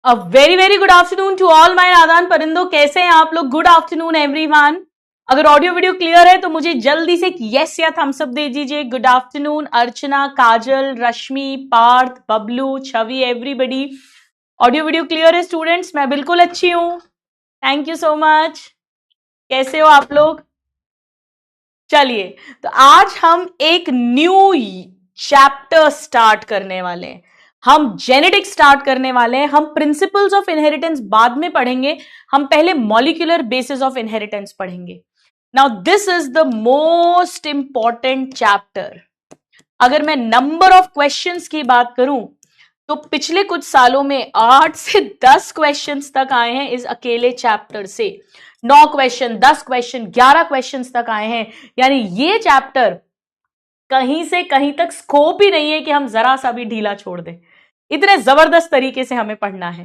A very very good afternoon to all my नादान परिंदों। कैसे हैं आप लोग? Good afternoon everyone. अगर ऑडियो वीडियो क्लियर है तो मुझे जल्दी से यस या थम्स अप दे दीजिए। गुड आफ्टरनून अर्चना, काजल, रश्मि, पार्थ, बबलू, छवि, एवरीबडी। ऑडियो वीडियो क्लियर है स्टूडेंट्स? मैं बिल्कुल अच्छी हूं, थैंक यू सो मच। कैसे हो आप लोग? चलिए, तो आज हम एक न्यू चैप्टर स्टार्ट करने वाले हैं। हम जेनेटिक्स स्टार्ट करने वाले हैं। हम प्रिंसिपल्स ऑफ इनहेरिटेंस बाद में पढ़ेंगे, हम पहले मॉलिक्यूलर बेसिस ऑफ इनहेरिटेंस पढ़ेंगे। Now this is the most important chapter. अगर मैं नंबर ऑफ क्वेश्चंस की बात करूं तो पिछले कुछ सालों में 8 से 10 क्वेश्चंस तक आए हैं इस अकेले चैप्टर से। 9 क्वेश्चन, 10 क्वेश्चन, 11 क्वेश्चंस तक आए हैं। यानी ये चैप्टर कहीं से कहीं तक स्कोप ही नहीं है कि हम जरा सा भी ढीला छोड़ दें। इतने जबरदस्त तरीके से हमें पढ़ना है।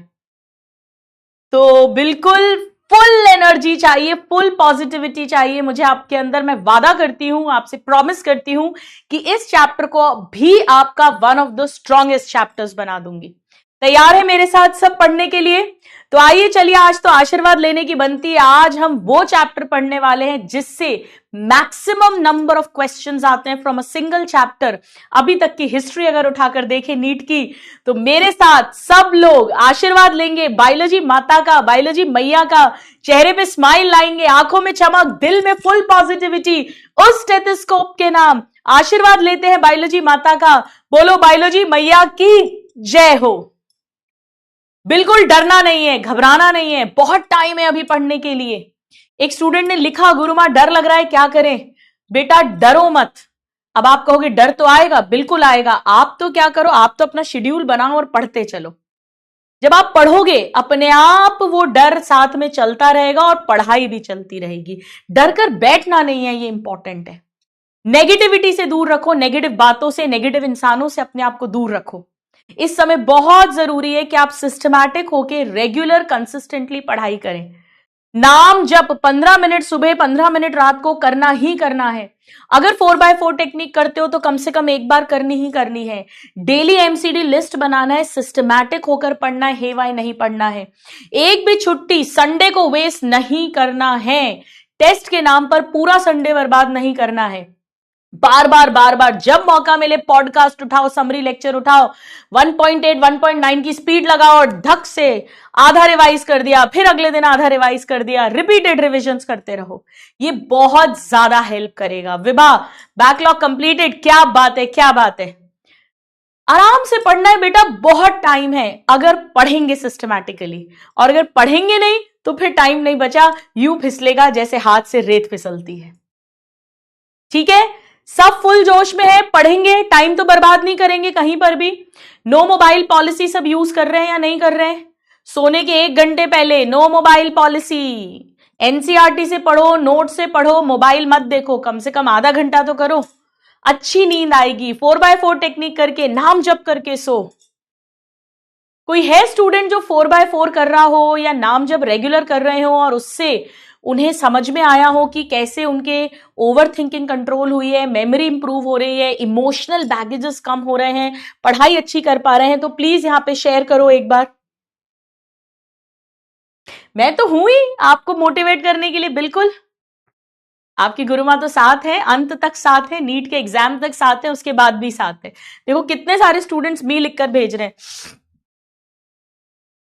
तो बिल्कुल फुल एनर्जी चाहिए, फुल पॉजिटिविटी चाहिए मुझे आपके अंदर। मैं वादा करती हूं, आपसे प्रॉमिस करती हूं कि इस चैप्टर को भी आपका one of the strongest chapters बना दूंगी। तैयार है मेरे साथ सब पढ़ने के लिए? तो आइए चलिए, आज तो आशीर्वाद लेने की बनती है। आज हम वो चैप्टर पढ़ने वाले हैं जिससे मैक्सिमम नंबर ऑफ क्वेश्चंस आते हैं फ्रॉम अ सिंगल चैप्टर। अभी तक की हिस्ट्री अगर उठाकर देखें नीट की, तो मेरे साथ सब लोग आशीर्वाद लेंगे बायोलॉजी माता का, बायोलॉजी मैया का। चेहरे पे स्माइल लाएंगे, आंखों में चमक, दिल में फुल पॉजिटिविटी। उस स्टेथोस्कोप के नाम आशीर्वाद लेते हैं बायोलॉजी माता का। बोलो बायोलॉजी मैया की जय हो। बिल्कुल डरना नहीं है, घबराना नहीं है, बहुत टाइम है अभी पढ़ने के लिए। एक स्टूडेंट ने लिखा, गुरुमा डर लग रहा है, क्या करें? बेटा डरो मत। अब आप कहोगे डर तो आएगा, बिल्कुल आएगा। आप तो क्या करो, आप तो अपना शेड्यूल बनाओ और पढ़ते चलो। जब आप पढ़ोगे अपने आप वो डर साथ में चलता रहेगा और पढ़ाई भी चलती रहेगी। डर कर बैठना नहीं है, ये इंपॉर्टेंट है। नेगेटिविटी से दूर रखो, नेगेटिव बातों से, नेगेटिव इंसानों से अपने आप को दूर रखो। इस समय बहुत जरूरी है कि आप सिस्टमैटिक होके रेगुलर कंसिस्टेंटली पढ़ाई करें। नाम जप 15 मिनट सुबह, 15 मिनट रात को करना ही करना है। अगर 4x4 टेक्निक करते हो तो कम से कम एक बार करनी ही करनी है। डेली एमसीडी लिस्ट बनाना है, सिस्टमैटिक होकर पढ़ना है, हेवाई नहीं पढ़ना है। एक भी छुट्टी संडे को वेस्ट नहीं करना है। टेस्ट के नाम पर पूरा संडे बर्बाद नहीं करना है। बार बार जब मौका मिले पॉडकास्ट उठाओ, समरी लेक्चर उठाओ, 1.8 1.9 की स्पीड लगाओ और धक से आधा रिवाइज कर दिया, फिर अगले दिन आधा रिवाइज कर दिया। रिपीटेड रिविजन्स करते रहो, ये बहुत ज्यादा हेल्प करेगा। विभा बैकलॉग कंप्लीटेड, क्या बात है, क्या बात है। आराम से पढ़ना है बेटा, बहुत टाइम है अगर पढ़ेंगे सिस्टमैटिकली। और अगर पढ़ेंगे नहीं तो फिर टाइम नहीं बचा, यूं फिसलेगा जैसे हाथ से रेत फिसलती है। ठीक है, सब फुल जोश में है, पढ़ेंगे, टाइम तो बर्बाद नहीं करेंगे कहीं पर भी। नो मोबाइल पॉलिसी सब यूज कर रहे हैं या नहीं कर रहे हैं? सोने के 1 घंटे पहले नो मोबाइल पॉलिसी। एनसीईआरटी से पढ़ो, नोट से पढ़ो, मोबाइल मत देखो, कम से कम आधा घंटा तो करो, अच्छी नींद आएगी। 4x4 टेक्निक करके, नाम जप करके सो। कोई है स्टूडेंट जो 4x4 कर रहा हो या नाम जप रेगुलर कर रहे हो और उससे उन्हें समझ में आया हो कि कैसे उनके ओवर थिंकिंग कंट्रोल हुई है, मेमोरी इंप्रूव हो रही है, इमोशनल बैगेजेस कम हो रहे हैं, पढ़ाई अच्छी कर पा रहे हैं? तो प्लीज यहां पे शेयर करो एक बार। मैं तो हूं ही आपको मोटिवेट करने के लिए, बिल्कुल। आपकी गुरुमा तो साथ है, अंत तक साथ है, नीट के एग्जाम तक साथ है, उसके बाद भी साथ है। देखो कितने सारे स्टूडेंट्स बी लिखकर भेज रहे हैं।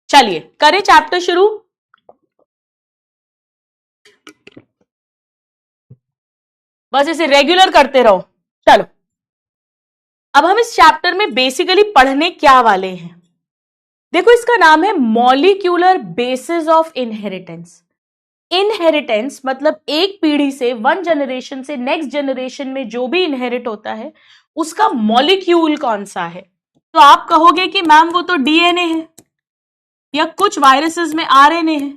चलिए करें चैप्टर शुरू। बस इसे रेगुलर करते रहो। चलो, अब हम इस चैप्टर में बेसिकली पढ़ने क्या वाले हैं? देखो, इसका नाम है molecular basis of inheritance. Inheritance मतलब एक पीढ़ी से, 1 जनरेशन से नेक्स्ट जनरेशन में जो भी इनहेरिट होता है उसका मॉलिक्यूल कौन सा है। तो आप कहोगे कि मैम वो तो डीएनए है, या कुछ वायरसेस में आरएनए है,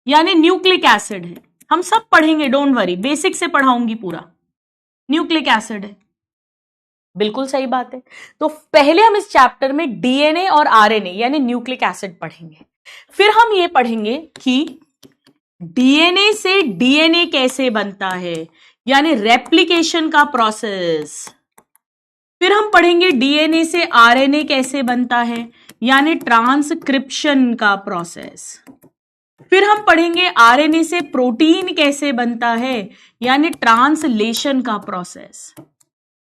यानी न्यूक्लिक एसिड है। हम सब पढ़ेंगे, डोंट वरी, बेसिक से पढ़ाऊंगी पूरा। न्यूक्लिक एसिड है, बिल्कुल सही बात है। तो पहले हम इस चैप्टर में डीएनए और आरएनए यानी न्यूक्लिक एसिड पढ़ेंगे। फिर हम ये पढ़ेंगे कि डीएनए से डीएनए कैसे बनता है, यानी रेप्लिकेशन का प्रोसेस। फिर हम पढ़ेंगे डीएनए से आरएनए कैसे बनता है, यानी ट्रांसक्रिप्शन का प्रोसेस। फिर हम पढ़ेंगे आरएनए से प्रोटीन कैसे बनता है, यानी ट्रांसलेशन का प्रोसेस।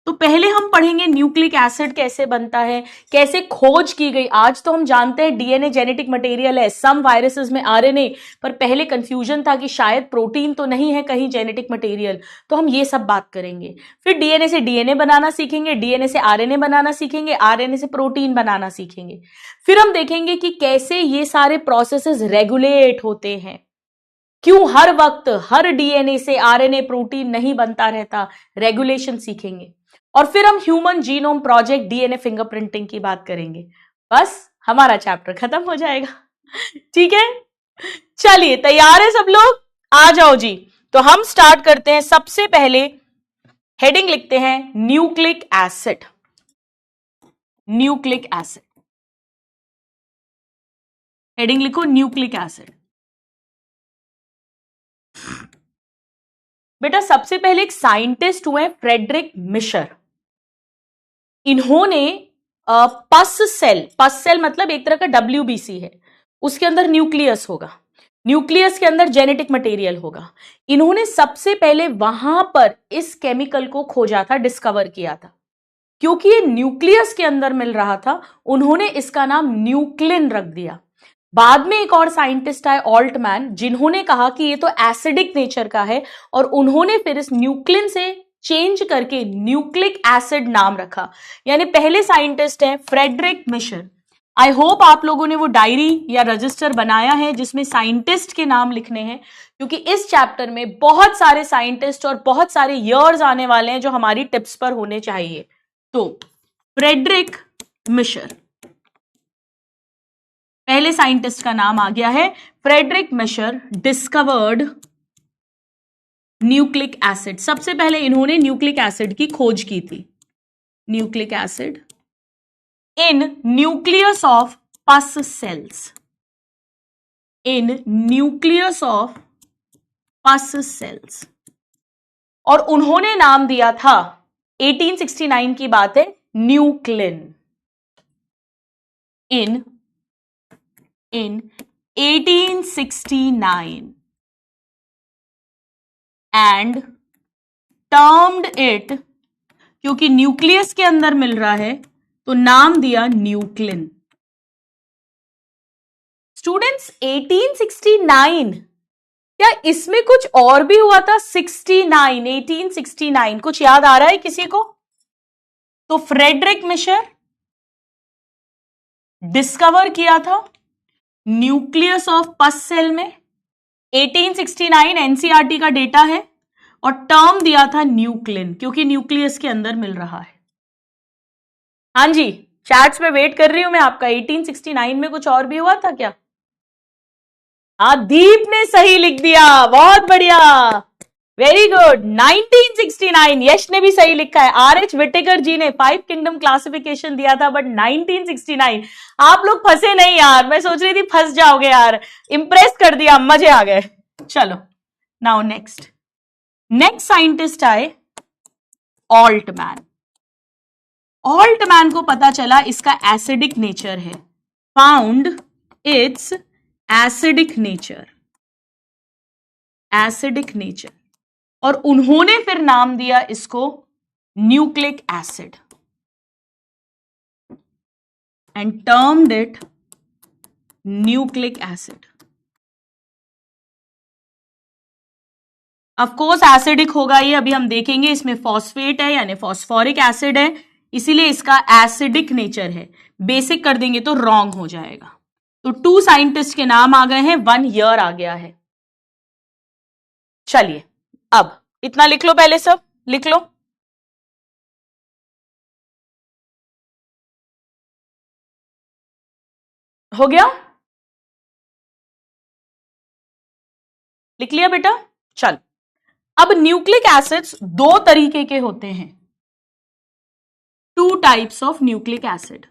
तो पहले हम पढ़ेंगे न्यूक्लिक एसिड कैसे बनता है, कैसे खोज की गई। आज तो हम जानते हैं डीएनए जेनेटिक मटेरियल है, सम वायरसेस में आरएनए, पर पहले कंफ्यूजन था कि शायद प्रोटीन तो नहीं है कहीं जेनेटिक मटेरियल, तो हम ये सब बात करेंगे। फिर डीएनए से डीएनए बनाना सीखेंगे, डीएनए से आरएनए बनाना सीखेंगे, आरएनए से प्रोटीन बनाना सीखेंगे। फिर हम देखेंगे कि कैसे ये सारे प्रोसेसेस रेगुलेट होते हैं, क्यों हर वक्त हर डीएनए से आरएनए प्रोटीन नहीं बनता रहता, रेगुलेशन सीखेंगे। और फिर हम human genome project DNA fingerprinting की बात करेंगे। बस हमारा चैप्टर खत्म हो जाएगा। ठीक है, चलिए तैयार है सब लोग, आ जाओ जी। तो हम स्टार्ट करते हैं। सबसे पहले हेडिंग लिखते हैं nucleic acid. Nucleic acid, heading लिखो न्यूक्लिक एसिड। बेटा सबसे पहले एक साइंटिस्ट हुए फ्रेडरिक मिशर। इन्होंने पस सेल मतलब एक तरह का WBC है, उसके अंदर न्यूक्लियस होगा, न्यूक्लियस के अंदर जेनेटिक मटेरियल होगा। इन्होंने सबसे पहले वहां पर इस केमिकल को खोजा था, डिस्कवर किया था। क्योंकि ये न्यूक्लियस के अंदर मिल रहा था, उन्होंने इसका नाम न्यूक्लिन रख दिया। बाद में एक और साइंटिस्ट आए ऑल्टमैन, जिन्होंने कहा कि ये तो एसिडिक नेचर का है, और उन्होंने फिर इस न्यूक्लिन से चेंज करके न्यूक्लिक एसिड नाम रखा। यानी पहले साइंटिस्ट है फ्रेडरिक मिशर। आई होप आप लोगों ने वो डायरी या रजिस्टर बनाया है जिसमें साइंटिस्ट के नाम लिखने हैं, क्योंकि इस चैप्टर में बहुत सारे साइंटिस्ट और बहुत सारे ईयर्स आने वाले हैं जो हमारी टिप्स पर होने चाहिए। तो फ्रेडरिक मिशर, पहले साइंटिस्ट का नाम आ गया है Frederick Miescher, discovered nucleic acid. सबसे पहले इन्होंने न्यूक्लिक एसिड की खोज की थी। Nucleic acid in nucleus of pus cells, in nucleus of pus cells, और उन्होंने नाम दिया था, 1869 की बात है, nuclein. In 1869 and termed it, क्योंकि न्यूक्लियस के अंदर मिल रहा है तो नाम दिया न्यूक्लिन। स्टूडेंट्स 1869, क्या इसमें कुछ और भी हुआ था? 1869 कुछ याद आ रहा है किसी को? तो फ्रेडरिक मिशर डिस्कवर किया था न्यूक्लियस ऑफ पस सेल में, 1869 एनसीईआरटी का डेटा है, और टर्म दिया था न्यूक्लिन, क्योंकि न्यूक्लियस के अंदर मिल रहा है। हाँ जी, चैट्स में वेट कर रही हूं मैं आपका। 1869 में कुछ और भी हुआ था क्या? हाँ, दीप ने सही लिख दिया, बहुत बढ़िया, वेरी गुड। 1969, यश ने भी सही लिखा है। RH विटेकर जी ने 5 किंगडम क्लासिफिकेशन दिया था, बट 1969। आप लोग फंसे नहीं यार, मैं सोच रही थी फंस जाओगे यार, इंप्रेस कर दिया, मजे आ गए। चलो नाउ नेक्स्ट साइंटिस्ट आए ऑल्टमैन। ऑल्टमैन को पता चला इसका एसिडिक नेचर है, फाउंड इट्स एसिडिक नेचर, और उन्होंने फिर नाम दिया इसको nucleic acid and termed it nucleic acid. Of course acidic होगा ये, अभी हम देखेंगे। इसमें फॉस्फेट है यानी फॉस्फोरिक एसिड है, इसीलिए इसका एसिडिक नेचर है। बेसिक कर देंगे तो रॉन्ग हो जाएगा। तो 2 साइंटिस्ट के नाम आ गए हैं, 1 ईयर आ गया है। चलिए अब इतना लिख लो, पहले सब लिख लो। हो गया? लिख लिया बेटा? चल, अब न्यूक्लिक एसिड्स 2 तरीके के होते हैं, 2 टाइप्स ऑफ न्यूक्लिक एसिड।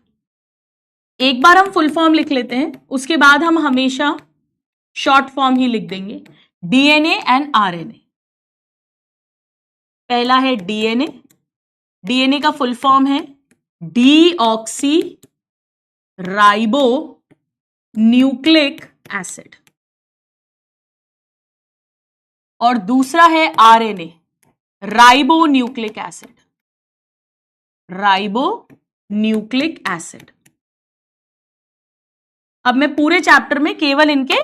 एक बार हम फुल फॉर्म लिख लेते हैं, उसके बाद हम हमेशा शॉर्ट फॉर्म ही लिख देंगे। DNA and RNA. पहला है डीएनए, डीएनए का फुल फॉर्म है डीऑक्सी राइबो न्यूक्लिक एसिड, और दूसरा है RNA, ribo nucleic acid, ribo nucleic acid. अब मैं पूरे चैप्टर में केवल इनके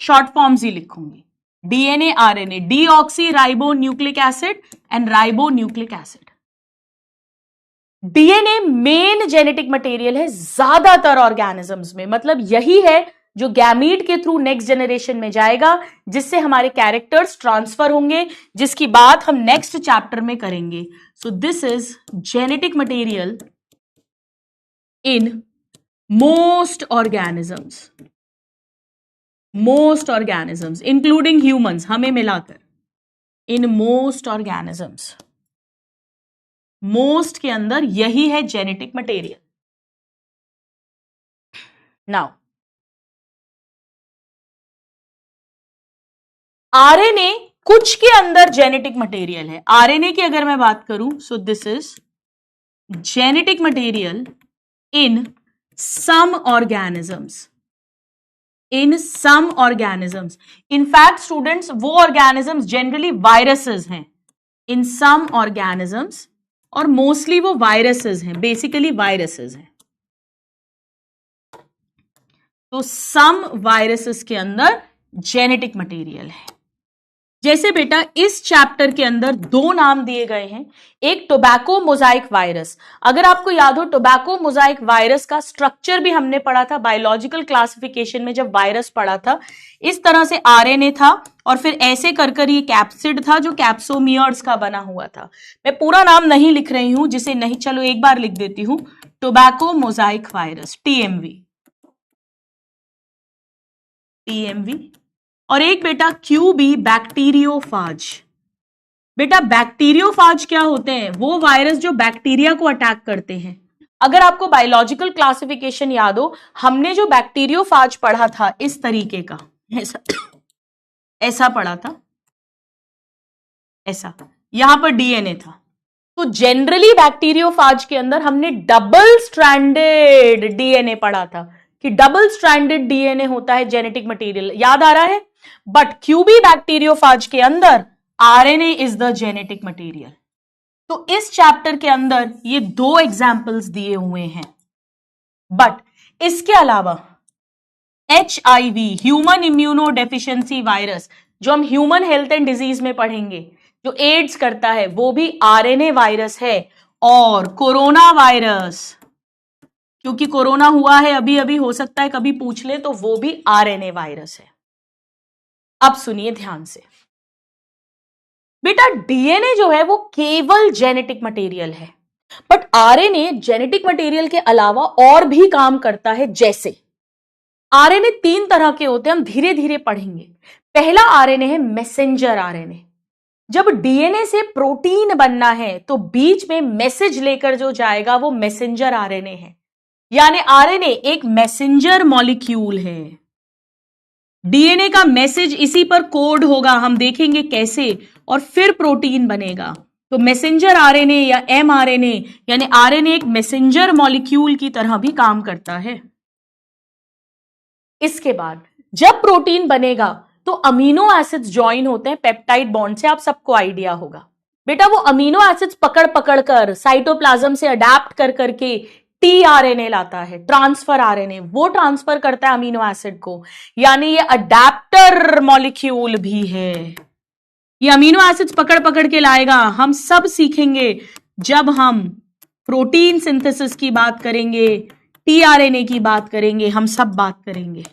शॉर्ट फॉर्म्स ही लिखूंगी, DNA RNA, deoxy ribo nucleic acid and ribo nucleic acid. DNA main genetic material है ज्यादातर ऑर्गेनिजम्स में, मतलब यही है जो गैमीट के थ्रू नेक्स्ट जनरेशन में जाएगा, जिससे हमारे कैरेक्टर्स ट्रांसफर होंगे, जिसकी बात हम नेक्स्ट चैप्टर में करेंगे। So this is genetic material in most organisms including humans, हमें मिलाकर, in most organisms, most के अंदर यही है जेनेटिक मटेरियल। नाउ आरएनए कुछ के अंदर जेनेटिक मटेरियल है। आरएनए की अगर मैं बात करूं, so this is genetic material in some organisms, in some organisms, in fact students वो organisms generally viruses हैं, in some organisms, और mostly वो viruses हैं, basically viruses हैं। तो some viruses के अंदर genetic material है। जैसे बेटा इस चैप्टर के अंदर दो नाम दिए गए हैं, एक टोबैको मोजाइक वायरस। अगर आपको याद हो, टोबैको मोजाइक वायरस का स्ट्रक्चर भी हमने पढ़ा था बायोलॉजिकल क्लासिफिकेशन में, जब वायरस पढ़ा था। इस तरह से आरएनए था और फिर ऐसे कर ये कैप्सिड था जो कैप्सोमियर्स का बना हुआ था। मैं पूरा नाम नहीं लिख रही हूं, जिसे नहीं, चलो एक बार लिख देती हूं, tobacco Mosaic virus, TMV, TMV. और एक बेटा क्यूबी बैक्टीरियोफाज। बेटा बैक्टीरियोफाज क्या होते हैं? वो वायरस जो बैक्टीरिया को अटैक करते हैं। अगर आपको बायोलॉजिकल क्लासिफिकेशन याद हो, हमने जो बैक्टीरियोफाज पढ़ा था इस तरीके का, ऐसा पढ़ा था, ऐसा, यहां पर डीएनए था। तो जनरली बैक्टीरियोफाज के अंदर हमने डबल स्ट्रैंडेड डीएनए पढ़ा था, कि डबल स्ट्रैंडेड डीएनए होता है जेनेटिक मटेरियल, याद आ रहा है? बट क्यूबी बैक्टीरियोफाज के अंदर RNA is the genetic material. तो इस चैप्टर के अंदर ये दो एग्जाम्पल्स दिए हुए हैं। बट इसके अलावा HIV, human immuno deficiency virus, जो हम ह्यूमन हेल्थ एंड डिजीज में पढ़ेंगे, जो एड्स करता है, वो भी आरएनए वायरस है। और कोरोना वायरस, क्योंकि कोरोना हुआ है अभी अभी, हो सकता है कभी पूछ ले, तो वो भी आरएनए वायरस है। अब सुनिए ध्यान से बेटा, डीएनए जो है वो केवल जेनेटिक मटेरियल है, बट आरएनए जेनेटिक मटेरियल के अलावा और भी काम करता है। जैसे आरएनए 3 तरह के होते हैं, हम धीरे धीरे पढ़ेंगे। पहला आरएनए है मैसेंजर आरएनए। जब डीएनए से प्रोटीन बनना है तो बीच में मैसेज लेकर जो जाएगा वो मैसेंजर आरएनए है। यानी आरएनए एक मैसेंजर मॉलिक्यूल है। डीएनए का मैसेज इसी पर कोड होगा, हम देखेंगे कैसे, और फिर प्रोटीन बनेगा। तो मैसेंजर आरएनए या एमआरएनए, यानी आरएनए एक मैसेंजर मॉलिक्यूल की तरह भी काम करता है। इसके बाद जब प्रोटीन बनेगा तो अमीनो एसिड्स ज्वाइन होते हैं पेप्टाइड बॉन्ड से, आप सबको आइडिया होगा। बेटा वो अमीनो एसिड्स पकड़ पकड़ कर साइटोप्लाज्म से अडेप्ट कर करके टीआरएनए लाता है, ट्रांसफर आरएनए, वो ट्रांसफर करता है अमीनो एसिड को, यानी ये अडेप्टर मॉलिक्यूल भी है। ये अमीनो एसिड्स पकड़ पकड़ के लाएगा। हम सब सीखेंगे जब हम प्रोटीन सिंथेसिस की बात करेंगे, टीआरएनए की बात करेंगे, हम सब बात करेंगे।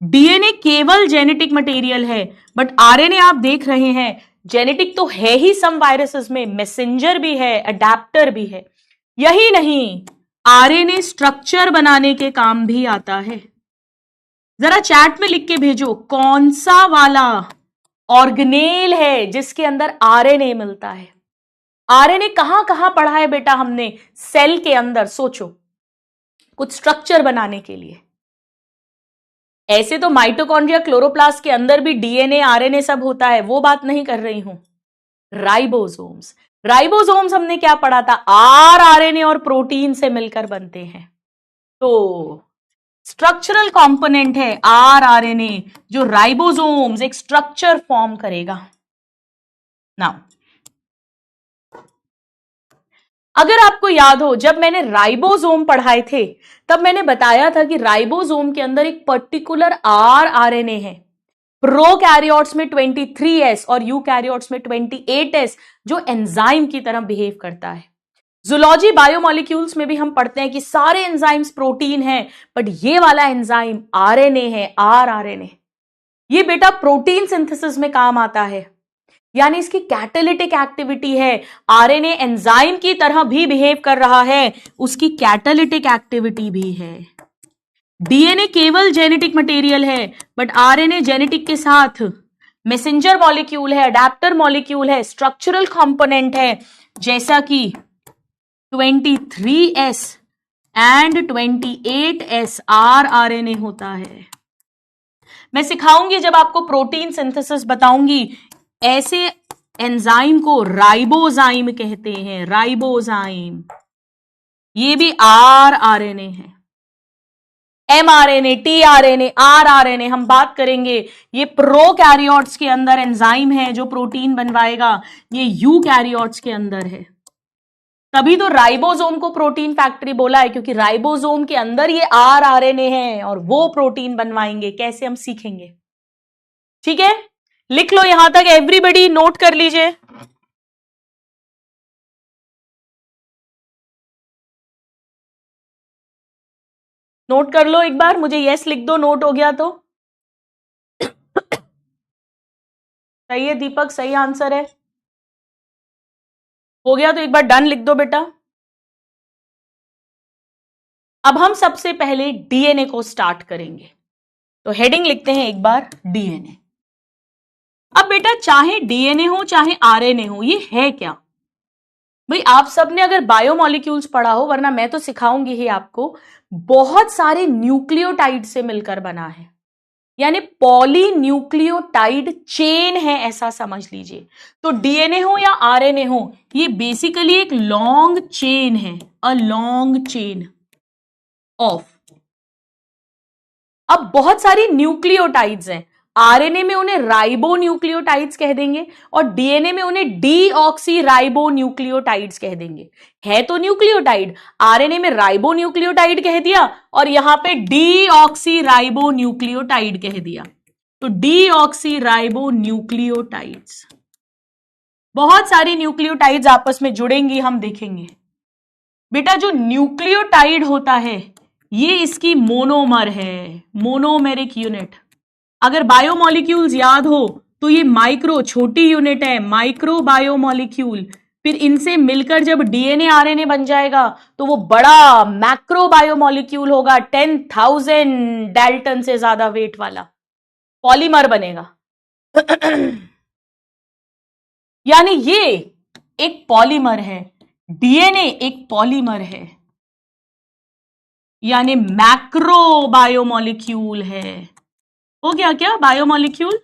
डीएनए केवल जेनेटिक मटेरियल है, बट आरएनए आप देख रहे हैं जेनेटिक तो है ही सम वायरसेस में, मैसेंजर भी है, अडेप्टर भी है। यही नहीं, आरएनए स्ट्रक्चर बनाने के काम भी आता है। जरा चैट में लिख के भेजो, कौन सा वाला ऑर्गेनेल है जिसके अंदर आरएनए मिलता है? आरएनए कहां कहां पढ़ा है बेटा हमने? सेल के अंदर। सोचो, कुछ स्ट्रक्चर बनाने के लिए। ऐसे तो माइटोकॉन्ड्रिया, क्लोरोप्लास्ट के अंदर भी डीएनए आरएनए सब होता है, वो बात नहीं कर रही हूं। राइबोसोम्स, राइबोसोम्स हमने क्या पढ़ा था? आरएनए और प्रोटीन से मिलकर बनते हैं। तो स्ट्रक्चरल कंपोनेंट है आरआरएनए, जो राइबोसोम्स एक स्ट्रक्चर फॉर्म करेगा। नाउ अगर आपको याद हो, जब मैंने राइबोसोम पढ़ाए थे तब मैंने बताया था कि राइबोसोम के अंदर एक पर्टिकुलर आरआरएनए है। प्रोकैरियोट्स में 23S और यूकैरियोट्स में 28S, जो एंजाइम की तरह बिहेव करता है। जूलॉजी बायोमोलिक्यूल्स में भी हम पढ़ते हैं कि सारे एंजाइम्स प्रोटीन हैं, बट ये वाला एंजाइम आरएनए है, आरआरएनए। ये बेटा प्रोटीन सिंथेसिस में काम आता है, यानी इसकी कैटालिटिक एक्टिविटी है। आरएनए एंजाइम की तरह भी बिहेव कर रहा है, उसकी कैटालिटिक एक्टिविटी भी है। डीएनए केवल जेनेटिक मटेरियल है, बट आरएनए जेनेटिक के साथ मैसेंजर मॉलिक्यूल है, अडेप्टर मॉलिक्यूल है, स्ट्रक्चरल कंपोनेंट है, जैसा कि 23S एंड 28S आरआरएनए होता है। मैं सिखाऊंगी, जब आपको प्रोटीन सिंथेसिस बताऊंगी, ऐसे एंजाइम को राइबोजाइम कहते हैं, राइबोजाइम। ये भी आरआरएनए है। एमआरएनए, टीआरएनए, आरआरएनए हम बात करेंगे। ये प्रोकैरियोट्स के अंदर एंजाइम है जो प्रोटीन बनवाएगा, ये यूकैरियोट्स के अंदर है। तभी तो राइबोसोम को प्रोटीन फैक्ट्री बोला है, क्योंकि राइबोसोम के अंदर ये आरआरएनए है और वो प्रोटीन बनवाएंगे। कैसे, हम सीखेंगे। ठीक है, लिख लो यहां तक, एवरीबडी नोट कर लीजिए। नोट कर लो एक बार, मुझे यस लिख दो, नोट हो गया तो। सही है दीपक, सही आंसर है। हो गया तो एक बार डन लिख दो बेटा। अब हम सबसे पहले डीएनए को स्टार्ट करेंगे, तो हेडिंग लिखते हैं एक बार, डीएनए। अब बेटा चाहे डीएनए हो चाहे आरएनए हो, ये है क्या भाई? आप सबने अगर बायोमोलिक्यूल्स पढ़ा हो, वरना मैं तो सिखाऊंगी ही आपको, बहुत सारे न्यूक्लियोटाइड से मिलकर बना है, यानी पॉलीन्यूक्लियोटाइड चेन है, ऐसा समझ लीजिए। तो डीएनए हो या आरएनए हो, ये बेसिकली एक लॉन्ग चेन है, अ लॉन्ग चेन ऑफ। अब बहुत सारी न्यूक्लियोटाइड्स हैं, आरएनए में उन्हें राइबो न्यूक्लियोटाइड्स कह देंगे और डीएनए में उन्हें डीऑक्सी राइबो न्यूक्लियोटाइड्स कह देंगे। है तो न्यूक्लियोटाइड, आरएनए में राइबो न्यूक्लियोटाइड कह दिया और यहां पे डीऑक्सी राइबो न्यूक्लियोटाइड कह दिया। तो डीऑक्सी राइबो न्यूक्लियोटाइड्स, बहुत सारी न्यूक्लियोटाइड्स आपस में जुड़ेंगी, हम देखेंगे। बेटा जो न्यूक्लियोटाइड होता है, ये इसकी मोनोमर है, मोनोमेरिक यूनिट। अगर बायोमोलिक्यूल्स याद हो तो ये माइक्रो, छोटी यूनिट है, माइक्रो बायोमोलिक्यूल। फिर इनसे मिलकर जब डीएनए आरएनए बन जाएगा तो वो बड़ा मैक्रो बायोमोलिक्यूल होगा, 10,000 डाल्टन से ज्यादा वेट वाला पॉलीमर बनेगा। यानी ये एक पॉलीमर है, डीएनए एक पॉलीमर है, यानी मैक्रो बायोमोलिक्यूल है। हो गया क्या बायोमोलिक्यूल?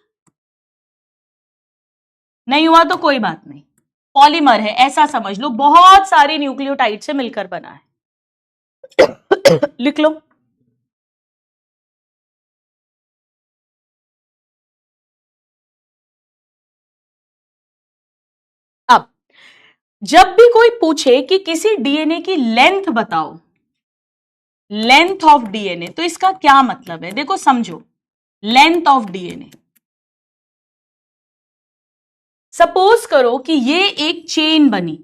नहीं हुआ तो कोई बात नहीं, पॉलीमर है ऐसा समझ लो, बहुत सारी न्यूक्लियोटाइड से मिलकर बना है। लिख लो। अब जब भी कोई पूछे कि किसी डीएनए की लेंथ बताओ, लेंथ ऑफ डीएनए, तो इसका क्या मतलब है? देखो समझो, लेंथ ऑफ डीएनए, सपोज करो कि ये एक चेन बनी।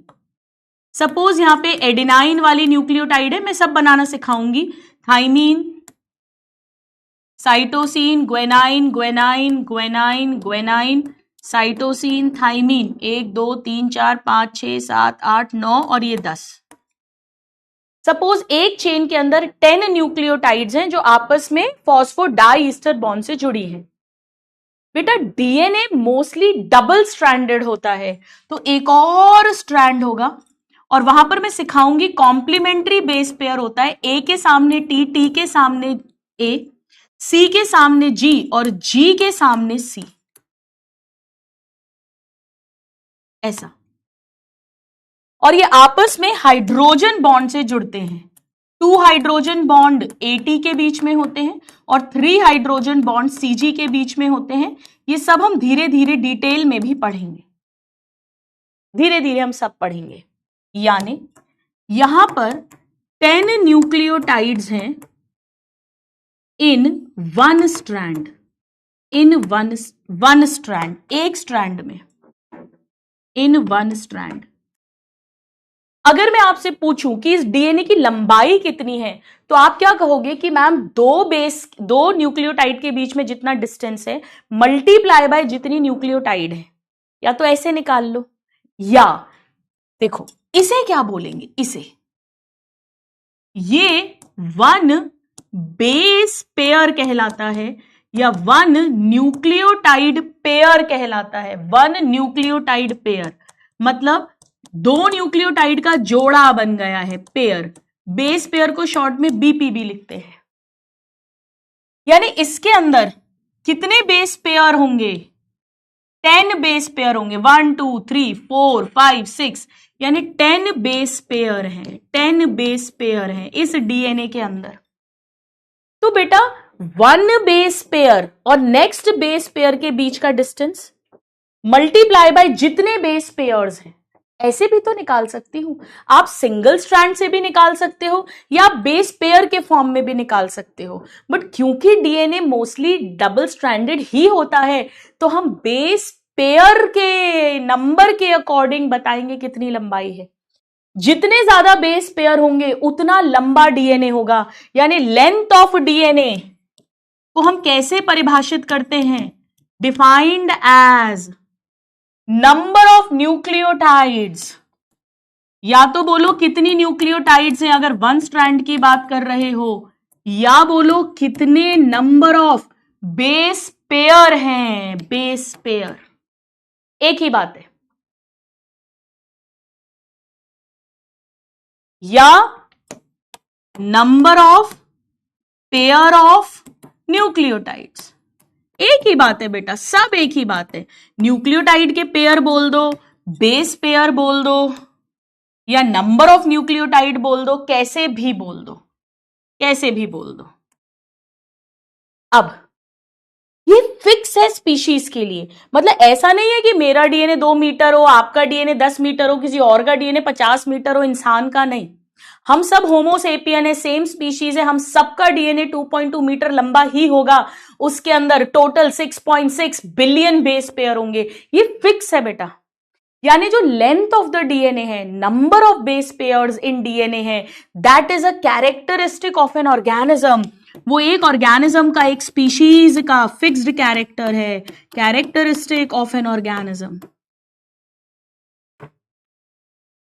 सपोज यहां पे एडेनाइन वाली न्यूक्लियोटाइड है, मैं सब बनाना सिखाऊंगी, thymine, cytosine, guanine, guanine, guanine, guanine, cytosine, thymine, 1 2 3 4 5 6 7 8 9 और ये 10। सपोज एक चेन के अंदर 10 न्यूक्लियोटाइड्स हैं जो आपस में फॉस्फोडाईस्टर बॉन्ड से जुड़ी हैं। बेटा डीएनए मोस्टली डबल स्ट्रैंडेड होता है, तो एक और स्ट्रैंड होगा और वहां पर मैं सिखाऊंगी कॉम्प्लीमेंट्री बेस पेयर होता है, ए के सामने टी, टी के सामने ए, सी के सामने जी और जी के सामने सी, ऐसा। और ये आपस में हाइड्रोजन बॉन्ड से जुड़ते हैं। 2 हाइड्रोजन बॉन्ड AT के बीच में होते हैं और 3 हाइड्रोजन बॉन्ड CG के बीच में होते हैं। ये सब हम धीरे धीरे डिटेल में भी पढ़ेंगे, धीरे धीरे हम सब पढ़ेंगे। यानी यहां पर 10 न्यूक्लियोटाइड्स हैं in one strand, in one strand, एक स्ट्रैंड में, इन वन स्ट्रैंड। अगर मैं आपसे पूछूं कि इस डीएनए की लंबाई कितनी है, तो आप क्या कहोगे कि मैम दो न्यूक्लियोटाइड के बीच में जितना डिस्टेंस है मल्टीप्लाई बाय जितनी न्यूक्लियोटाइड है। या तो ऐसे निकाल लो, या देखो इसे क्या बोलेंगे, इसे ये वन बेस पेयर कहलाता है या वन न्यूक्लियोटाइड पेयर कहलाता है। वन न्यूक्लियोटाइड पेयर मतलब 2 न्यूक्लियोटाइड का जोड़ा बन गया है, पेयर। बेस पेयर को शॉर्ट में BPB लिखते हैं। यानी इसके अंदर कितने बेस पेयर होंगे? 10 बेस पेयर होंगे। 1 2 3 4 5 6 यानी 10 बेस पेयर हैं, 10 बेस पेयर हैं इस डीएनए के अंदर। तो बेटा 1 बेस पेयर और नेक्स्ट बेस पेयर के बीच का डिस्टेंस मल्टीप्लाई बाय जितने बेस पेयर्स हैं, ऐसे भी तो निकाल सकती हूं। आप सिंगल स्ट्रैंड से भी निकाल सकते हो या बेस पेयर के फॉर्म में भी निकाल सकते हो, बट क्योंकि डीएनए मोस्टली डबल स्ट्रैंडेड ही होता है तो हम बेस पेयर के नंबर के अकॉर्डिंग बताएंगे कितनी लंबाई है। जितने ज्यादा बेस पेयर होंगे उतना लंबा डीएनए होगा। यानी लेंथ ऑफ डीएनए को हम कैसे परिभाषित करते हैं? Defined as number of nucleotides. या तो बोलो कितनी न्यूक्लियोटाइड्स हैं अगर वन स्ट्रैंड की बात कर रहे हो, या बोलो कितने नंबर ऑफ बेस पेयर हैं, बेस पेयर, एक ही बात है। या number of pair of nucleotides, एक ही बात है बेटा, सब एक ही बात है। न्यूक्लियोटाइड के पेयर बोल दो, बेस पेयर बोल दो, या नंबर ऑफ न्यूक्लियोटाइड बोल दो, कैसे भी बोल दो, कैसे भी बोल दो। अब ये फिक्स है स्पीशीज के लिए, मतलब ऐसा नहीं है कि मेरा डीएनए 2 मीटर हो, आपका डीएनए 10 मीटर हो, किसी और का डीएनए 50 मीटर हो, इंसान का नहीं। हम सब होमोसेपियन है, सेम स्पीशीज है, हम सबका डीएनए 2.2 मीटर लंबा ही होगा। उसके अंदर टोटल 6.6 बिलियन बेस पेयर होंगे, ये फिक्स है बेटा। यानी जो लेंथ ऑफ द डीएनए है, number of base pairs in DNA है, that is a characteristic of an organism. वो एक ऑर्गेनिज्म का, एक स्पीशीज का फिक्स्ड कैरेक्टर है, कैरेक्टरिस्टिक ऑफ एन ऑर्गेनिज्म।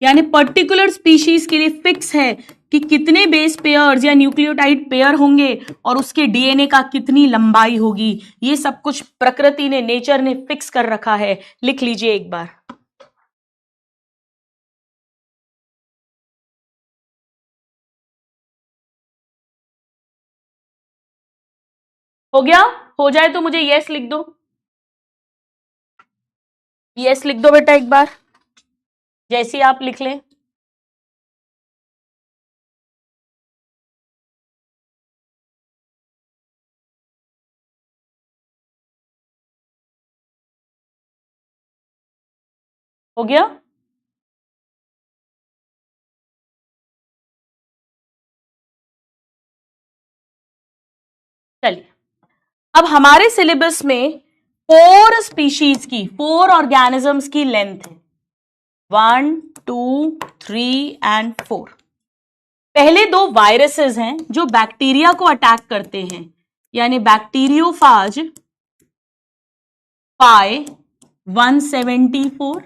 यानी पर्टिकुलर स्पीशीज के लिए फिक्स है कि कितने बेस पेयर्स या न्यूक्लियोटाइड पेयर होंगे और उसके डीएनए का कितनी लंबाई होगी। ये सब कुछ प्रकृति ने, नेचर ने फिक्स कर रखा है। लिख लीजिए एक बार। हो गया? हो जाए तो मुझे यस लिख दो, यस लिख दो बेटा एक बार, जैसे आप लिख लें। हो गया? चलिए, अब हमारे सिलेबस में 4 स्पीशीज की, 4 ऑर्गेनिजम्स की लेंथ है, 1 2 3 एंड 4। पहले 2 वायरसेस हैं जो बैक्टीरिया को अटैक करते हैं, यानी बैक्टीरियोफाज पाई 174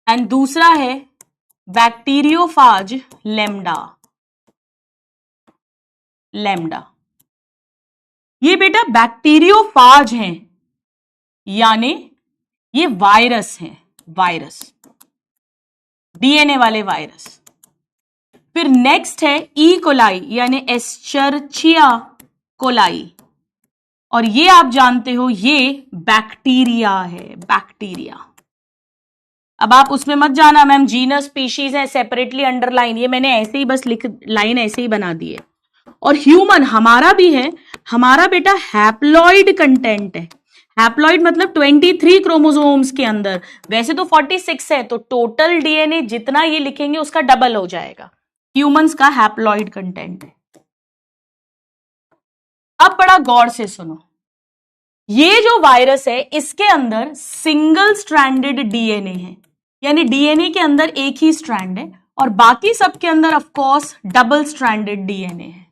एंड दूसरा है बैक्टीरियोफाज लैम्डा, लैम्डा। ये बेटा बैक्टीरियोफाज हैं, यानी ये वायरस हैं, वायरस, डीएनए वाले वायरस। फिर नेक्स्ट है ई कोलाई, यानी एस्चर्चिया कोलाई, और ये आप जानते हो ये बैक्टीरिया है, बैक्टीरिया। अब आप उसमें मत जाना मैम जीनस स्पीशीज है सेपरेटली अंडरलाइन, ये मैंने ऐसे ही बस लाइन ऐसे ही बना दी है। और ह्यूमन हमारा भी है, हमारा बेटा हैप्लॉइड कंटेंट है। हैप्लॉइड मतलब 23 क्रोमोसोम्स के अंदर, वैसे तो 46 है, तो टोटल डीएनए जितना ये लिखेंगे उसका डबल हो जाएगा। ह्यूमंस का हैप्लॉइड कंटेंट है। अब बड़ा गौर से सुनो, ये जो वायरस है इसके अंदर सिंगल स्ट्रैंडेड डीएनए है, यानी डीएनए के अंदर एक ही स्ट्रैंड है, और बाकी सबके अंदर of course double stranded DNA है।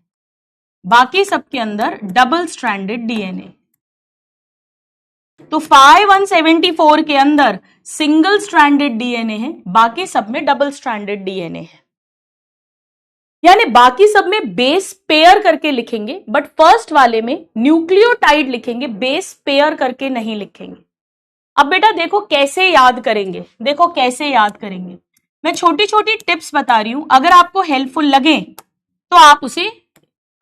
बाकी सबके अंदर डबल स्ट्रैंडेड डीएनए। तो 5174 के अंदर सिंगल स्ट्रैंडेड डीएनए है, बाकी सब में डबल स्ट्रैंडेड डीएनए है, यानी बाकी सब में बेस पेयर करके लिखेंगे, बट फर्स्ट वाले में न्यूक्लियोटाइड लिखेंगे, बेस पेयर करके नहीं लिखेंगे। अब बेटा देखो कैसे याद करेंगे, देखो कैसे याद करेंगे। मैं छोटी छोटी टिप्स बता रही हूं, अगर आपको हेल्पफुल लगे तो आप उसे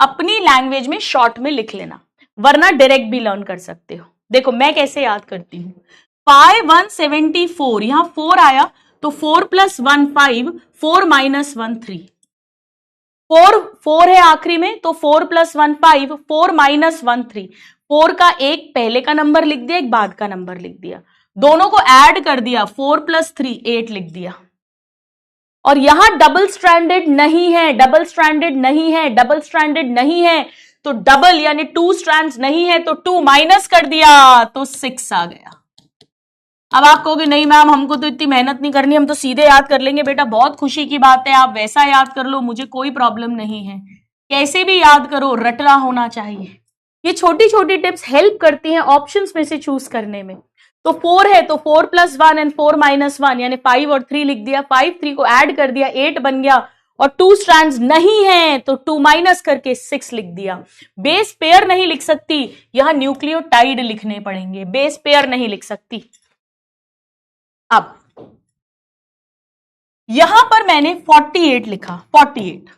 अपनी लैंग्वेज में शॉर्ट में लिख लेना, वरना डायरेक्ट भी लर्न कर सकते हो। देखो मैं कैसे याद करती हूं। 5174, यहां 4 आया तो 4 + 1 5, 4 - 1 3, 4 है आखिरी में, तो 4 + 1 5, 4 - 1 3। 4 का एक पहले का नंबर लिख दिया, एक बाद का नंबर लिख दिया, दोनों को ऐड कर दिया, 4 + 3 8 लिख दिया। और यहां डबल स्ट्रैंडेड नहीं है, डबल स्ट्रैंडेड नहीं है, डबल स्ट्रैंडेड नहीं है, तो डबल यानी 2 स्ट्रैंड्स नहीं है, तो 2 माइनस कर दिया तो 6 आ गया। अब आप कहोगे नहीं मैम हमको तो इतनी मेहनत नहीं करनी, हम तो सीधे याद कर लेंगे। बेटा बहुत खुशी की बात है, आप वैसा याद कर लो, मुझे कोई प्रॉब्लम नहीं है, कैसे भी याद करो, रटना होना चाहिए। ये छोटी छोटी टिप्स हेल्प करती हैं ऑप्शंस में से चूज करने में। तो 4 है तो 4 + 1 एंड 4 - 1 यानी 5 और 3 लिख दिया, 5 3 को ऐड कर दिया, 8 बन गया, और 2 स्ट्रैंड्स नहीं है तो 2 माइनस करके 6 लिख दिया। बेस पेयर नहीं लिख सकती, यहां न्यूक्लियोटाइड लिखने पड़ेंगे, बेस पेयर नहीं लिख सकती। अब यहां पर मैंने 48 लिखा, 48,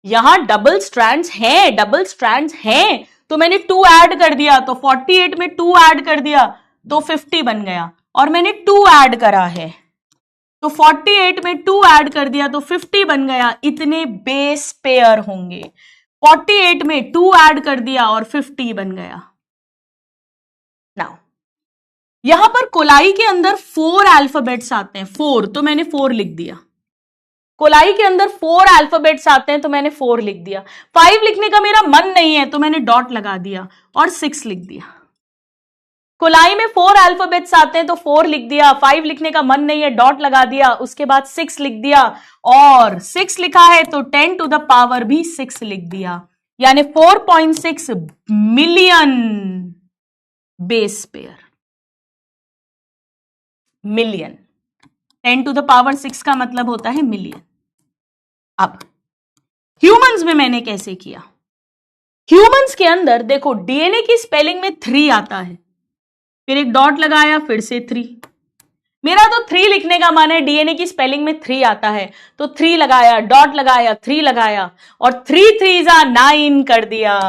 यहां डबल स्ट्रैंड्स हैं, डबल स्ट्रैंड्स हैं, तो मैंने 2 ऐड कर दिया, तो 48 में 2 ऐड कर दिया तो 50 बन गया, और मैंने 2 ऐड करा है, तो 48 में 2 ऐड कर दिया तो 50 बन गया। इतने बेस पेयर होंगे, 48 में 2 ऐड कर दिया और 50 बन गया। नाउ यहां पर कोलाई के अंदर 4 अल्फाबेट्स आते हैं, 4, तो मैंने 4 लिख दिया। कोलाई के अंदर 4 अल्फाबेट्स आते हैं तो मैंने 4 लिख दिया। 5 लिखने का मेरा मन नहीं है तो मैंने डॉट लगा दिया और 6 लिख दिया। कोलाई में 4 अल्फाबेट्स आते हैं तो 4 लिख दिया, 5 लिखने का मन नहीं है, डॉट लगा दिया, उसके बाद 6 लिख दिया, और 6 लिखा है तो 10 टू द पावर भी 6 लिख दिया, यानी 4.6 million base pair. Million, 10 to the power 6 का मतलब होता है मिलियन। अब ह्यूमंस में मैंने कैसे किया, ह्यूमंस के अंदर देखो डीएनए की स्पेलिंग में 3 आता है, फिर एक डॉट लगाया, फिर से 3, मेरा तो 3 लिखने का मन है, डीएनए की स्पेलिंग में 3 आता है तो 3 लगाया, डॉट लगाया, 3 लगाया, और 3 3 9 कर दिया,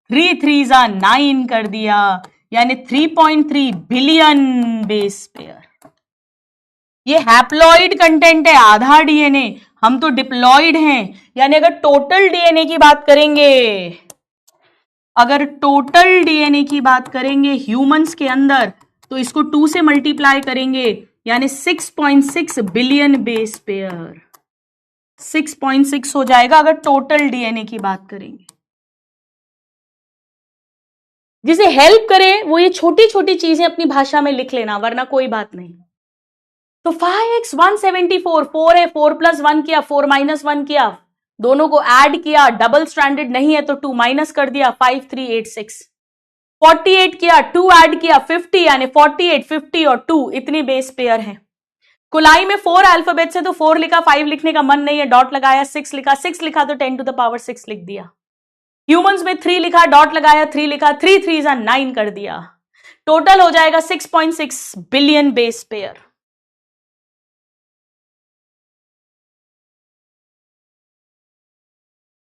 3 3 9 कर दिया, यानी 3.3 बिलियन बेस पेयर। ये हैप्लॉइड कंटेंट है, आधा डीएनए, हम तो डिप्लॉइड हैं, यानी अगर टोटल डीएनए की बात करेंगे, अगर टोटल डीएनए की बात करेंगे ह्यूमंस के अंदर, तो इसको 2 से मल्टीप्लाई करेंगे, यानी 6.6 बिलियन बेस पेयर, 6.6 हो जाएगा अगर टोटल डीएनए की बात करेंगे। जिसे हेल्प करे वो ये छोटी छोटी चीजें अपनी भाषा में लिख लेना, वरना कोई बात नहीं। तो 5x 174, 4 है, 4 + 1 किया, 4 - 1 किया, दोनों को ऐड किया, डबल स्ट्रैंडेड नहीं है तो 2 माइनस कर दिया, 5 3 8 6, 48 किया, 2 ऐड किया, 50, यानी 48 50 और 2 इतनी बेस पेयर है। कुलाई में 4 अल्फाबेट्स है तो 4 लिखा, 5 लिखने का मन नहीं है, डॉट लगाया, 6 लिखा, 6 लिखा तो 10 टू द पावर 6 लिख दिया। ह्यूमंस में 3 लिखा, डॉट लगाया, 3 लिखा, 3 3 9 कर दिया, टोटल हो जाएगा 6.6 बिलियन बेस पेयर।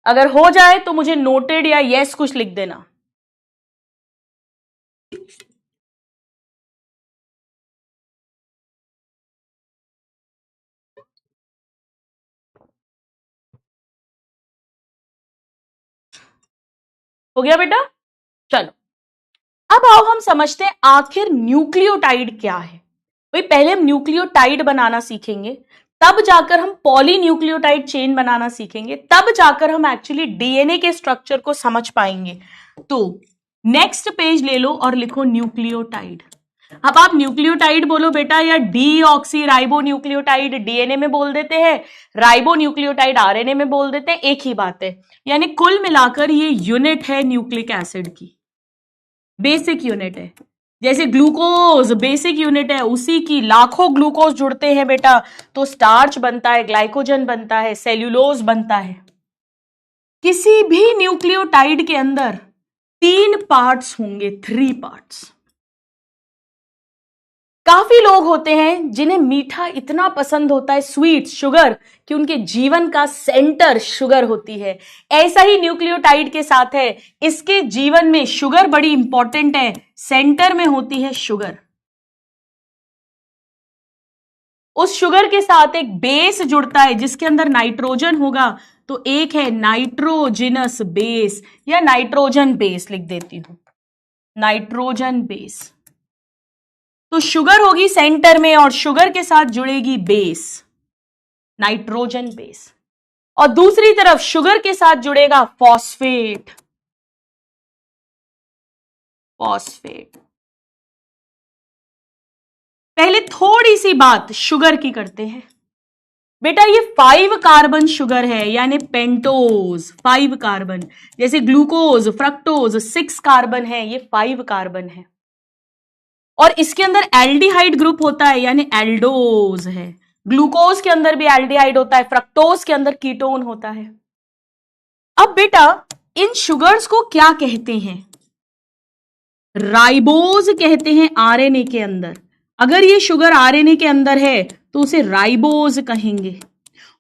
अगर हो जाए तो मुझे नोटेड या यस कुछ लिख देना। हो गया बेटा? चलो अब आओ हम समझते हैं आखिर न्यूक्लियोटाइड क्या है। भाई पहले हम न्यूक्लियोटाइड बनाना सीखेंगे, तब जाकर हम पॉलीन्यूक्लियोटाइड चेन बनाना सीखेंगे, तब जाकर हम एक्चुअली डीएनए के स्ट्रक्चर को समझ पाएंगे। तो नेक्स्ट पेज ले लो और लिखो न्यूक्लियोटाइड। अब आप न्यूक्लियोटाइड बोलो बेटा या डीऑक्सी राइबो न्यूक्लियोटाइड डीएनए में बोल देते हैं, राइबो न्यूक्लियोटाइड आरएनए में बोल देते हैं, एक ही बात है। यानी कुल मिलाकर ये यूनिट है न्यूक्लिक एसिड की, बेसिक यूनिट है। जैसे ग्लूकोज बेसिक यूनिट है, उसी की लाखों ग्लूकोज जुड़ते हैं बेटा तो स्टार्च बनता है, ग्लाइकोजन बनता है, सेल्यूलोज बनता है। किसी भी न्यूक्लियोटाइड के अंदर 3 पार्ट्स होंगे, 3 पार्ट्स। काफी लोग होते हैं जिन्हें मीठा इतना पसंद होता है, स्वीट शुगर, कि उनके जीवन का सेंटर शुगर होती है। ऐसा ही न्यूक्लियोटाइड के साथ है, इसके जीवन में शुगर बड़ी इंपॉर्टेंट है, सेंटर में होती है शुगर। उस शुगर के साथ एक बेस जुड़ता है जिसके अंदर नाइट्रोजन होगा, तो एक है नाइट्रोजिनस बेस या नाइट्रोजन बेस लिख देती हूं, नाइट्रोजन बेस। तो शुगर होगी सेंटर में और शुगर के साथ जुड़ेगी बेस, नाइट्रोजन बेस, और दूसरी तरफ शुगर के साथ जुड़ेगा फॉस्फेट, फॉस्फेट। पहले थोड़ी सी बात शुगर की करते हैं। बेटा ये 5 कार्बन शुगर है, यानी पेंटोज 5 कार्बन। जैसे ग्लूकोज फ्रक्टोज 6 कार्बन है, ये 5 कार्बन है। और इसके अंदर एल्डिहाइड ग्रुप होता है, यानी एल्डोज है। ग्लूकोज के अंदर भी एल्डिहाइड होता है, फ्रक्टोज के अंदर कीटोन होता है। अब बेटा इन शुगर्स को क्या कहते हैं? राइबोज कहते हैं आरएनए के अंदर। अगर ये शुगर आरएनए के अंदर है तो उसे राइबोज कहेंगे,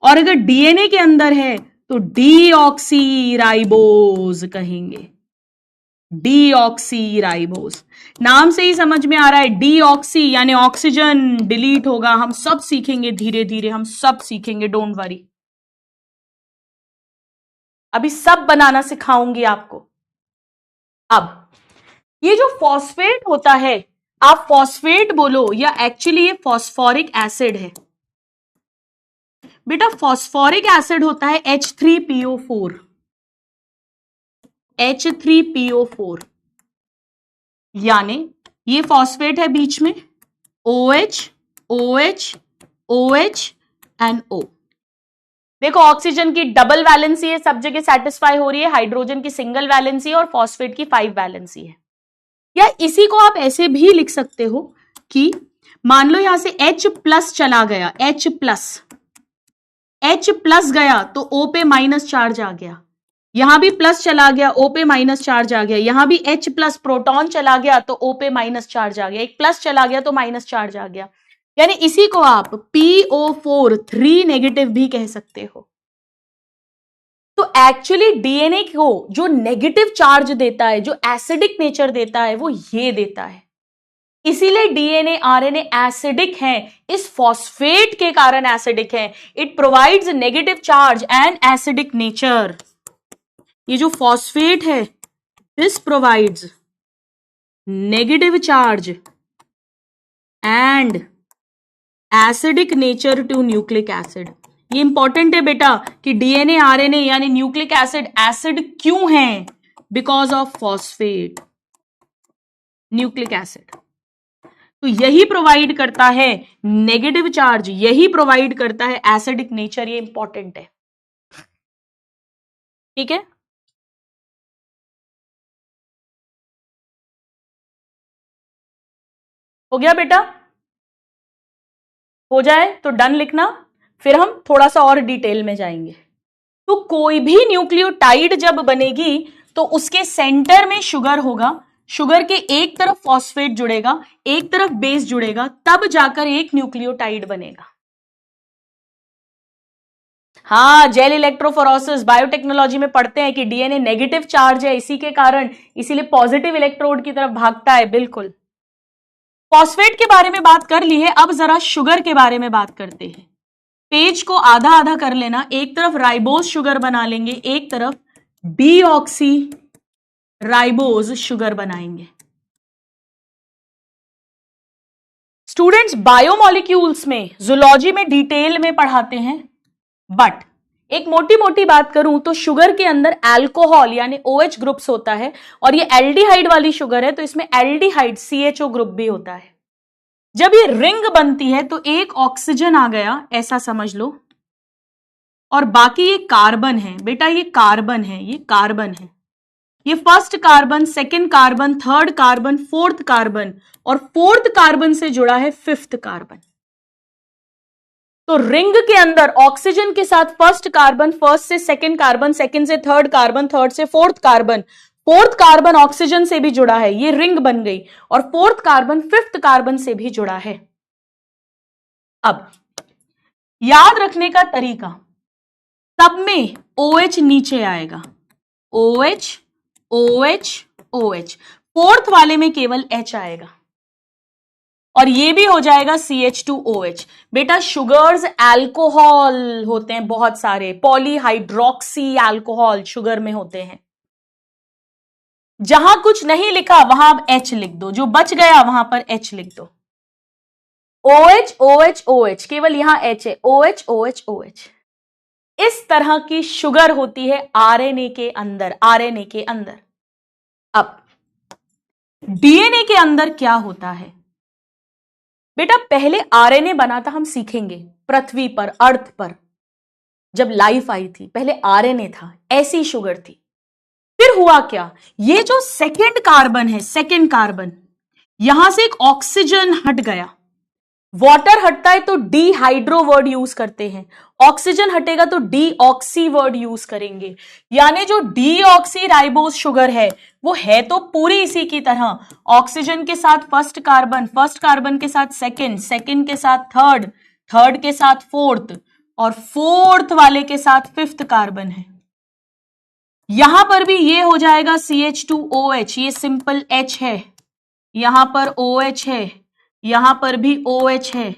और अगर डीएनए के अंदर है तो डीऑक्सी राइबोज कहेंगे, डीऑक्सी राइबोज। नाम से ही समझ में आ रहा है, डीऑक्सी यानी ऑक्सीजन डिलीट होगा। हम सब सीखेंगे धीरे धीरे, हम सब सीखेंगे, डोंट वरी। अभी सब बनाना सिखाऊंगी आपको। अब ये जो फॉस्फेट होता है, आप फॉस्फेट बोलो या एक्चुअली ये फॉस्फोरिक एसिड है। बेटा फॉस्फोरिक एसिड होता है H3PO4, H3PO4, यानी ये फॉस्फेट है बीच में, OH OH OH and O। देखो ऑक्सीजन की डबल वैलेंसी है, सब जगह सेटिस्फाई हो रही है, हाइड्रोजन की सिंगल वैलेंसी है और फॉस्फेट की 5 वैलेंसी है। या इसी को आप ऐसे भी लिख सकते हो कि मान लो यहां से H+ चला गया, H+ गया तो O पे माइनस चार्ज आ गया, यहां भी प्लस चला गया, O पे माइनस चार्ज आ गया, यहां भी H+ प्रोटॉन चला गया तो O पे माइनस चार्ज आ गया, एक प्लस चला गया तो माइनस चार्ज आ गया। यानी इसी को आप PO4 3 नेगेटिव भी कह सकते हो। तो एक्चुअली डीएनए को जो नेगेटिव चार्ज देता है, जो एसिडिक नेचर देता है, वो ये देता है। इसीलिए डीएनए आरएनए एसिडिक है, इस फॉस्फेट के कारण एसिडिक है। It provides negative charge and acidic nature. ये जो फॉस्फेट है, this provides negative charge and acidic nature to nucleic acid. ये इंपॉर्टेंट है बेटा कि डीएनए आरएनए यानी न्यूक्लिक एसिड एसिड क्यों है? Because of phosphate, nucleic acid. तो यही प्रोवाइड करता है नेगेटिव चार्ज, यही प्रोवाइड करता है एसिडिक नेचर। ये इंपॉर्टेंट है, ठीक है। हो गया बेटा? हो जाए तो डन लिखना, फिर हम थोड़ा सा और डिटेल में जाएंगे। तो कोई भी न्यूक्लियोटाइड जब बनेगी तो उसके सेंटर में शुगर होगा, शुगर के एक तरफ फॉस्फेट जुड़ेगा, एक तरफ बेस जुड़ेगा, तब जाकर एक न्यूक्लियोटाइड बनेगा। हाँ, जेल इलेक्ट्रोफोरोसिस बायोटेक्नोलॉजी में पढ़ते हैं कि डीएनए नेगेटिव चार्ज है, इसी के कारण इसीलिए पॉजिटिव इलेक्ट्रोड की तरफ भागता है। बिल्कुल, फॉस्फेट के बारे में बात कर ली है, अब जरा शुगर के बारे में बात करते हैं। पेज को आधा आधा कर लेना, एक तरफ राइबोज शुगर बना लेंगे, एक तरफ डीऑक्सी राइबोज शुगर बनाएंगे। स्टूडेंट्स बायोमोलिक्यूल्स में, जूलॉजी में डिटेल में पढ़ाते हैं, बट एक मोटी मोटी बात करूं तो शुगर के अंदर अल्कोहल यानी OH ग्रुप्स होता है, और ये एल्डिहाइड वाली शुगर है तो इसमें एल्डिहाइड CHO ग्रुप भी होता है। जब ये रिंग बनती है तो एक ऑक्सीजन आ गया, ऐसा समझ लो, और बाकी ये कार्बन है। बेटा ये कार्बन है, ये कार्बन है, ये first carbon, second carbon, third carbon, fourth carbon, और फोर्थ कार्बन से जुड़ा है फिफ्थ कार्बन। तो रिंग के अंदर ऑक्सीजन के साथ फर्स्ट कार्बन, फर्स्ट से सेकंड कार्बन, सेकंड से थर्ड कार्बन, थर्ड से fourth carbon, fourth carbon oxygen से भी जुड़ा है, ये रिंग बन गई, और फोर्थ कार्बन फिफ्थ कार्बन से भी जुड़ा है। अब याद रखने का तरीका, सब में OH नीचे आएगा, OH OH OH, फोर्थ वाले में केवल H आएगा, और ये भी हो जाएगा CH2OH। बेटा शुगर्स अल्कोहल होते हैं बहुत सारे, पॉलीहाइड्रोक्सी अल्कोहल शुगर में होते हैं। जहां कुछ नहीं लिखा वहां आप H लिख दो, जो बच गया वहां पर H लिख दो। OH OH OH, केवल यहां H है, OH OH OH। इस तरह की शुगर होती है RNA के अंदर, RNA के अंदर। अब DNA के अंदर क्या होता है? बेटा पहले RNA बना था, हम सीखेंगे, पृथ्वी पर, अर्थ पर जब लाइफ आई थी पहले RNA था, ऐसी शुगर थी। फिर हुआ क्या, ये जो सेकेंड कार्बन है, सेकेंड कार्बन, यहां से एक ऑक्सीजन हट गया, वाटर हटता है तो डीहाइड्रो वर्ड यूज करते हैं, ऑक्सीजन हटेगा तो डीऑक्सी वर्ड यूज करेंगे। यानी जो डीऑक्सी राइबोज शुगर है वो है तो पूरी इसी की तरह, ऑक्सीजन के साथ फर्स्ट कार्बन, फर्स्ट कार्बन के साथ सेकंड, सेकंड के साथ थर्ड, थर्ड के साथ फोर्थ, और फोर्थ वाले के साथ फिफ्थ कार्बन है। यहां पर भी ये हो जाएगा CH2OH, ये सिंपल H है, यहां पर OH है, यहां पर भी OH है,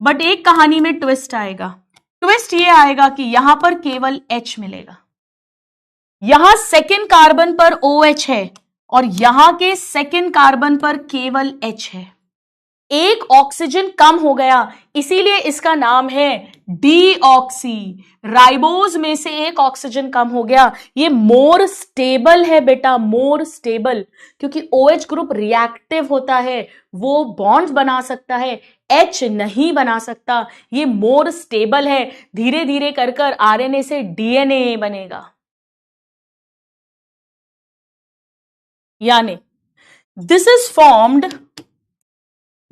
बट एक कहानी में ट्विस्ट आएगा। ट्विस्ट ये आएगा कि यहां पर केवल H मिलेगा, यहां सेकेंड कार्बन पर OH है और यहां के सेकेंड कार्बन पर केवल H है। एक ऑक्सीजन कम हो गया, इसीलिए इसका नाम है डीऑक्सी। राइबोज में से एक ऑक्सीजन कम हो गया, ये मोर स्टेबल है बेटा, मोर स्टेबल, क्योंकि OH ग्रुप रिएक्टिव होता है, वो बॉन्ड्स बना सकता है, H नहीं बना सकता, ये मोर स्टेबल है। धीरे धीरे कर कर RNA से DNA बनेगा। यानी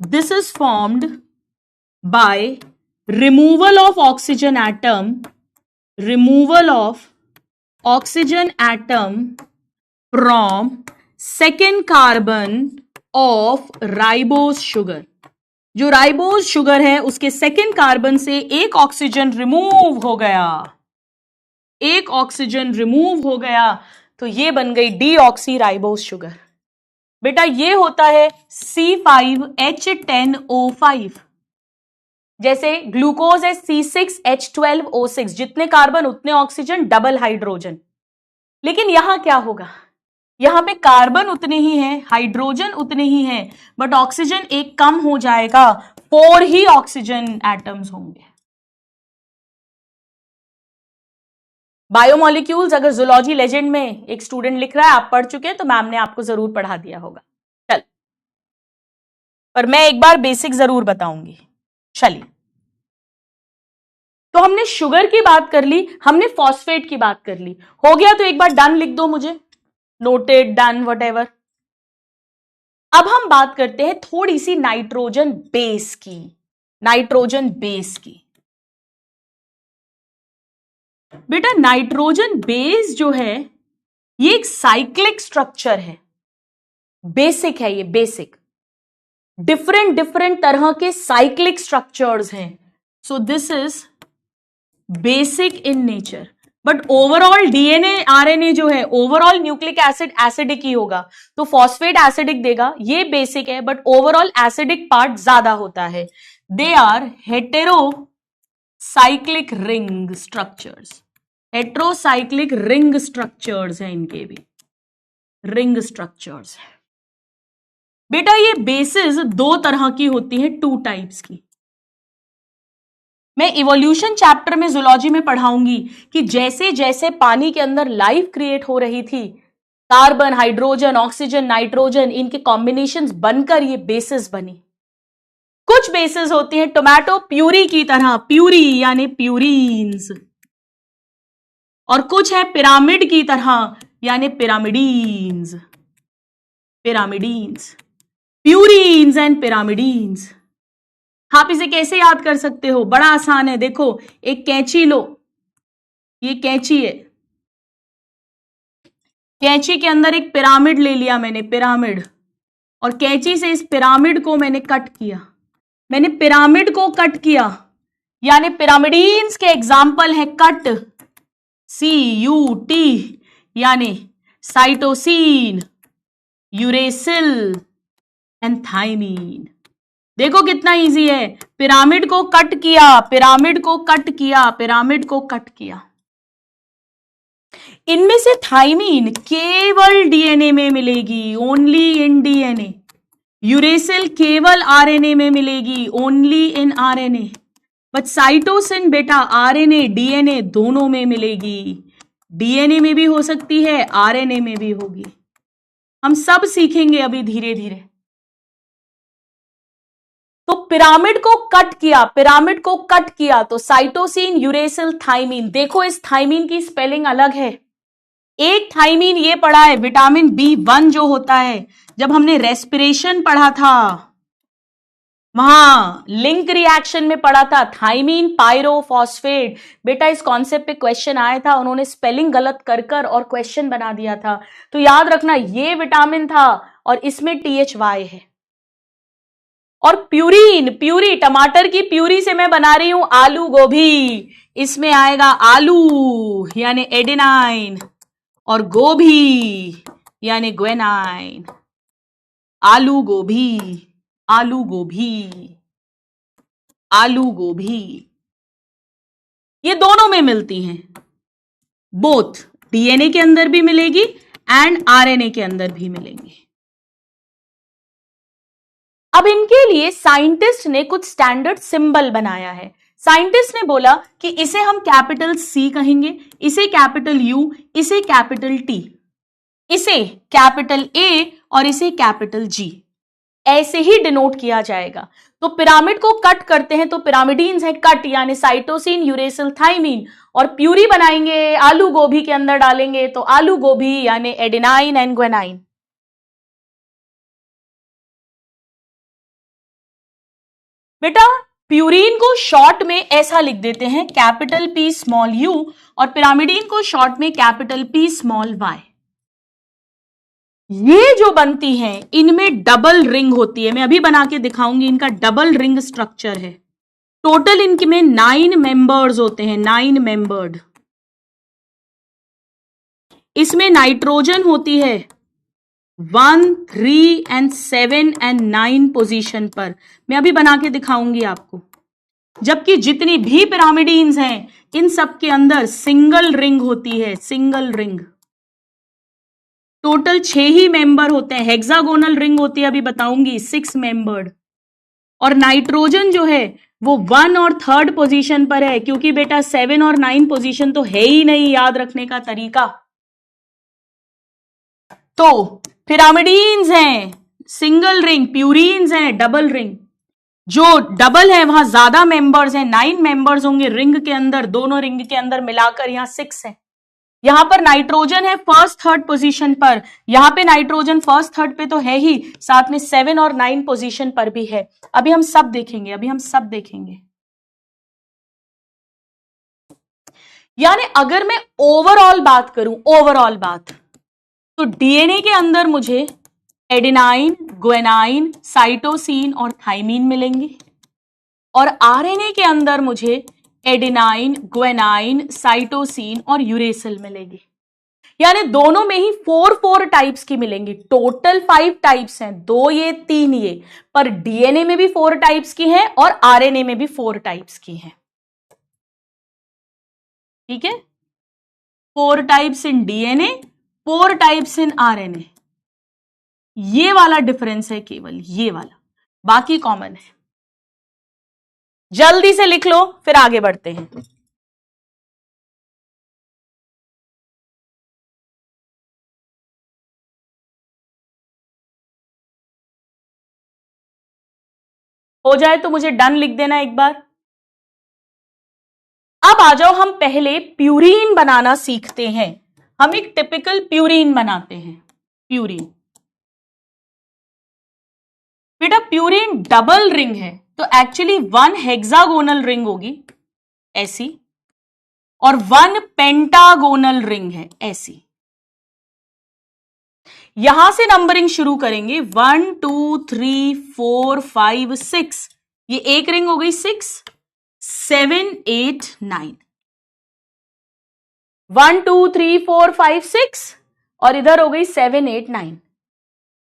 this is formed by removal of oxygen atom from second carbon of ribose sugar। जो राइबोज शुगर है उसके सेकेंड कार्बन से एक ऑक्सीजन रिमूव हो गया, एक ऑक्सीजन रिमूव हो गया, तो ये बन गई डीऑक्सी राइबोज शुगर। बेटा ये होता है C5H10O5, जैसे ग्लूकोज है C6H12O6, जितने कार्बन उतने ऑक्सीजन, डबल हाइड्रोजन। लेकिन यहां क्या होगा, यहां पे कार्बन उतने ही हैं, हाइड्रोजन उतने ही हैं, बट ऑक्सीजन एक कम हो जाएगा, 4 ही ऑक्सीजन एटम्स होंगे। बायोमोलिक्यूल्स अगर जूलॉजी लेजेंड में एक स्टूडेंट लिख रहा है, आप पढ़ चुके हैं तो मैम ने आपको जरूर पढ़ा दिया होगा। चल, पर मैं एक बार बेसिक जरूर बताऊंगी। चलिए, तो हमने शुगर की बात कर ली, हमने फॉस्फेट की बात कर ली, हो गया तो एक बार डन लिख दो मुझे, नोटेड, डन, व्हाटएवर। अब हम बात करते हैं थोड़ी सी नाइट्रोजन बेस की, नाइट्रोजन बेस की। बेटा नाइट्रोजन बेस जो है ये एक साइक्लिक स्ट्रक्चर है, बेसिक है, ये बेसिक, डिफरेंट डिफरेंट तरह के साइक्लिक स्ट्रक्चर्स हैं। So this is basic in nature, but overall DNA RNA जो है, ओवरऑल न्यूक्लिक एसिड एसिडिक ही होगा, तो फॉस्फेट एसिडिक देगा, ये बेसिक है, बट ओवरऑल एसिडिक पार्ट ज्यादा होता है। They are heterocyclic ring structures, heterocyclic ring structures हैं इनके भी। Ring structures. बेटा ये बेसिस दो तरह की होती है, टू टाइप्स की। मैं इवोल्यूशन चैप्टर में जूलॉजी में पढ़ाऊंगी कि जैसे जैसे पानी के अंदर लाइफ क्रिएट हो रही थी, कार्बन, हाइड्रोजन, ऑक्सीजन, नाइट्रोजन, इनके कॉम्बिनेशंस बनकर ये बेसिस बनी। कुछ बेसिस होती हैं टोमेटो प्यूरी की तरह, प्यूरी यानी प्यूरीन्स, और कुछ है पिरामिड की तरह यानी पिरामिडीन्स। पिरामिडीन्स, प्यूरीन्स एंड पिरामिडीन्स। आप इसे कैसे याद कर सकते हो? बड़ा आसान है। देखो, एक कैंची लो, ये कैंची है, कैंची के अंदर एक पिरामिड ले लिया मैंने, पिरामिड, और कैंची से इस पिरामिड को मैंने कट किया। मैंने पिरामिड को कट किया, यानी पिरामिडीन्स के एग्जाम्पल है कट, CUT, यानी साइटोसिन, यूरेसिल एंड थाइमीन। देखो कितना इजी है, पिरामिड को कट किया, पिरामिड को कट किया, पिरामिड को कट किया। इनमें से थाइमीन केवल डीएनए में मिलेगी, ओनली इन डीएनए। यूरेसिल केवल आरएनए में मिलेगी, only in RNA. But cytosine बेटा आरएनए डीएनए दोनों में मिलेगी। डीएनए में भी हो सकती है, आरएनए में भी होगी। हम सब सीखेंगे अभी धीरे धीरे। तो पिरामिड को कट किया, पिरामिड को कट किया तो साइटोसिन, यूरेसिल, थाइमीन। देखो इस थाइमीन की स्पेलिंग अलग है। एक थाइमीन ये पढ़ा है विटामिन B1 जो होता है, जब हमने रेस्पिरेशन पढ़ा था वहां लिंक रिएक्शन में पढ़ा था, थाइमीन पायरोफॉस्फेट। बेटा इस कॉन्सेप्ट पे क्वेश्चन आया था, उन्होंने स्पेलिंग गलत कर और क्वेश्चन बना दिया था। तो याद रखना ये विटामिन था और इसमें THY है। और प्यूरीन, प्यूरी टमाटर की प्यूरी से मैं बना रही हूं आलू गोभी, इसमें आएगा आलू यानी एडेनाइन और गोभी यानी ग्वेनाइन। आलू गोभी, आलू गोभी, आलू गोभी, ये दोनों में मिलती हैं। बोथ डीएनए के अंदर भी मिलेगी एंड आरएनए के अंदर भी मिलेंगी। अब इनके लिए साइंटिस्ट ने कुछ स्टैंडर्ड सिंबल बनाया है। साइंटिस्ट ने बोला कि इसे हम कैपिटल C कहेंगे, इसे कैपिटल U, इसे कैपिटल T, इसे कैपिटल A और इसे कैपिटल G, ऐसे ही डिनोट किया जाएगा। तो पिरामिड को कट करते हैं तो पिरामिडीन्स है कट, यानी साइटोसिन, यूरेसिल, थाइमीन, और प्यूरी बनाएंगे आलू गोभी के अंदर डालेंगे तो आलू गोभी यानी एडेनाइन एंड ग्वेनाइन। बेटा प्यूरीन को शॉर्ट में ऐसा लिख देते हैं कैपिटल P स्मॉल u, और पिरामिडीन को शॉर्ट में कैपिटल P स्मॉल y। ये जो बनती हैं इनमें डबल रिंग होती है, मैं अभी बना के दिखाऊंगी। इनका डबल रिंग स्ट्रक्चर है। टोटल इनमें 9 मेंबर्स होते हैं, 9 मेंबर्ड। इसमें नाइट्रोजन होती है 1, 3 एंड 7 एंड 9 पोजीशन पर, मैं अभी बना के दिखाऊंगी आपको। जबकि जितनी भी पिरामिडीन्स हैं इन सब के अंदर सिंगल रिंग होती है, सिंगल रिंग। टोटल 6 ही मेंबर होते हैं। हेक्सागोनल रिंग होती है, अभी बताऊंगी, 6 मेंबर्ड। और नाइट्रोजन जो है वो 1 और 3rd पोजीशन पर है, क्योंकि बेटा 7 और 9 पोजीशन तो है ही नहीं याद रखने का तरीका। तो पिरामिडीन्स हैं सिंगल रिंग, प्यूरीन्स हैं डबल रिंग। जो डबल है वहां ज्यादा मेंबर्स हैं, 9 मेंबर्स होंगे रिंग के अंदर, दोनों रिंग के अंदर मिलाकर यहां 6 है। यहां पर नाइट्रोजन है 1st 3rd पोजीशन पर, यहां पे नाइट्रोजन 1st 3rd पे तो है ही, साथ में 7 और 9 पोजीशन पर भी है। अभी हम सब देखेंगे, अभी हम सब देखेंगे। यानी अगर मैं ओवरऑल बात करूं, ओवरऑल बात, तो डीएनए के अंदर मुझे एडेनाइन, ग्वेनाइन, साइटोसिन और थाइमीन मिलेंगे, और आरएनए के अंदर मुझे एडेनाइन, ग्वेनाइन, साइटोसिन और यूरेसिल मिलेगी। यानी दोनों में ही 4 टाइप्स की मिलेंगी। टोटल 5 टाइप्स हैं, 2 ये 3 ये, पर डीएनए में भी 4 टाइप्स की हैं और आरएनए में भी 4 टाइप्स की हैं। ठीक है, 4 types in DNA, 4 types in RNA. ये वाला डिफरेंस है केवल, ये वाला, बाकी कॉमन है। जल्दी से लिख लो, फिर आगे बढ़ते हैं। हो जाए तो मुझे डन लिख देना एक बार। अब आ जाओ, हम पहले प्यूरीन बनाना सीखते हैं। हम एक टिपिकल प्यूरीन बनाते हैं। प्यूरीन, बेटा प्यूरीन डबल रिंग है, तो एक्चुअली 1 हेक्सागोनल रिंग होगी ऐसी, और 1 पेंटागोनल रिंग है ऐसी। यहां से नंबरिंग शुरू करेंगे, 1 2 3 4 5 6, ये एक रिंग हो गई 6 7 8 9, 1 2 3 4 5 6, और इधर हो गई 7 8 9।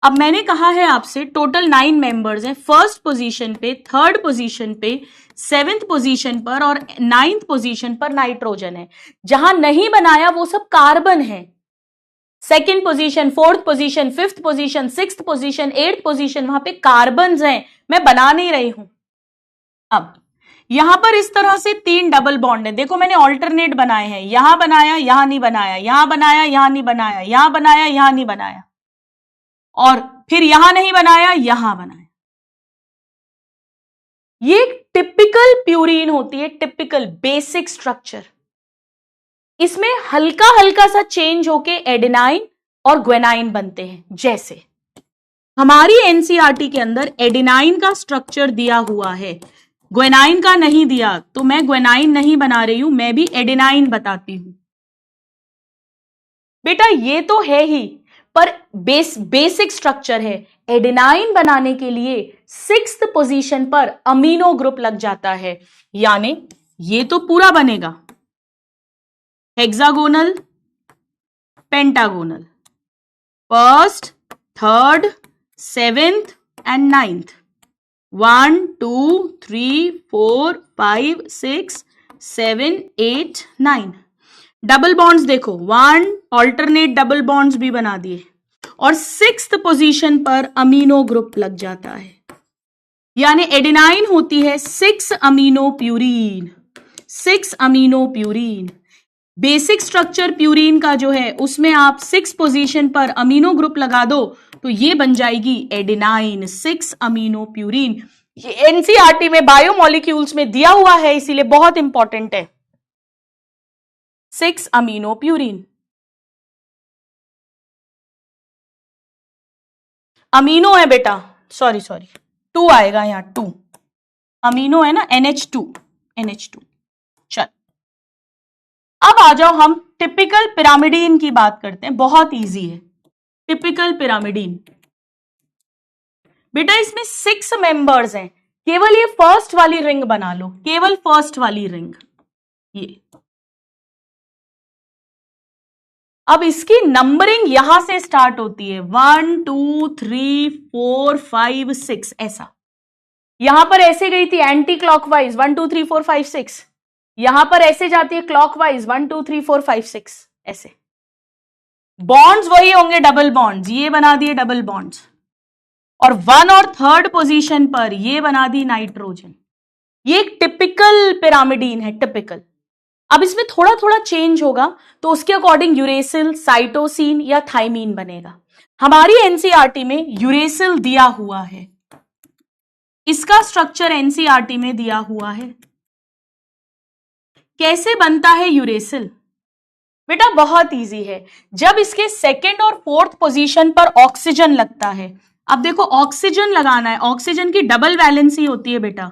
अब मैंने कहा है आपसे टोटल 9 मेंबर्स हैं। फर्स्ट पोजीशन पे, थर्ड पोजीशन पे, 7th पोजीशन पर और 9th पोजीशन पर नाइट्रोजन है। जहां नहीं बनाया वो सब कार्बन है। Second position, fourth position, 5th position, 6th position, 8th position, वहां पे कार्बन्स हैं, मैं बना नहीं रही हूं। अब यहां पर इस तरह से 3 डबल बॉन्ड है। देखो मैंने ऑल्टरनेट बनाए हैं, यहां बनाया, यहां नहीं बनाया, यहां बनाया, यहां नहीं बनाया, यहां बनाया, यहां नहीं बनाया, और फिर यहां नहीं बनाया, यहां बनाया। ये टिपिकल प्यूरीन होती है, टिपिकल बेसिक स्ट्रक्चर। इसमें हल्का हल्का सा चेंज होके एडेनाइन और ग्वेनाइन बनते हैं। जैसे हमारी एनसीईआरटी के अंदर एडेनाइन का स्ट्रक्चर दिया हुआ है, ग्वेनाइन का नहीं दिया, तो मैं ग्वेनाइन नहीं बना रही हूं, मैं भी एडेनाइन बताती हूं। बेटा ये तो है ही, पर बेसिक स्ट्रक्चर है। एडेनाइन बनाने के लिए 6th पोजीशन पर अमीनो ग्रुप लग जाता है, यानी ये तो पूरा बनेगा hexagonal, pentagonal, first, third, 7th and 9th, 1 2 3 4 5 6 7 8 9। Double bonds देखो, 1 ऑल्टरनेट डबल बॉन्ड्स भी बना दिए, और 6th पोजीशन पर अमीनो ग्रुप लग जाता है, यानी एडेनाइन होती है 6 amino purine. 6 amino purine basic structure purine का जो है, उसमें आप 6 पोजीशन पर अमीनो ग्रुप लगा दो तो ये बन जाएगी एडेनाइन, 6 अमीनो प्यूरीन। ये एनसीईआरटी में बायोमोलिक्यूल्स में दिया हुआ है, इसीलिए बहुत इंपॉर्टेंट है। 6 अमीनो प्यूरीन। अमीनो है बेटा, सॉरी 2 आएगा यहां, 2 अमीनो है ना, NH2। चल अब आ जाओ, हम टिपिकल पिरामिडीन की बात करते हैं, बहुत इजी है। टिपिकल पिरामिडीन, बेटा इसमें 6 मेंबर्स हैं, केवल ये फर्स्ट वाली रिंग बना लो, केवल फर्स्ट वाली रिंग ये। अब इसकी नंबरिंग यहां से स्टार्ट होती है, 1 2 3 4 5 6 ऐसा। यहां पर ऐसे गई थी एंटी क्लॉकवाइज, 1 2 3 4 5 6। यहां पर ऐसे जाती है क्लॉकवाइज, 1 2 3 4 5 6 ऐसे। बॉन्ड्स वही होंगे, डबल बॉन्ड्स, ये बना दिए डबल बॉन्ड्स, और 1 और 3rd पोजीशन पर ये बना दी नाइट्रोजन। ये एक टिपिकल पिरामिडीन है, टिपिकल। अब इसमें थोड़ा थोड़ा चेंज होगा, तो उसके अकॉर्डिंग यूरेसिल, साइटोसिन या थाइमीन बनेगा। हमारी एनसीईआरटी में यूरेसिल दिया हुआ है, इसका स्ट्रक्चर एनसीईआरटी में दिया हुआ है। कैसे बनता है यूरेसिल? बेटा बहुत इजी है, जब इसके 2nd और 4th पोजीशन पर ऑक्सीजन लगता है। अब देखो ऑक्सीजन लगाना है, ऑक्सीजन की डबल वैलेंसी होती है बेटा।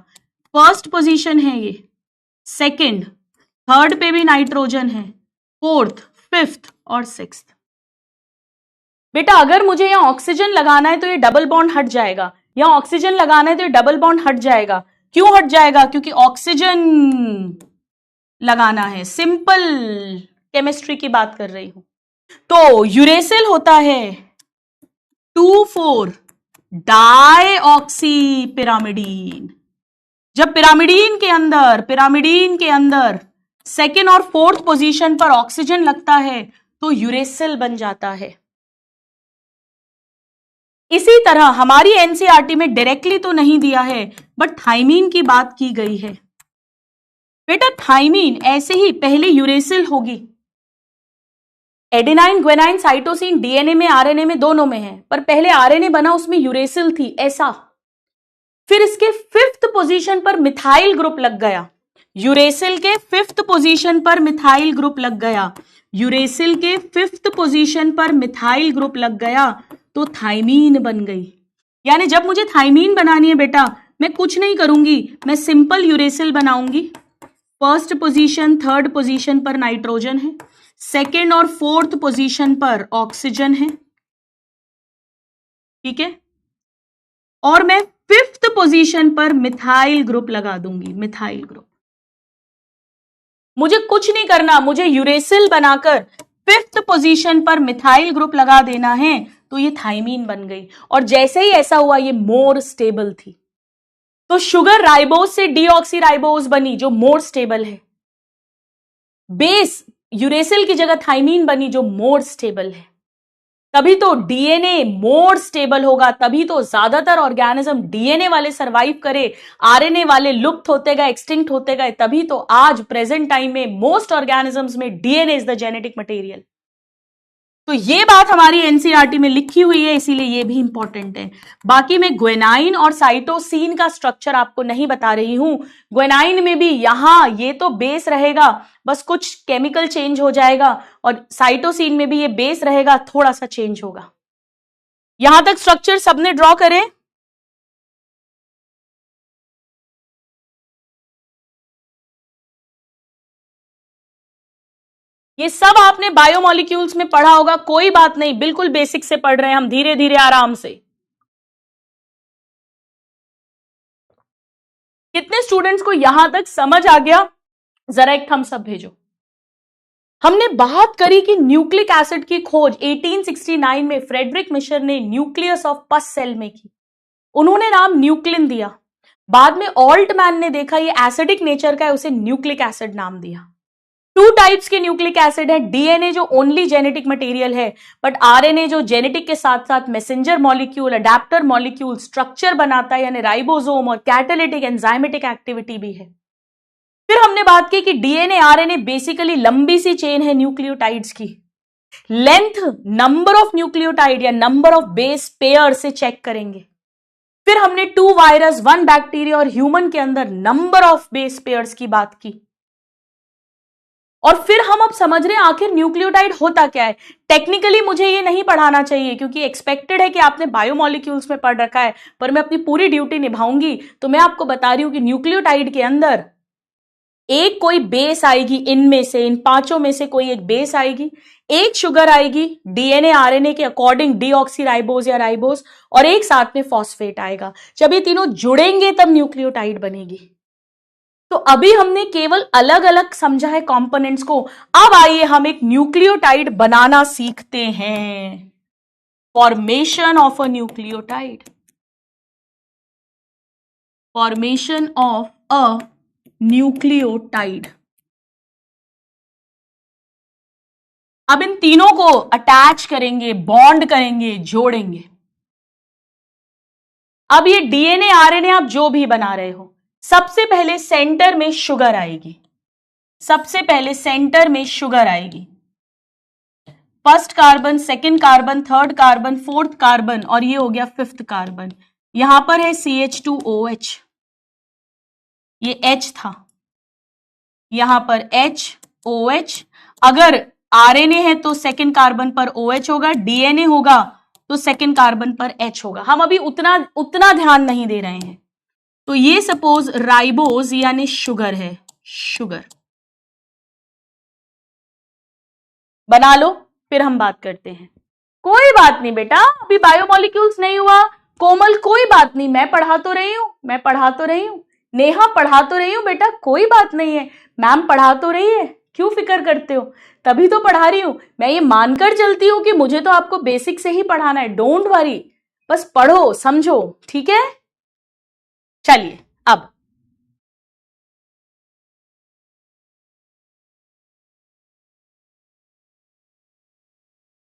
फर्स्ट पोजीशन है ये, 2nd, 3rd पे भी नाइट्रोजन है, 4th, 5th और 6th। बेटा अगर मुझे यहां ऑक्सीजन लगाना है तो ये डबल बॉन्ड हट जाएगा, यहां ऑक्सीजन लगाना है तो ये डबल बॉन्ड हट जाएगा। क्यों हट जाएगा? क्योंकि ऑक्सीजन लगाना है, सिंपल केमिस्ट्री की बात कर रही हूं। तो यूरेसिल होता है 2,4 डाईऑक्सी पिरामिडीन। जब पिरामिडीन के अंदर 2nd और 4th पोजीशन पर ऑक्सीजन लगता है तो यूरेसिल बन जाता है। इसी तरह हमारी एनसीईआरटी में डायरेक्टली तो नहीं दिया है, बट थाइमीन की बात की गई है। बेटा थाइमीन ऐसे ही पहले यूरेसिल होगी, एडेनाइन, ग्वेनाइन, साइटोसिन डीएनए में, आरएनए में, दोनों में है, पर पहले आरएनए बना उसमें यूरेसिल थी, ऐसा। फिर इसके 5th पोजीशन पर मिथाइल ग्रुप लग गया, यूरेसिल के 5th पोजीशन पर मिथाइल ग्रुप लग गया, यूरेसिल के 5th पोजीशन पर मिथाइल ग्रुप लग गया, तो थाइमीन बन गई। यानी जब मुझे थाइमीन बनानी है बेटा, मैं कुछ नहीं करूंगी, मैं सिंपल यूरेसिल बनाऊंगी। 1st पोजीशन 3rd पोजीशन पर नाइट्रोजन है, 2nd और 4th पोजीशन पर ऑक्सीजन है, ठीक है, और मैं 5th पोजीशन पर मिथाइल ग्रुप लगा दूंगी, मिथाइल ग्रुप। मुझे कुछ नहीं करना, मुझे यूरेसिल बनाकर 5th पोजीशन पर मिथाइल ग्रुप लगा देना है, तो ये थाइमीन बन गई। और जैसे ही ऐसा हुआ, ये मोर स्टेबल थी, तो शुगर राइबोज से डीऑक्सी राइबोज बनी जो मोर स्टेबल है, बेस यूरेसिल की जगह थाइमीन बनी जो मोर स्टेबल है। तभी तो डीएनए मोर स्टेबल होगा, तभी तो ज्यादातर ऑर्गेनिज्म डीएनए वाले सरवाइव करे, आरएनए वाले लुप्त होते गए, एक्सटिंक्ट होते गए, तभी तो आज प्रेजेंट टाइम में मोस्ट ऑर्गेनिजम्स में DNA is the genetic material. तो ये बात हमारी एनसीईआरटी में लिखी हुई है, इसीलिए ये भी इंपॉर्टेंट है। बाकी मैं ग्वेनाइन और साइटोसिन का स्ट्रक्चर आपको नहीं बता रही हूं। ग्वेनाइन में भी यहां ये तो बेस रहेगा, बस कुछ केमिकल चेंज हो जाएगा, और साइटोसिन में भी ये बेस रहेगा, थोड़ा सा चेंज होगा। यहां तक स्ट्रक्चर सबने ड्रॉ करें। ये सब आपने बायोमोलिक्यूल्स में पढ़ा होगा, कोई बात नहीं, बिल्कुल बेसिक से पढ़ रहे हैं हम, धीरे धीरे आराम से। कितने स्टूडेंट्स को यहां तक समझ आ गया? जरा एक थम्स अप भेजो। हमने बात करी कि न्यूक्लिक एसिड की खोज 1869 में फ्रेडरिक मिशर ने न्यूक्लियस ऑफ पस सेल में की। उन्होंने नाम न्यूक्लिन दिया। बाद में ऑल्टमैन ने देखा ये एसिडिक नेचर का है, उसे न्यूक्लिक एसिड नाम दिया। 2 टाइप्स के न्यूक्लिक एसिड है, डीएनए जो ओनली जेनेटिक मटेरियल है, बट आरएनए जो जेनेटिक के साथ साथ messenger molecule, adapter molecule, structure बनाता है, यानी राइबोसोम और कैटालिटिक एंजाइमेटिक एक्टिविटी भी है। फिर हमने बात की कि डीएनए आरएनए बेसिकली लंबी सी चेन है न्यूक्लियोटाइड्स की। लेंथ नंबर ऑफ न्यूक्लियोटाइड या नंबर ऑफ बेस पेयर से चेक करेंगे। फिर हमने 2 वायरस, 1 बैक्टीरिया और ह्यूमन के अंदर नंबर ऑफ बेस पेयर्स की बात की। और फिर हम अब समझ रहे हैं आखिर न्यूक्लियोटाइड होता क्या है। टेक्निकली मुझे ये नहीं पढ़ाना चाहिए, क्योंकि एक्सपेक्टेड है कि आपने बायोमोलिक्यूल्स में पढ़ रखा है, पर मैं अपनी पूरी ड्यूटी निभाऊंगी, तो मैं आपको बता रही हूं कि न्यूक्लियोटाइड के अंदर एक कोई बेस आएगी, इनमें से, इन 5 में से कोई एक बेस आएगी, एक शुगर आएगी डीएनए आरएनए के अकॉर्डिंग, डीऑक्सी राइबोज या राइबोज, और एक साथ में फॉस्फेट आएगा। जब ये तीनों जुड़ेंगे तब न्यूक्लियोटाइड बनेगी। तो अभी हमने केवल अलग अलग समझा है कंपोनेंट्स को। अब आइए हम एक न्यूक्लियोटाइड बनाना सीखते हैं। Formation of a nucleotide, formation of a nucleotide. अब इन तीनों को अटैच करेंगे, बॉन्ड करेंगे, जोड़ेंगे। अब ये डीएनए आरएनए आप जो भी बना रहे हो, सबसे पहले सेंटर में शुगर आएगी, सबसे पहले सेंटर में शुगर आएगी। 1st carbon, 2nd carbon, 3rd carbon, 4th carbon, और ये हो गया 5th कार्बन। यहां पर है CH2OH, ये H था, यहां पर HOH। अगर आरएनए है तो 2nd कार्बन पर OH होगा, डीएनए होगा तो 2nd कार्बन पर H होगा। हम अभी उतना ध्यान नहीं दे रहे हैं। तो ये सपोज राइबोज यानी शुगर है, शुगर बना लो, फिर हम बात करते हैं। कोई बात नहीं बेटा, अभी बायोमोलिक्यूल्स नहीं हुआ। कोमल कोई बात नहीं, मैं पढ़ा तो रही हूं, मैं पढ़ा तो रही हूं, नेहा पढ़ा तो रही हूं बेटा, कोई बात नहीं है, मैम पढ़ा तो रही है, क्यों फिक्र करते हो? तभी तो पढ़ा रही हूं। मैं ये मानकर चलती हूं कि मुझे तो आपको बेसिक से ही पढ़ाना है, डोंट वरी, बस पढ़ो समझो, ठीक है? चलिए अब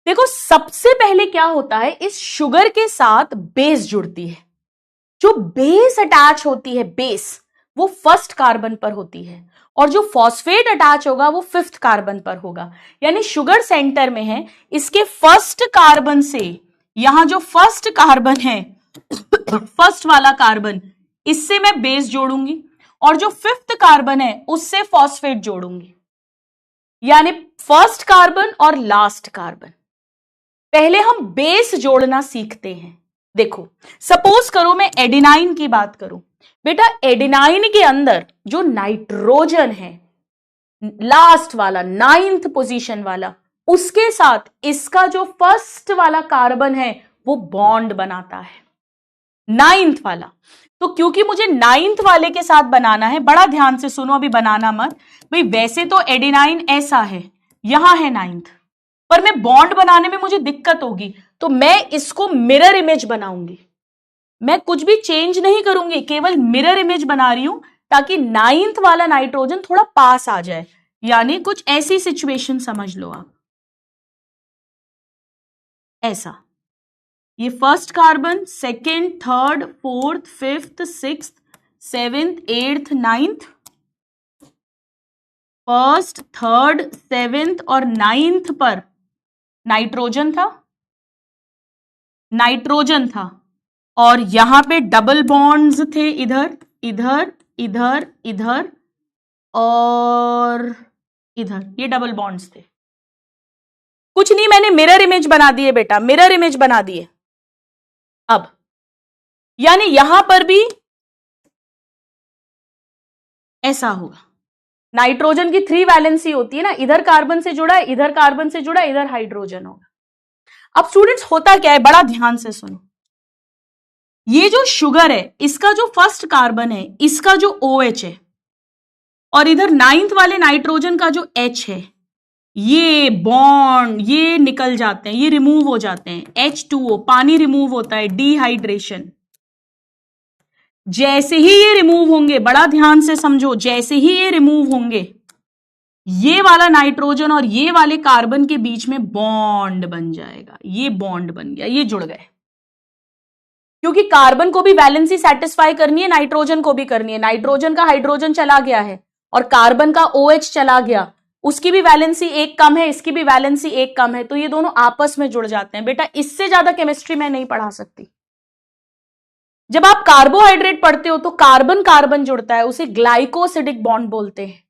देखो सबसे पहले क्या होता है, इस शुगर के साथ बेस जुड़ती है। जो बेस अटैच होती है, बेस वो फर्स्ट कार्बन पर होती है, और जो फॉस्फेट अटैच होगा वो फिफ्थ कार्बन पर होगा। यानी शुगर सेंटर में है, इसके फर्स्ट कार्बन से यहां जो फर्स्ट कार्बन है फर्स्ट वाला कार्बन, इससे मैं बेस जोड़ूंगी, और जो फिफ्थ कार्बन है उससे फॉस्फेट जोड़ूंगी। यानी फर्स्ट कार्बन और लास्ट कार्बन। पहले हम बेस जोड़ना सीखते हैं। देखो सपोज करो मैं एडिनाइन की बात करूं, बेटा एडिनाइन के अंदर जो नाइट्रोजन है लास्ट वाला, 9th पोजीशन वाला, उसके साथ इसका जो फर्स्ट वाला कार्बन है वो बॉन्ड बनाता है, 9th वाला। तो क्योंकि मुझे 9th वाले के साथ बनाना है, बड़ा ध्यान से सुनो, अभी बनाना मत भाई। वैसे तो एडिनाइन ऐसा है, यहां है 9th, पर मैं बॉन्ड बनाने में मुझे दिक्कत होगी, तो मैं इसको मिरर इमेज बनाऊंगी। मैं कुछ भी चेंज नहीं करूंगी, केवल मिरर इमेज बना रही हूं, ताकि 9th वाला नाइट्रोजन थोड़ा पास आ जाए। यानी कुछ ऐसी सिचुएशन समझ लो आप, ऐसा। ये first carbon, second, third, fourth, fifth, sixth, seventh, eighth, 9th, first, third, seventh और 9th पर नाइट्रोजन था, और यहां पे डबल बॉन्ड्स थे, इधर इधर इधर इधर और इधर, ये डबल बॉन्ड्स थे। कुछ नहीं, मैंने मिरर इमेज बना दिए बेटा, मिरर इमेज बना दिए। अब यानी यहां पर भी ऐसा होगा। नाइट्रोजन की 3 वैलेंसी होती है ना, इधर कार्बन से जुड़ा, इधर कार्बन से जुड़ा, इधर हाइड्रोजन होगा। अब स्टूडेंट्स होता क्या है, बड़ा ध्यान से सुनो। ये जो शुगर है, इसका जो फर्स्ट कार्बन है, इसका जो OH है, और इधर 9th वाले नाइट्रोजन का जो H है, ये बॉन्ड ये निकल जाते हैं, ये रिमूव हो जाते हैं। H2O, पानी रिमूव होता है, डिहाइड्रेशन। जैसे ही ये रिमूव होंगे, बड़ा ध्यान से समझो, जैसे ही ये रिमूव होंगे, ये वाला नाइट्रोजन और ये वाले कार्बन के बीच में बॉन्ड बन जाएगा। ये बॉन्ड बन गया, ये जुड़ गए। क्योंकि कार्बन को भी वैलेंसी सेटिस्फाई करनी है, नाइट्रोजन को भी करनी है। नाइट्रोजन का हाइड्रोजन चला गया है और कार्बन का OH चला गया, उसकी भी वैलेंसी एक कम है, इसकी भी वैलेंसी एक कम है, तो ये दोनों आपस में जुड़ जाते हैं। बेटा इससे ज्यादा केमिस्ट्री में नहीं पढ़ा सकती। जब आप कार्बोहाइड्रेट पढ़ते हो तो कार्बन कार्बन जुड़ता है, उसे ग्लाइकोसिडिक बॉन्ड बोलते हैं।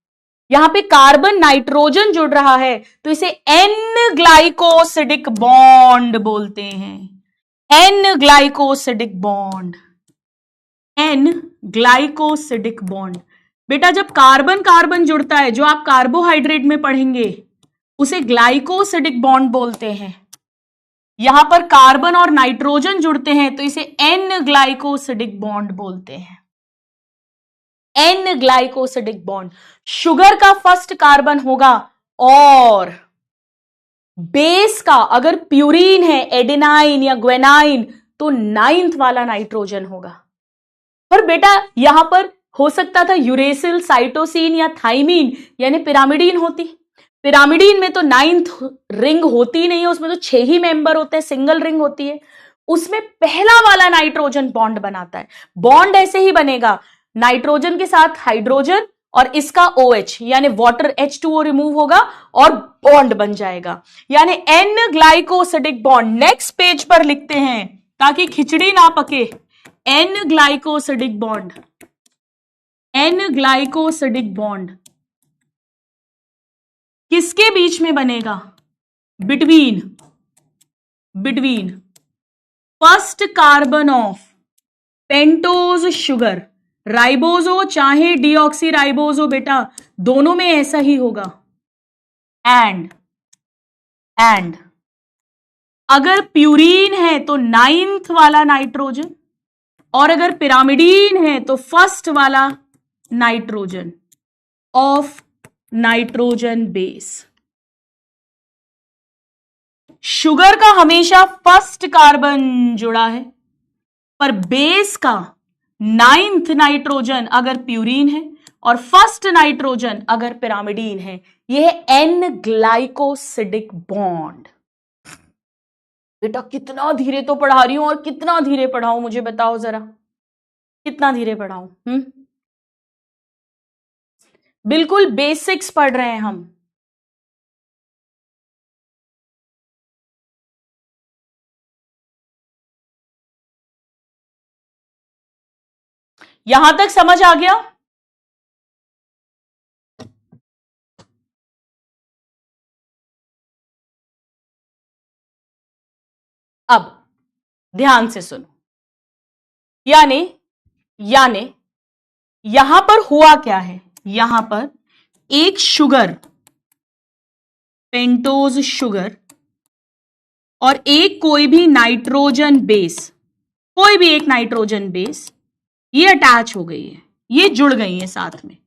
यहां पे कार्बन नाइट्रोजन जुड़ रहा है तो इसे एन ग्लाइकोसिडिक बॉन्ड बोलते हैं। N glycosidic bond, N glycosidic bond. बेटा जब कार्बन कार्बन जुड़ता है, जो आप कार्बोहाइड्रेट में पढ़ेंगे, उसे ग्लाइकोसिडिक बॉन्ड बोलते हैं। यहां पर कार्बन और नाइट्रोजन जुड़ते हैं तो इसे एन ग्लाइकोसिडिक बॉन्ड बोलते हैं। N glycosidic bond. शुगर का फर्स्ट कार्बन होगा, और बेस का अगर प्यूरीन है, एडेनाइन या ग्वेनाइन, तो 9th वाला नाइट्रोजन होगा। पर बेटा यहां पर हो सकता था यूरेसिल, साइटोसिन या थाइमीन यानी पिरामिडीन होती। पिरामिडीन में तो 9th रिंग होती नहीं है, उसमें तो 6 ही मेंबर होते हैं, सिंगल रिंग होती है। उसमें पहला वाला नाइट्रोजन बॉन्ड बनाता है। बॉन्ड ऐसे ही बनेगा, नाइट्रोजन के साथ हाइड्रोजन और इसका OH यानी वाटर, H2O रिमूव होगा और बॉन्ड बन जाएगा, यानी N glycosidic bond. Next page पर लिखते हैं ताकि खिचड़ी ना पके। N glycosidic bond, N glycosidic bond किसके बीच में बनेगा? Between first carbon of pentose sugar, राइबोजो चाहे डीऑक्सी राइबोजो, बेटा दोनों में ऐसा ही होगा। एंड अगर प्यूरीन है तो 9th वाला नाइट्रोजन, और अगर पिरामिडीन है तो फर्स्ट वाला nitrogen of nitrogen base. Sugar का हमेशा फर्स्ट कार्बन जुड़ा है, पर बेस का 9th नाइट्रोजन अगर प्यूरीन है और फर्स्ट नाइट्रोजन अगर पिरामिडीन है, यह है एन ग्लाइकोसिडिक बॉन्ड। बेटा कितना धीरे तो पढ़ा रही हूं, और कितना धीरे पढ़ाऊं मुझे बताओ जरा, कितना धीरे पढ़ाऊं? बिल्कुल बेसिक्स पढ़ रहे हैं हम। यहां तक समझ आ गया? अब ध्यान से सुनो, यानी यहां पर हुआ क्या है, यहां पर एक शुगर, पेंटोज शुगर, और एक कोई भी नाइट्रोजन बेस, कोई भी एक नाइट्रोजन बेस, ये अटैच हो गई है, ये जुड़ गई है साथ में,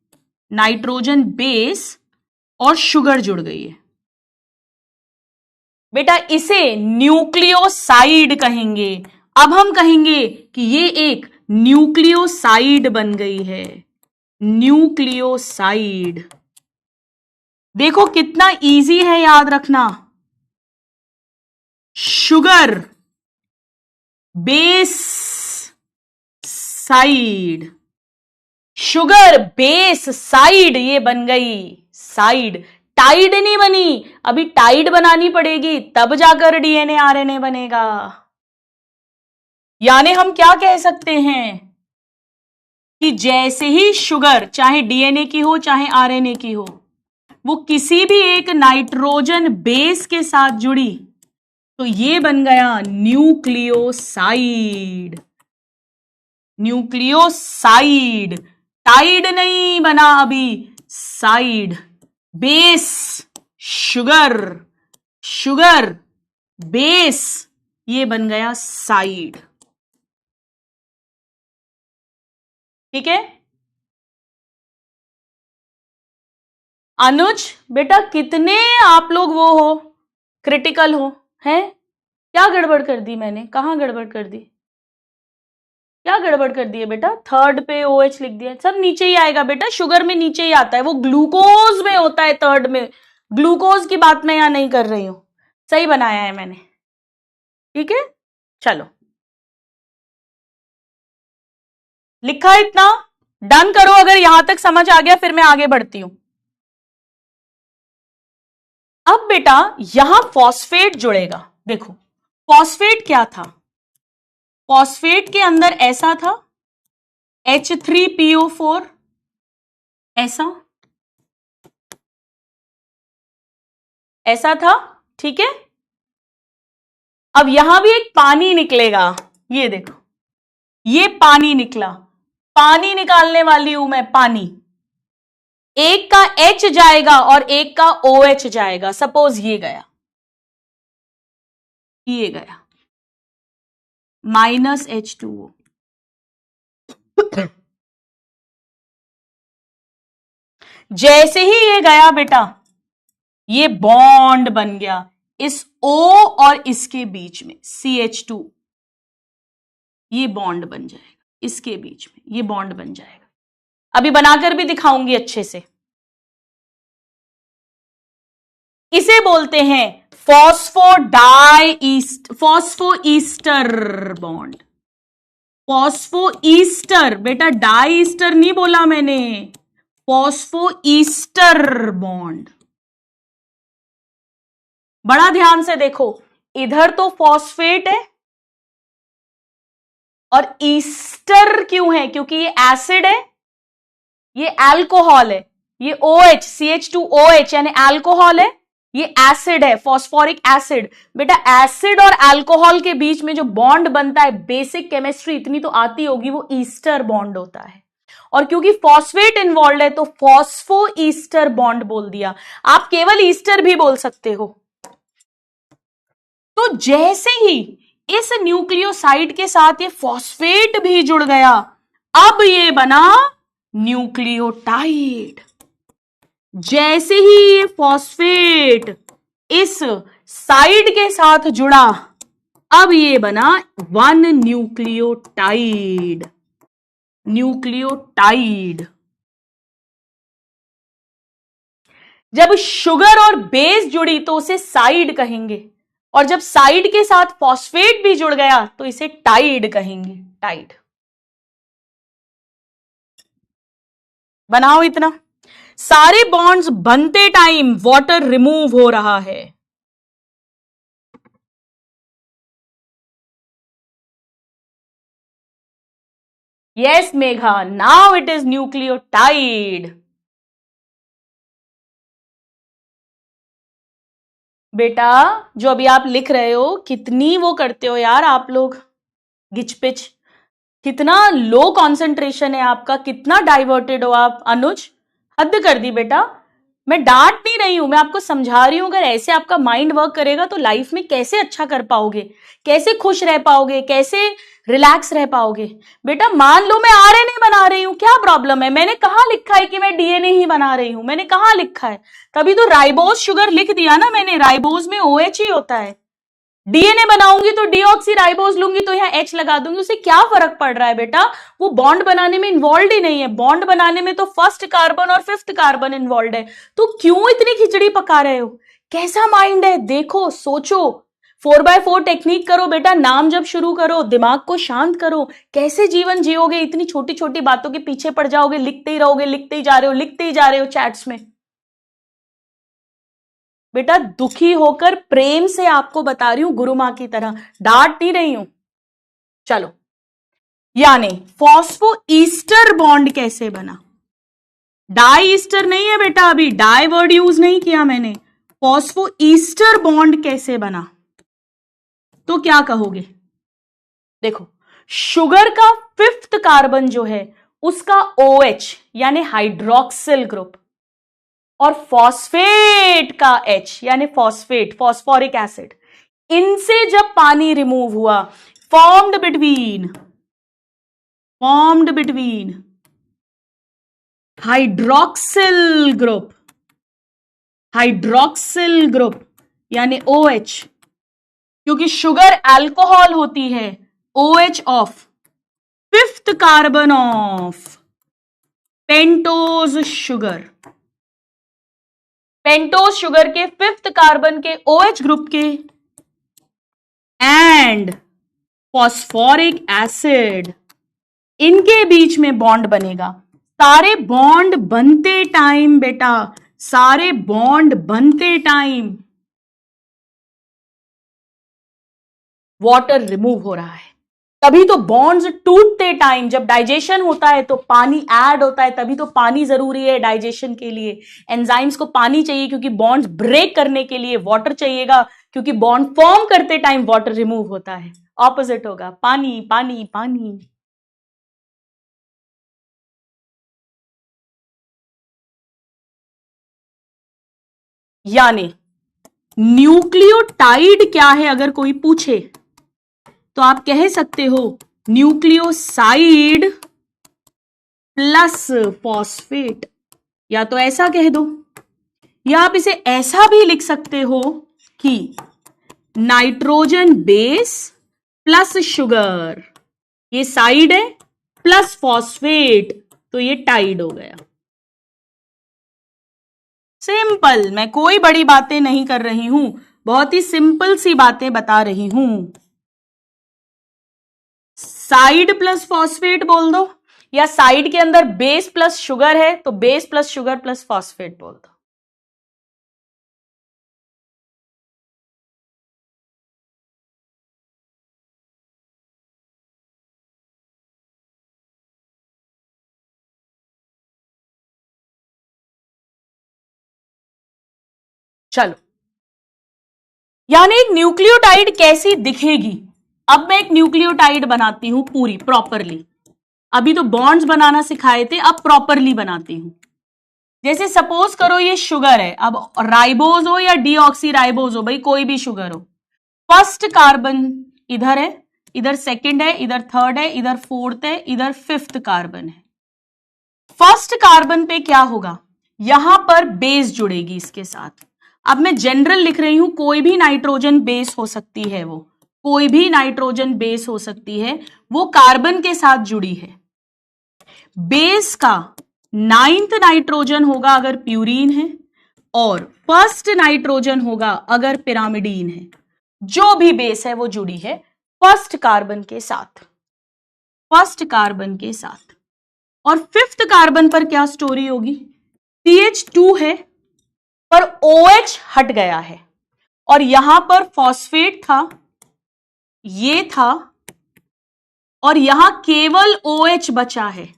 नाइट्रोजन बेस और शुगर जुड़ गई है। बेटा इसे न्यूक्लियोसाइड कहेंगे। अब हम कहेंगे कि ये एक न्यूक्लियोसाइड बन गई है, न्यूक्लियोसाइड। देखो कितना इजी है याद रखना, sugar base side, sugar base side, ये बन गई साइड, टाइड नहीं बनी, अभी टाइड बनानी पड़ेगी तब जाकर डीएनए आरएनए बनेगा। यानी हम क्या कह सकते हैं कि जैसे ही शुगर चाहे डीएनए की हो चाहे आरएनए की हो, वो किसी भी एक नाइट्रोजन बेस के साथ जुड़ी तो ये बन गया न्यूक्लियोसाइड, न्यूक्लियोसाइड, टाइड नहीं बना अभी, side, base sugar, sugar base, ये बन गया साइड। ठीक है अनुज बेटा, कितने आप लोग वो हो, क्रिटिकल हो, हैं? क्या गड़बड़ कर दी मैंने, कहां गड़बड़ कर दी, क्या गड़बड़ कर दी है बेटा? थर्ड पे OH लिख दिया, सब नीचे ही आएगा बेटा, शुगर में नीचे ही आता है, वो ग्लूकोज में होता है थर्ड में, ग्लूकोज की बात मैं यहां नहीं कर रही हूं, सही बनाया है मैंने। ठीक है चलो, लिखा इतना, डन करो, अगर यहां तक समझ आ गया फिर मैं आगे बढ़ती हूं। अब बेटा यहां फॉस्फेट जुड़ेगा, देखो फॉस्फेट क्या था, फॉस्फेट के अंदर ऐसा था H3PO4, ऐसा था, ठीक है। अब यहां भी एक पानी निकलेगा, ये देखो ये पानी निकला, पानी निकालने वाली हूं मैं, पानी, एक का H जाएगा और एक का OH जाएगा, सपोज ये गया, ये गया -H2O, जैसे ही ये गया बेटा, ये बॉन्ड बन गया इस O और इसके बीच में, CH2, ये बॉन्ड बन जाएगा इसके बीच में, ये बॉन्ड बन जाएगा, अभी बनाकर भी दिखाऊंगी अच्छे से। इसे बोलते हैं फॉस्फोईस्टर बॉन्ड, फॉस्फोईस्टर, बेटा डाईस्टर नहीं बोला मैंने, फॉस्फोईस्टर बॉन्ड। बड़ा ध्यान से देखो, इधर तो फॉस्फेट है और ईस्टर क्यों है, क्योंकि ये एसिड है, ये अल्कोहल है, ये OH CH2OH यानी अल्कोहल है, ये एसिड है, फॉस्फोरिक एसिड। बेटा एसिड और अल्कोहल के बीच में जो बॉन्ड बनता है, बेसिक केमिस्ट्री इतनी तो आती होगी, वो ईस्टर बॉन्ड होता है, और क्योंकि फॉस्फेट इन्वॉल्व है तो फॉस्फो ईस्टर बॉन्ड बोल दिया। आप केवल ईस्टर भी बोल सकते हो। तो जैसे ही इस न्यूक्लियोसाइड के साथ ये फॉस्फेट भी जुड़ गया, अब ये बना न्यूक्लियोटाइड। जैसे ही ये फॉस्फेट इस साइड के साथ जुड़ा, अब ये बना 1 न्यूक्लियोटाइड, न्यूक्लियोटाइड। जब शुगर और बेस जुड़ी तो उसे साइड कहेंगे, और जब साइड के साथ फॉस्फेट भी जुड़ गया तो इसे टाइड कहेंगे, टाइड। बनाओ इतना। सारे बॉन्ड्स बनते टाइम वाटर रिमूव हो रहा है। Yes Megha, now it is nucleotide. बेटा जो अभी आप लिख रहे हो, कितनी वो करते हो यार आप लोग, गिचपिच, कितना लो कंसंट्रेशन है आपका, कितना डाइवर्टेड हो आप। अनुज, हद कर दी बेटा। मैं डांट नहीं रही हूं, मैं आपको समझा रही हूं। अगर ऐसे आपका माइंड वर्क करेगा तो लाइफ में कैसे अच्छा कर पाओगे, कैसे खुश रह पाओगे, कैसे रिलैक्स रह पाओगे। बेटा मान लो मैं आरएनए बना रही हूं, क्या प्रॉब्लम है? मैंने कहा लिखा है कि मैं डीएनए ही बना रही हूं? मैंने कहा लिखा है? तभी तो राइबोज शुगर लिख दिया ना मैंने। राइबोज में ओएच ही होता है। डीएनए बनाऊंगी तो डीऑक्सी राइबोज लूंगी तो यहाँ एच लगा दूंगी, उससे क्या फर्क पड़ रहा है बेटा? वो बॉन्ड बनाने में इन्वॉल्व ही नहीं है। बॉन्ड बनाने में तो फर्स्ट कार्बन और फिफ्थ कार्बन इन्वॉल्व है। तो क्यों इतनी खिचड़ी पका रहे हो? कैसा माइंड है? देखो, सोचो, 4x4 टेक्निक करो बेटा। नाम जब शुरू करो दिमाग को शांत करो। कैसे जीवन जियोगे? इतनी छोटी छोटी बातों के पीछे पड़ जाओगे, लिखते ही रहोगे, लिखते ही जा रहे हो, लिखते ही जा रहे हो चैट्स में। बेटा दुखी होकर प्रेम से आपको बता रही हूं, गुरु मां की तरह, डांट नहीं रही हूं। चलो, यानी फॉस्फो ईस्टर बॉन्ड कैसे बना? डाई ईस्टर नहीं है बेटा, अभी डाई वर्ड यूज नहीं किया मैंने। फॉस्फो ईस्टर बॉन्ड कैसे बना तो क्या कहोगे? देखो, शुगर का फिफ्थ कार्बन जो है उसका OH यानी हाइड्रोक्सिल ग्रुप, और फॉस्फेट का H यानी फॉस्फेट, फॉस्फोरिक एसिड, इनसे जब पानी रिमूव हुआ, फॉर्म्ड बिटवीन हाइड्रोक्सिल ग्रुप यानी OH, क्योंकि शुगर अल्कोहल होती है, OH of fifth carbon of pentose sugar. Pentose sugar के फिफ्थ कार्बन के OH ग्रुप के एंड फॉस्फोरिक एसिड, इनके बीच में बॉन्ड बनेगा। सारे बॉन्ड बनते टाइम बेटा, सारे बॉन्ड बनते टाइम वाटर रिमूव हो रहा है। तभी तो बॉन्ड्स टूटते टाइम, जब डाइजेशन होता है तो पानी ऐड होता है, तभी तो पानी जरूरी है डाइजेशन के लिए। एंजाइम्स को पानी चाहिए क्योंकि बॉन्ड्स ब्रेक करने के लिए वाटर चाहिएगा, क्योंकि बॉन्ड फॉर्म करते टाइम वाटर रिमूव होता है। ऑपोजिट होगा, पानी पानी पानी। यानी न्यूक्लियोटाइड क्या है अगर कोई पूछे तो आप कह सकते हो न्यूक्लियोसाइड प्लस फॉस्फेट, या तो ऐसा कह दो, या आप इसे ऐसा भी लिख सकते हो कि नाइट्रोजन बेस प्लस शुगर, ये साइड है, प्लस फॉस्फेट, तो ये टाइड हो गया। सिंपल, मैं कोई बड़ी बातें नहीं कर रही हूं, बहुत ही सिंपल सी बातें बता रही हूं। साइड प्लस फॉस्फेट बोल दो, या साइड के अंदर बेस प्लस शुगर है तो base plus sugar plus phosphate बोल दो। चलो, यानी एक न्यूक्लियोटाइड कैसी दिखेगी? अब मैं एक न्यूक्लियोटाइड बनाती हूं पूरी प्रॉपरली। अभी तो बॉन्ड्स बनाना सिखाए थे, अब प्रॉपरली बनाती हूं। जैसे सपोज करो ये शुगर है, अब राइबोज हो या डीऑक्सी राइबोज हो, भाई कोई भी शुगर हो, फर्स्ट कार्बन इधर है, इधर सेकंड है, इधर थर्ड है, इधर फोर्थ है, इधर फिफ्थ कार्बन है। फर्स्ट कार्बन पे क्या होगा? यहां पर बेस जुड़ेगी इसके साथ। अब मैं जनरल लिख रही हूं, कोई भी नाइट्रोजन बेस हो सकती है, वो कोई भी नाइट्रोजन बेस हो सकती है, वो कार्बन के साथ जुड़ी है। बेस का 9th नाइट्रोजन होगा अगर प्यूरीन है, और फर्स्ट नाइट्रोजन होगा अगर पिरामिडीन है। जो भी बेस है वो जुड़ी है फर्स्ट कार्बन के साथ, फर्स्ट कार्बन के साथ। और फिफ्थ कार्बन पर क्या स्टोरी होगी? CH2 है पर OH हट गया है और यहां पर फॉस्फेट था, ये था, और यहां केवल OH बचा है,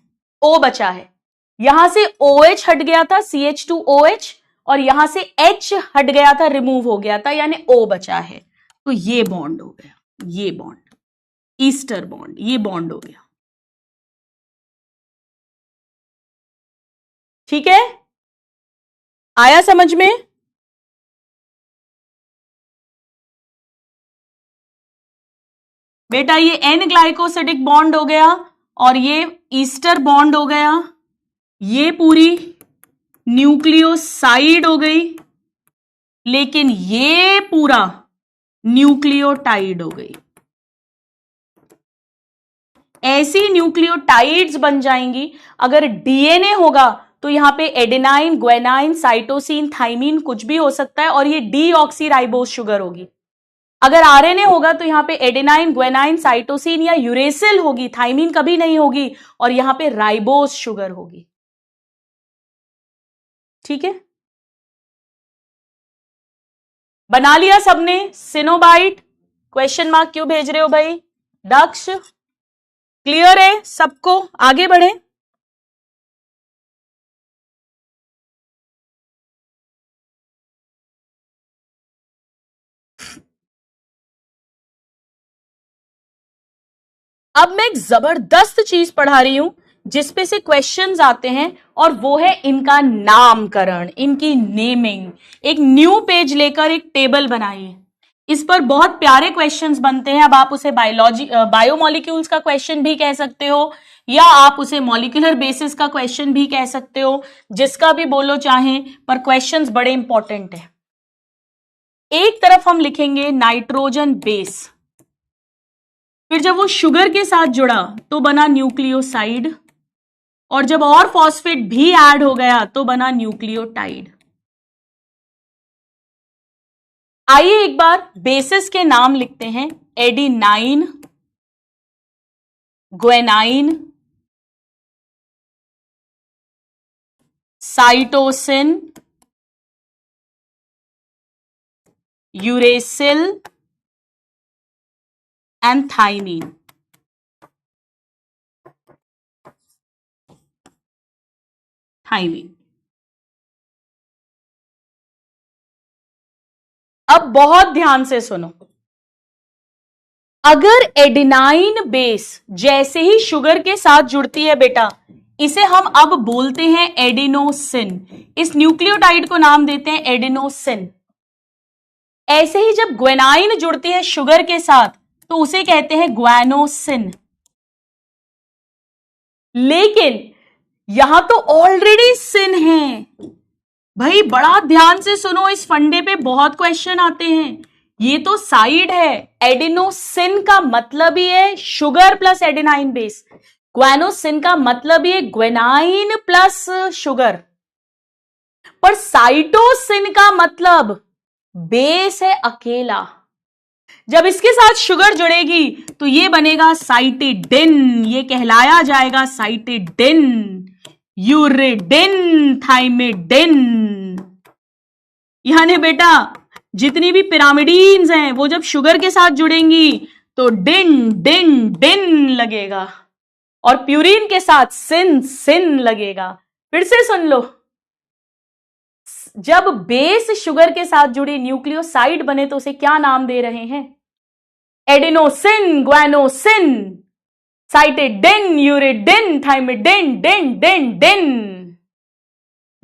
O बचा है। यहां से OH हट गया था CH2OH और यहां से H हट गया था, रिमूव हो गया था, यानी O बचा है। तो ये बॉन्ड हो गया, ये बॉन्ड ईस्टर बॉन्ड, ये बॉन्ड हो गया। ठीक है, आया समझ में? बेटा ये N ग्लाइकोसिडिक बॉन्ड हो गया और ये ईस्टर बॉन्ड हो गया, ये पूरी न्यूक्लियोसाइड हो गई, लेकिन ये पूरा न्यूक्लियोटाइड हो गई। ऐसी न्यूक्लियोटाइड्स बन जाएंगी। अगर डीएनए होगा तो यहां पे एडेनाइन, ग्वेनाइन, साइटोसिन, थाइमिन कुछ भी हो सकता है और ये डीऑक्सीराइबोस शुगर होगी। अगर आरएनए होगा तो यहां पे एडेनाइन, ग्वेनाइन, साइटोसिन या यूरेसिल होगी, थाइमिन कभी नहीं होगी, और यहां पे राइबोस शुगर होगी। ठीक है, बना लिया सबने? सिनोबाइट क्वेश्चन मार्क क्यों भेज रहे हो भाई? दक्ष क्लियर है सबको? आगे बढ़े। अब मैं एक जबरदस्त चीज पढ़ा रही हूं जिसपे से क्वेश्चंस आते हैं और वो है इनका नामकरण, इनकी नेमिंग। एक न्यू पेज लेकर एक टेबल बनाइए, इस पर बहुत प्यारे क्वेश्चंस बनते हैं। अब आप उसे बायोमोलिक्यूल्स का क्वेश्चन भी कह सकते हो या आप उसे मॉलिक्यूलर बेसिस का क्वेश्चन भी कह सकते हो, जिसका भी बोलो चाहें, पर क्वेश्चंस बड़े इंपॉर्टेंट है। एक तरफ हम लिखेंगे नाइट्रोजन बेस, फिर जब वो शुगर के साथ जुड़ा तो बना न्यूक्लियोसाइड, और जब और फॉस्फेट भी ऐड हो गया तो बना न्यूक्लियोटाइड। आइए एक बार बेसिस के नाम लिखते हैं। Adenine, guanine, cytosine, uracil and thymine. अब बहुत ध्यान से सुनो, अगर एडिनाइन बेस जैसे ही शुगर के साथ जुड़ती है बेटा, इसे हम अब बोलते हैं एडिनोसिन। इस न्यूक्लियोटाइड को नाम देते हैं एडिनोसिन। ऐसे ही जब ग्वेनाइन जुड़ती है शुगर के साथ तो उसे कहते हैं ग्वेनोसिन। लेकिन यहां तो ऑलरेडी सिन है भाई, बड़ा ध्यान से सुनो, इस फंडे पे बहुत क्वेश्चन आते हैं। ये तो साइड है, एडिनोसिन का मतलब ही है शुगर प्लस एडेनाइन बेस, ग्वेनोसिन का मतलब ही है ग्वेनाइन प्लस शुगर, पर साइटोसिन का मतलब बेस है अकेला। जब इसके साथ शुगर जुड़ेगी तो ये बनेगा साइटिडिन, ये कहलाया जाएगा साइटिडिन, यूरिडिन, थाइमिडिन। यानी बेटा जितनी भी पिरामिडीन्स हैं वो जब शुगर के साथ जुड़ेंगी तो डिन डिन डिन लगेगा, और प्यूरिन के साथ सिन सिन लगेगा। फिर से सुन लो, जब बेस शुगर के साथ जुड़ी न्यूक्लियोसाइड बने तो उसे क्या नाम दे रहे हैं? एडिनोसिन, ग्वेनोसिन, साइटिडिन, यूरिडिन, थाइमिडिन, डिन डिन डिन।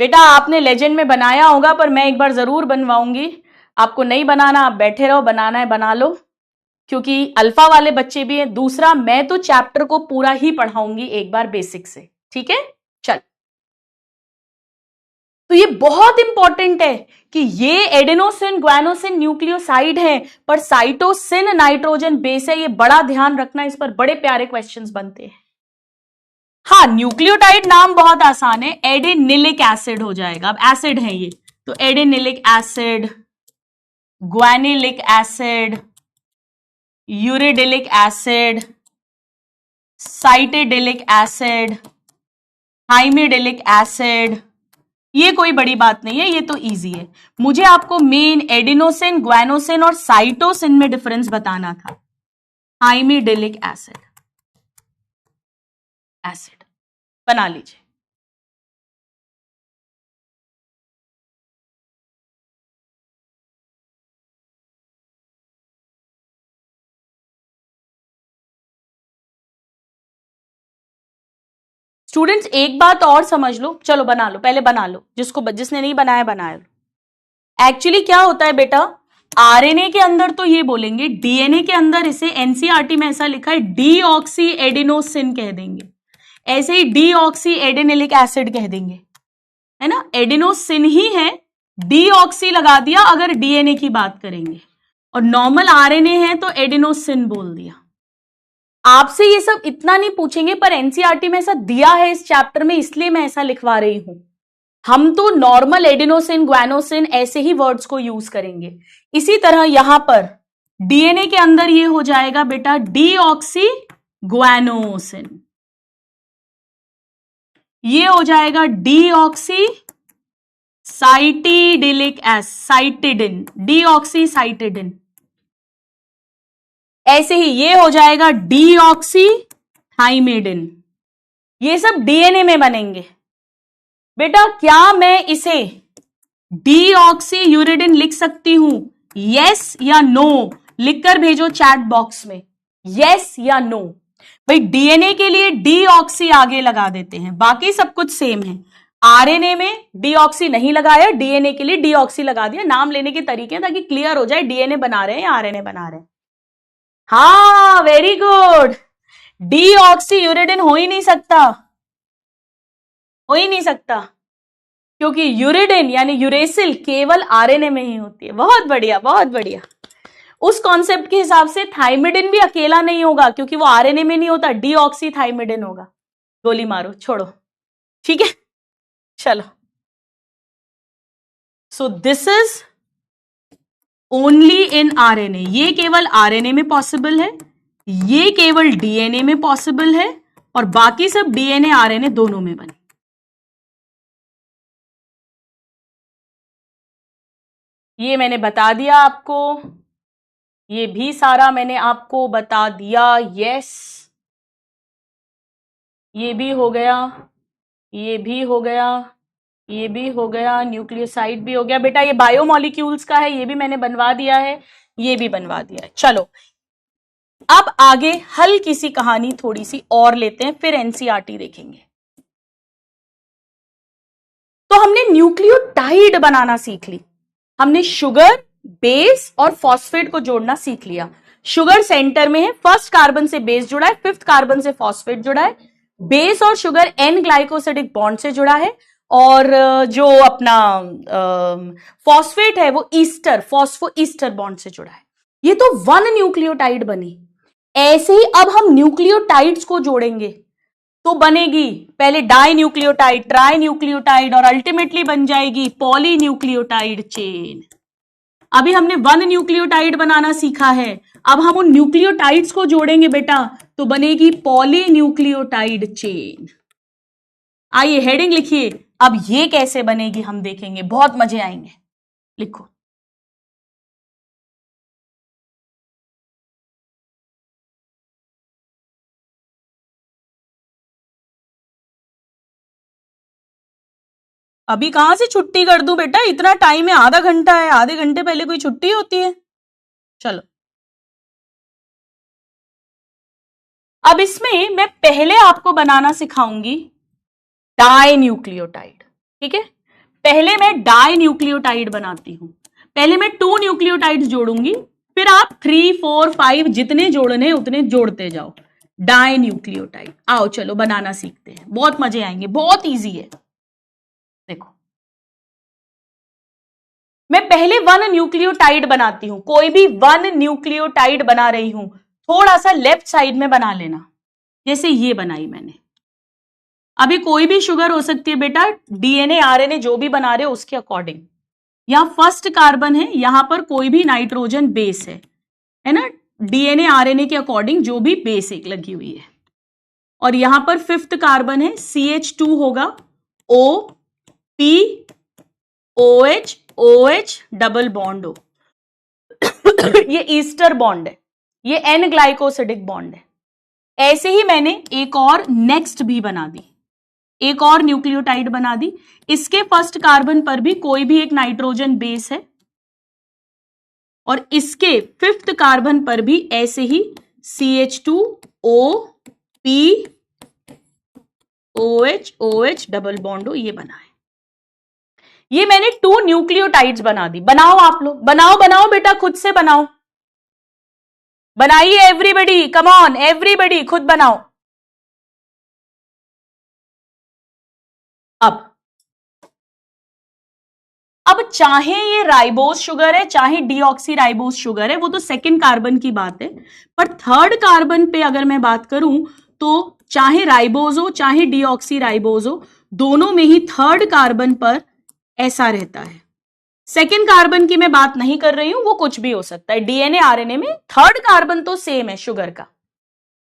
बेटा आपने लेजेंड में बनाया होगा, पर मैं एक बार जरूर बनवाऊंगी। आपको नहीं बनाना, आप बैठे रहो, बनाना है बना लो, क्योंकि अल्फा वाले बच्चे भी हैं। दूसरा, मैं तो चैप्टर को पूरा ही पढ़ाऊंगी एक बार बेसिक से, ठीक है? चल, तो ये बहुत इंपॉर्टेंट है कि ये एडेनोसिन, ग्वेनोसिन न्यूक्लियोसाइड है, पर साइटोसिन नाइट्रोजन बेस है। ये बड़ा ध्यान रखना, इस पर बड़े प्यारे क्वेश्चंस बनते हैं। हाँ, न्यूक्लियोटाइड नाम बहुत आसान है, एडेनिलिक एसिड हो जाएगा। अब एसिड है ये, तो adenylic acid, guanylic acid, uridylic acid, cytidylic acid, thymidylic acid, ये कोई बड़ी बात नहीं है, ये तो इजी है। मुझे आपको मेन एडिनोसिन, ग्वानोसिन और साइटोसिन में डिफरेंस बताना था। हाइमिडिलिक एसिड बना लीजिए। स्टूडेंट्स एक बात और समझ लो, चलो बना लो, पहले बना लो, जिसने नहीं बनाया बनाया लो। एक्चुअली क्या होता है बेटा, आरएनए के अंदर तो ये बोलेंगे, डीएनए के अंदर इसे एनसीईआरटी में ऐसा लिखा है डीऑक्सी एडिनोसिन कह देंगे, ऐसे ही डीऑक्सी एडेनिलिक एसिड कह देंगे, है ना। एडिनोसिन ही है, डीऑक्सी लगा दिया अगर डीएनए की बात करेंगे, और नॉर्मल आरएनए है तो एडिनोसिन बोल दिया। आपसे ये सब इतना नहीं पूछेंगे, पर एनसीईआरटी में ऐसा दिया है इस चैप्टर में, इसलिए मैं ऐसा लिखवा रही हूं। हम तो नॉर्मल एडिनोसिन, ग्वानोसिन ऐसे ही वर्ड्स को यूज करेंगे। इसी तरह यहां पर डीएनए के अंदर ये हो जाएगा बेटा डीऑक्सी ग्वानोसिन, ये हो जाएगा deoxy cytidylic acid, cytidine, deoxy cytidine. ऐसे ही ये हो जाएगा डीऑक्सी थाइमिडिन। ये सब डीएनए में बनेंगे। बेटा क्या मैं इसे डीऑक्सी यूरिडिन लिख सकती हूं? यस या नो लिखकर भेजो चैट बॉक्स में, यस या नो। भाई डीएनए के लिए डीऑक्सी आगे लगा देते हैं, बाकी सब कुछ सेम है। आरएनए में डीऑक्सी नहीं लगाया, डीएनए के लिए डीऑक्सी लगा दिया। नाम लेने के तरीके ताकि क्लियर हो जाए डीएनए बना रहे हैं या आरएनए बना रहे हैं। हाँ वेरी गुड, डीऑक्सी यूरिडिन हो ही नहीं सकता, हो ही नहीं सकता, क्योंकि यूरिडिन यानी यूरेसिल केवल आरएनए में ही होती है। बहुत बढ़िया, बहुत बढ़िया। उस कॉन्सेप्ट के हिसाब से थाइमिडिन भी अकेला नहीं होगा, क्योंकि वो आरएनए में नहीं होता, डीऑक्सी थाइमिडिन होगा। गोली मारो, छोड़ो, ठीक है, चलो। So this is only in RNA, ये केवल आरएनए में पॉसिबल है, ये केवल डीएनए में पॉसिबल है, और बाकी सब डीएनए आरएनए दोनों में बने। ये मैंने बता दिया आपको, ये भी सारा मैंने आपको बता दिया। यस, ये भी हो गया, ये भी हो गया, ये भी हो गया, न्यूक्लियोसाइड भी हो गया। बेटा ये बायोमॉलिक्यूल्स का है, ये भी मैंने बनवा दिया है, ये भी बनवा दिया है। चलो अब आगे हल्की सी कहानी थोड़ी सी और लेते हैं, फिर एनसीईआरटी देखेंगे। तो हमने न्यूक्लियोटाइड बनाना सीख ली, हमने शुगर, बेस और फॉस्फेट को जोड़ना सीख लिया। शुगर सेंटर में है, फर्स्ट कार्बन से बेस जुड़ा है, फिफ्थ कार्बन से फॉस्फेट जुड़ा है। बेस और शुगर एन ग्लाइकोसिडिक बॉन्ड से जुड़ा है, और जो अपना फॉस्फेट है वो ईस्टर, फॉस्फो ईस्टर बॉन्ड से जुड़ा है। ये तो वन न्यूक्लियोटाइड बनी। ऐसे ही अब हम न्यूक्लियोटाइड्स को जोड़ेंगे तो बनेगी पहले डाई न्यूक्लियोटाइड, ट्राई न्यूक्लियोटाइड, और अल्टीमेटली बन जाएगी पॉली न्यूक्लियोटाइड चेन। अभी हमने वन न्यूक्लियोटाइड बनाना सीखा है, अब हम उन न्यूक्लियोटाइड्स को जोड़ेंगे बेटा तो बनेगी पॉली न्यूक्लियोटाइड चेन। आइए हेडिंग लिखिए, अब ये कैसे बनेगी हम देखेंगे, बहुत मजे आएंगे। लिखो, अभी कहां से छुट्टी कर दूं बेटा, इतना टाइम है, आधा घंटा है, आधे घंटे पहले कोई छुट्टी होती है। चलो अब इसमें मैं पहले आपको बनाना सिखाऊंगी डाई न्यूक्लियोटाइड, ठीक है। पहले मैं डाई न्यूक्लियोटाइड बनाती हूं, पहले मैं 2 न्यूक्लियोटाइड्स जोड़ूंगी, फिर आप 3, 4, 5 जितने जोड़ने उतने जोड़ते जाओ। डाई न्यूक्लियोटाइड, आओ चलो बनाना सीखते हैं, बहुत मजे आएंगे, बहुत इजी है। देखो मैं पहले 1 न्यूक्लियोटाइड बनाती हूं, कोई भी 1 न्यूक्लियोटाइड बना रही हूं, थोड़ा सा लेफ्ट साइड में बना लेना, जैसे ये बनाई मैंने। अभी कोई भी शुगर हो सकती है बेटा, डीएनए आरएनए जो भी बना रहे हो उसके अकॉर्डिंग। यहां फर्स्ट कार्बन है, यहां पर कोई भी नाइट्रोजन बेस है ना, डीएनए आरएनए के अकॉर्डिंग जो भी बेस एक लगी हुई है, और यहां पर 5th कार्बन है, CH2 होगा, O P OH OH double bond हो। ये ईस्टर बॉन्ड है, ये एन ग्लाइकोसिडिक बॉन्ड है। ऐसे ही मैंने एक और नेक्स्ट भी बना दी, एक और न्यूक्लियोटाइड बना दी। इसके फर्स्ट कार्बन पर भी कोई भी एक नाइट्रोजन बेस है, और इसके 5th कार्बन पर भी ऐसे ही CH2 O P OH OH double bond हो, ये बना है। ये मैंने 2 न्यूक्लियोटाइड्स बना दी। बनाओ आप लोग, बनाओ बनाओ बेटा, खुद से बनाओ, बनाइए एवरीबडी, कम ऑन एवरीबडी, खुद बनाओ। अब चाहे ये राइबोस शुगर है, चाहे डीऑक्सी राइबोस शुगर है, वो तो 2nd कार्बन की बात है, पर 3rd कार्बन पे अगर मैं बात करूं तो चाहे राइबोस हो चाहे डीऑक्सी राइबोस हो, दोनों में ही 3rd कार्बन पर ऐसा रहता है। 2nd कार्बन की मैं बात नहीं कर रही हूं, वो कुछ भी हो सकता है। डीएनए आरएनए में 3rd कार्बन तो सेम है शुगर का।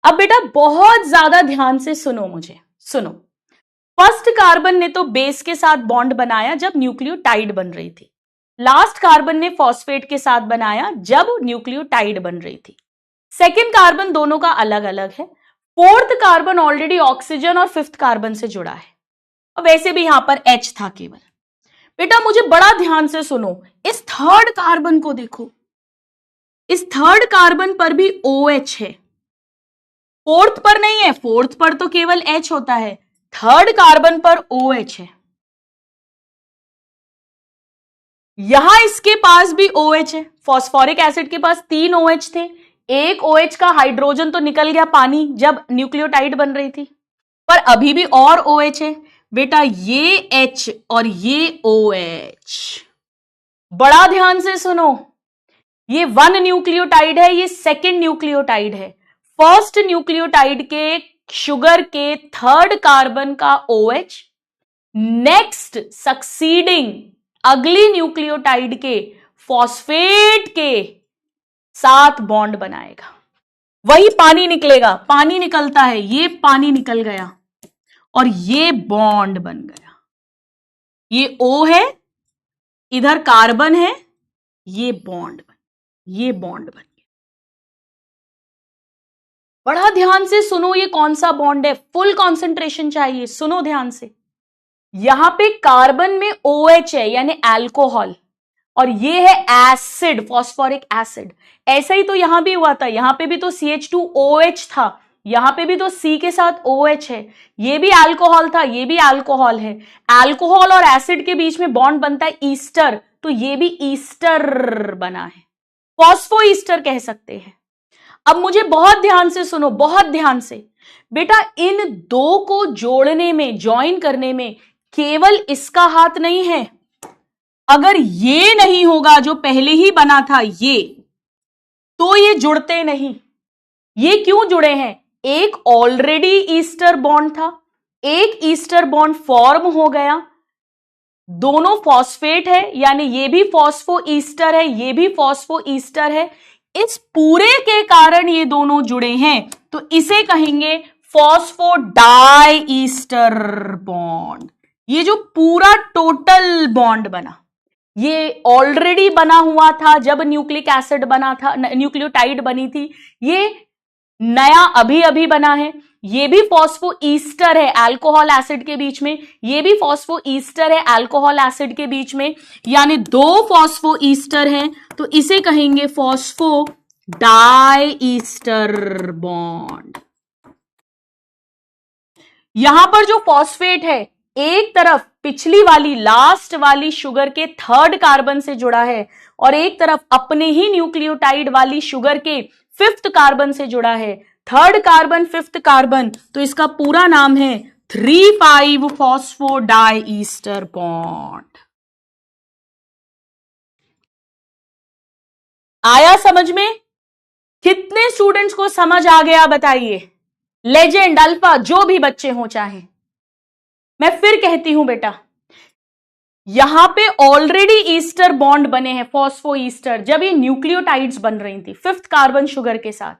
अब बेटा बहुत ज्यादा ध्यान से सुनो, मुझे सुनो। फर्स्ट कार्बन ने तो बेस के साथ बॉन्ड बनाया जब न्यूक्लियोटाइड बन रही थी, लास्ट कार्बन ने फॉस्फेट के साथ बनाया जब न्यूक्लियोटाइड बन रही थी। 2nd कार्बन दोनों का अलग अलग है। 4th कार्बन ऑलरेडी ऑक्सीजन और 5th कार्बन से जुड़ा है, और वैसे भी यहां पर H था केवल। बेटा मुझे बड़ा ध्यान से सुनो, इस 3rd कार्बन को देखो, इस 3rd कार्बन पर भी OH है, 4th पर नहीं है, 4th पर तो केवल H होता है, 3rd कार्बन पर OH है। यहां इसके पास भी OH है, फॉस्फोरिक एसिड के पास 3 OH थे, एक OH का हाइड्रोजन तो निकल गया पानी जब न्यूक्लियोटाइड बन रही थी, पर अभी भी और OH है। बेटा ये H और ये OH, बड़ा ध्यान से सुनो, ये 1 न्यूक्लियोटाइड है, ये 2nd न्यूक्लियोटाइड है। फर्स्ट न्यूक्लियोटाइड के शुगर के 3rd कार्बन का OH नेक्स्ट सक्सीडिंग अगली न्यूक्लियोटाइड के फॉस्फेट के साथ बॉन्ड बनाएगा, वही पानी निकलेगा, पानी निकलता है, ये पानी निकल गया और ये बॉन्ड बन गया। ये O है, इधर कार्बन है, ये बॉन्ड बन गया। बड़ा ध्यान से सुनो, ये कौन सा बॉन्ड है, फुल कंसंट्रेशन चाहिए, सुनो ध्यान से। यहां पे कार्बन में OH है यानी अल्कोहल, और ये है एसिड, फॉस्फोरिक एसिड। ऐसा ही तो यहां भी हुआ था, यहां पे भी तो CH2OH था, यहां पे भी तो C के साथ OH है, ये भी अल्कोहल था, ये भी अल्कोहल है। अल्कोहल और एसिड के बीच में बॉन्ड बनता है ईस्टर, तो ये भी ईस्टर बना है, फॉस्फो ईस्टर कह सकते हैं। अब मुझे बहुत ध्यान से सुनो, बहुत ध्यान से बेटा, इन दो को जोड़ने में, ज्वाइन करने में केवल इसका हाथ नहीं है। अगर ये नहीं होगा जो पहले ही बना था ये, तो ये जुड़ते नहीं। ये क्यों जुड़े हैं? एक ऑलरेडी ईस्टर बॉन्ड था, एक ईस्टर बॉन्ड फॉर्म हो गया, दोनों फॉस्फेट है यानी ये भी फॉस्फो ईस्टर है, ये भी फॉस्फो ईस्टर है। इस पूरे के कारण ये दोनों जुड़े हैं, तो इसे कहेंगे फॉस्फो डाई ईस्टर बॉन्ड। ये जो पूरा टोटल बॉन्ड बना, ये ऑलरेडी बना हुआ था जब न्यूक्लिक एसिड बना था, न्यूक्लियोटाइड बनी थी, ये नया अभी अभी बना है। ये भी फॉस्फो ईस्टर है अल्कोहल एसिड के बीच में, ये भी फॉस्फो ईस्टर है अल्कोहल एसिड के बीच में, यानी दो फॉस्फो ईस्टर हैं, तो इसे कहेंगे फॉस्फो डाई ईस्टर बॉन्ड। यहां पर जो फॉस्फेट है एक तरफ पिछली वाली लास्ट वाली शुगर के 3rd कार्बन से जुड़ा है, और एक तरफ अपने ही न्यूक्लियोटाइड वाली शुगर के 5th कार्बन से जुड़ा है। 3rd कार्बन 5th कार्बन, तो इसका पूरा नाम है 3,5 फॉस्फो डाई ईस्टर बॉन्ड। आया समझ में? कितने स्टूडेंट्स को समझ आ गया बताइए? लेजेंड, अल्फा, जो भी बच्चे हो चाहे। मैं फिर कहती हूं बेटा, यहां पे ऑलरेडी ईस्टर बॉन्ड बने हैं, फॉस्फो ईस्टर, जब ये न्यूक्लियोटाइड्स बन रही थी 5th कार्बन शुगर के साथ,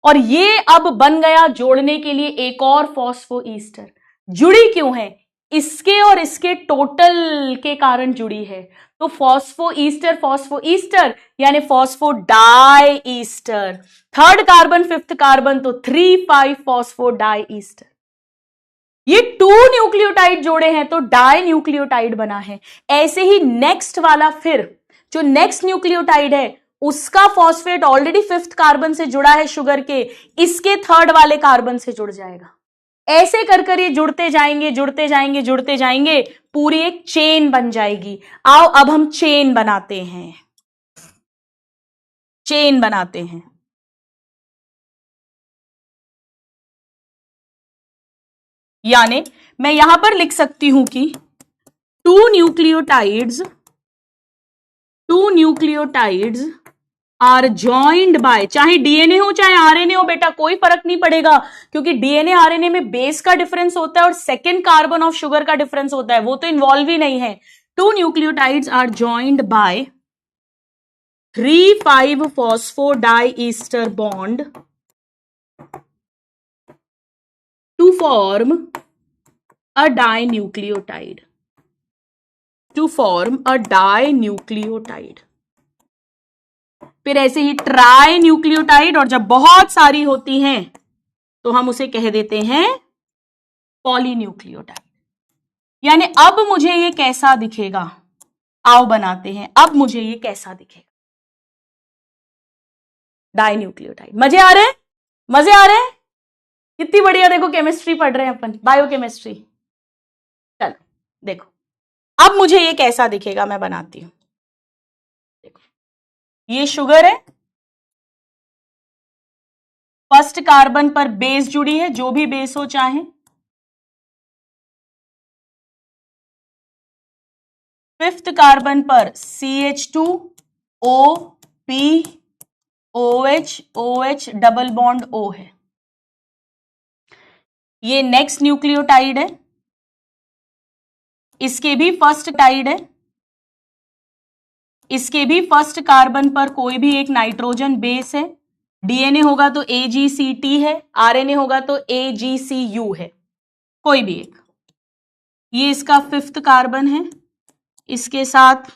और ये अब बन गया जोड़ने के लिए एक और फॉस्फो ईस्टर। जुड़ी क्यों है? इसके और इसके टोटल के कारण जुड़ी है। तो फॉस्फो ईस्टर यानी phospho di ester. 3rd carbon 5th carbon तो 3,5 फॉस्फो डाई ईस्टर। ये 2 न्यूक्लियोटाइड जोड़े हैं तो डाई न्यूक्लियोटाइड बना है। ऐसे ही नेक्स्ट वाला, फिर जो नेक्स्ट न्यूक्लियोटाइड है उसका फॉस्फेट ऑलरेडी 5th कार्बन से जुड़ा है शुगर के, इसके 3rd वाले कार्बन से जुड़ जाएगा। ऐसे कर कर ये जुड़ते जाएंगे जुड़ते जाएंगे जुड़ते जाएंगे, पूरी एक चेन बन जाएगी। आओ अब हम चेन बनाते हैं, चेन बनाते हैं। यानी मैं यहां पर लिख सकती हूं कि 2 न्यूक्लियोटाइड्स आर जॉइंड बाय, चाहे डीएनए हो चाहे आरएनए हो बेटा, कोई फर्क नहीं पड़ेगा, क्योंकि डीएनए आरएनए में बेस का डिफरेंस होता है और 2nd कार्बन ऑफ शुगर का डिफरेंस होता है, वो तो इन्वॉल्व ही नहीं है। 2 nucleotides are joined by 3,5 phosphodiester bond to form a dinucleotide. फिर ऐसे ही ट्राई न्यूक्लियोटाइड, और जब बहुत सारी होती हैं तो हम उसे कह देते हैं पॉलीन्यूक्लियोटाइड। यानी अब मुझे ये कैसा दिखेगा, आओ बनाते हैं। अब मुझे ये कैसा दिखेगा, डाइन्यूक्लियोटाइड। मजे आ रहे हैं? मजे आ रहे हैं? कितनी बढ़िया, देखो केमिस्ट्री पढ़ रहे हैं अपन, बायोकेमिस्ट्री। चलो देखो अब मुझे ये कैसा दिखेगा, मैं बनाती हूं। देखो ये शुगर है, 1st कार्बन पर बेस जुड़ी है, जो भी बेस हो चाहे, 5th कार्बन पर CH2OPOH डबल बॉन्ड O है। ये नेक्स्ट न्यूक्लियोटाइड है, इसके भी 1st टाइड है, इसके भी 1st कार्बन पर कोई भी एक नाइट्रोजन बेस है। डीएनए होगा तो AGCT है, आरएनए होगा तो AGCU है, कोई भी एक। ये इसका 5th कार्बन है, इसके साथ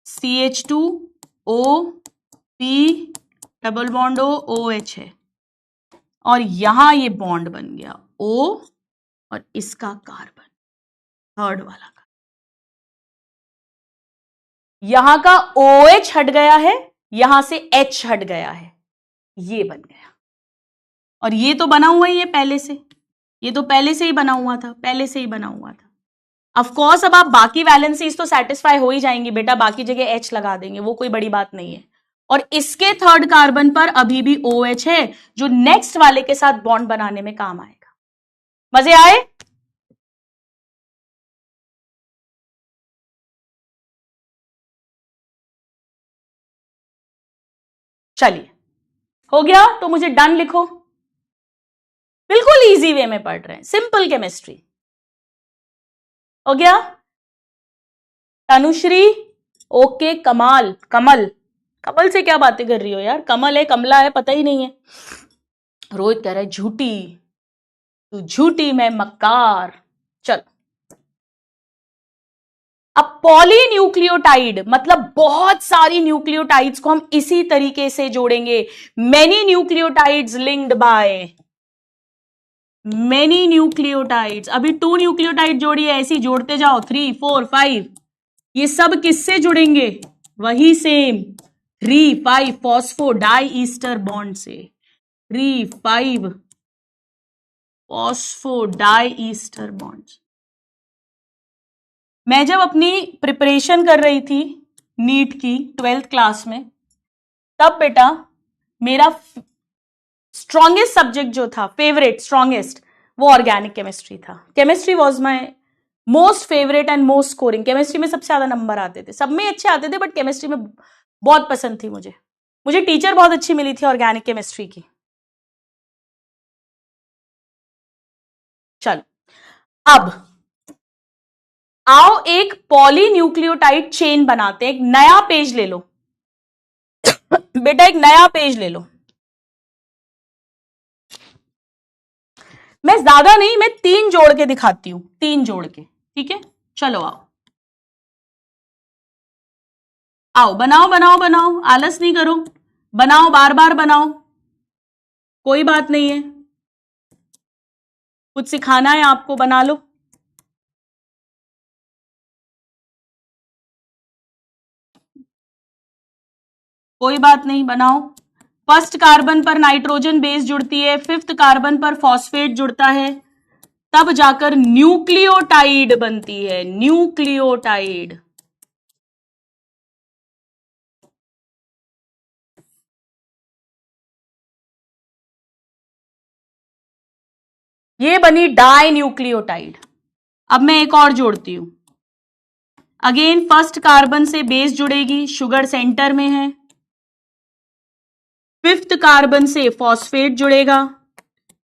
CH2OP डबल बॉन्ड OH है, और यहां ये बॉन्ड बन गया O और इसका कार्बन 3rd वाला का। यहां का OH हट गया है, यहां से H हट गया है, ये बन गया। और ये तो बना हुआ ही है पहले से, ये तो पहले से ही बना हुआ था, पहले से ही बना हुआ था। ऑफ कोर्स अब आप बाकी वैलेंसीज तो सेटिस्फाई हो ही जाएंगी बेटा, बाकी जगह H लगा देंगे, वो कोई बड़ी बात नहीं है। और इसके 3rd कार्बन पर अभी भी OH है, जो नेक्स्ट वाले के साथ बॉन्ड बनाने में काम आएगा। मजे आए? चलिए हो गया, तो मुझे डन लिखो। बिल्कुल इजी वे में पढ़ रहे हैं, सिंपल केमिस्ट्री। हो गया? तनुश्री ओके, कमाल, कमल से क्या बातें कर रही हो यार? कमल है, कमला है, पता ही नहीं है। रोहित कह रहा है झूठी, तू झूठी, मैं मक्कार। चल, अब पॉलीन्यूक्लियोटाइड मतलब बहुत सारी न्यूक्लियोटाइड्स को हम इसी तरीके से जोड़ेंगे। Many nucleotides linked by many nucleotides. अभी 2 न्यूक्लियोटाइड जोड़ी है, ऐसी जोड़ते जाओ, 3, 4, 5। ये सब किससे जुड़ेंगे? वही same 3, 5 phospho di ester bond से। 3, 5 फॉस्फो डाई ईस्टर बॉन्ड। मैं जब अपनी प्रिपरेशन कर रही थी नीट की 12th क्लास में, तब बेटा मेरा स्ट्रॉन्गेस्ट सब्जेक्ट जो था, फेवरेट स्ट्रॉन्गेस्ट, वो ऑर्गेनिक केमिस्ट्री था। Chemistry was my most favourite and most scoring. Chemistry में सबसे ज्यादा नंबर आते थे, सब में अच्छे आते थे, बट केमिस्ट्री में बहुत पसंद थी मुझे टीचर बहुत अच्छी मिली थी ऑर्गेनिक केमिस्ट्री की। चलो अब आओ एक पॉलीन्यूक्लियोटाइड चेन बनाते हैं। एक नया पेज ले लो बेटा, एक नया पेज ले लो। मैं ज्यादा नहीं, मैं 3 जोड़ के दिखाती हूं, 3 जोड़ के, ठीक है। चलो आओ आओ, बनाओ बनाओ बनाओ, आलस नहीं करो, बनाओ, बार बार बनाओ, कोई बात नहीं है। कुछ सिखाना है आपको, बना लो। कोई बात नहीं, बनाओ। फर्स्ट कार्बन पर नाइट्रोजन बेस जुड़ती है, 5th कार्बन पर फॉस्फेट जुड़ता है, तब जाकर न्यूक्लियोटाइड बनती है, न्यूक्लियोटाइड। ये बनी डाई न्यूक्लियोटाइड। अब मैं एक और जोड़ती हूं। अगेन फर्स्ट कार्बन से बेस जुड़ेगी, शुगर सेंटर में है, 5th कार्बन से फॉस्फेट जुड़ेगा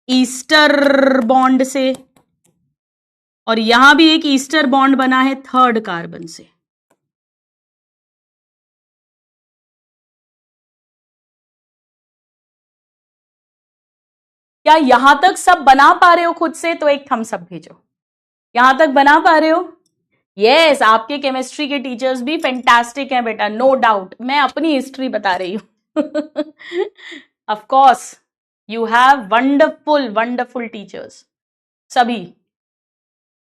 ईस्टर बॉन्ड से, और यहां भी एक ईस्टर बॉन्ड बना है 3rd कार्बन से। क्या यहां तक सब बना पा रहे हो खुद से? तो एक थम्स अप भेजो। यहां तक बना पा रहे हो? यस, आपके केमिस्ट्री के टीचर्स भी फैंटास्टिक हैं बेटा, नो डाउट। मैं अपनी हिस्ट्री बता रही हूं। Of course you have wonderful wonderful teachers सभी।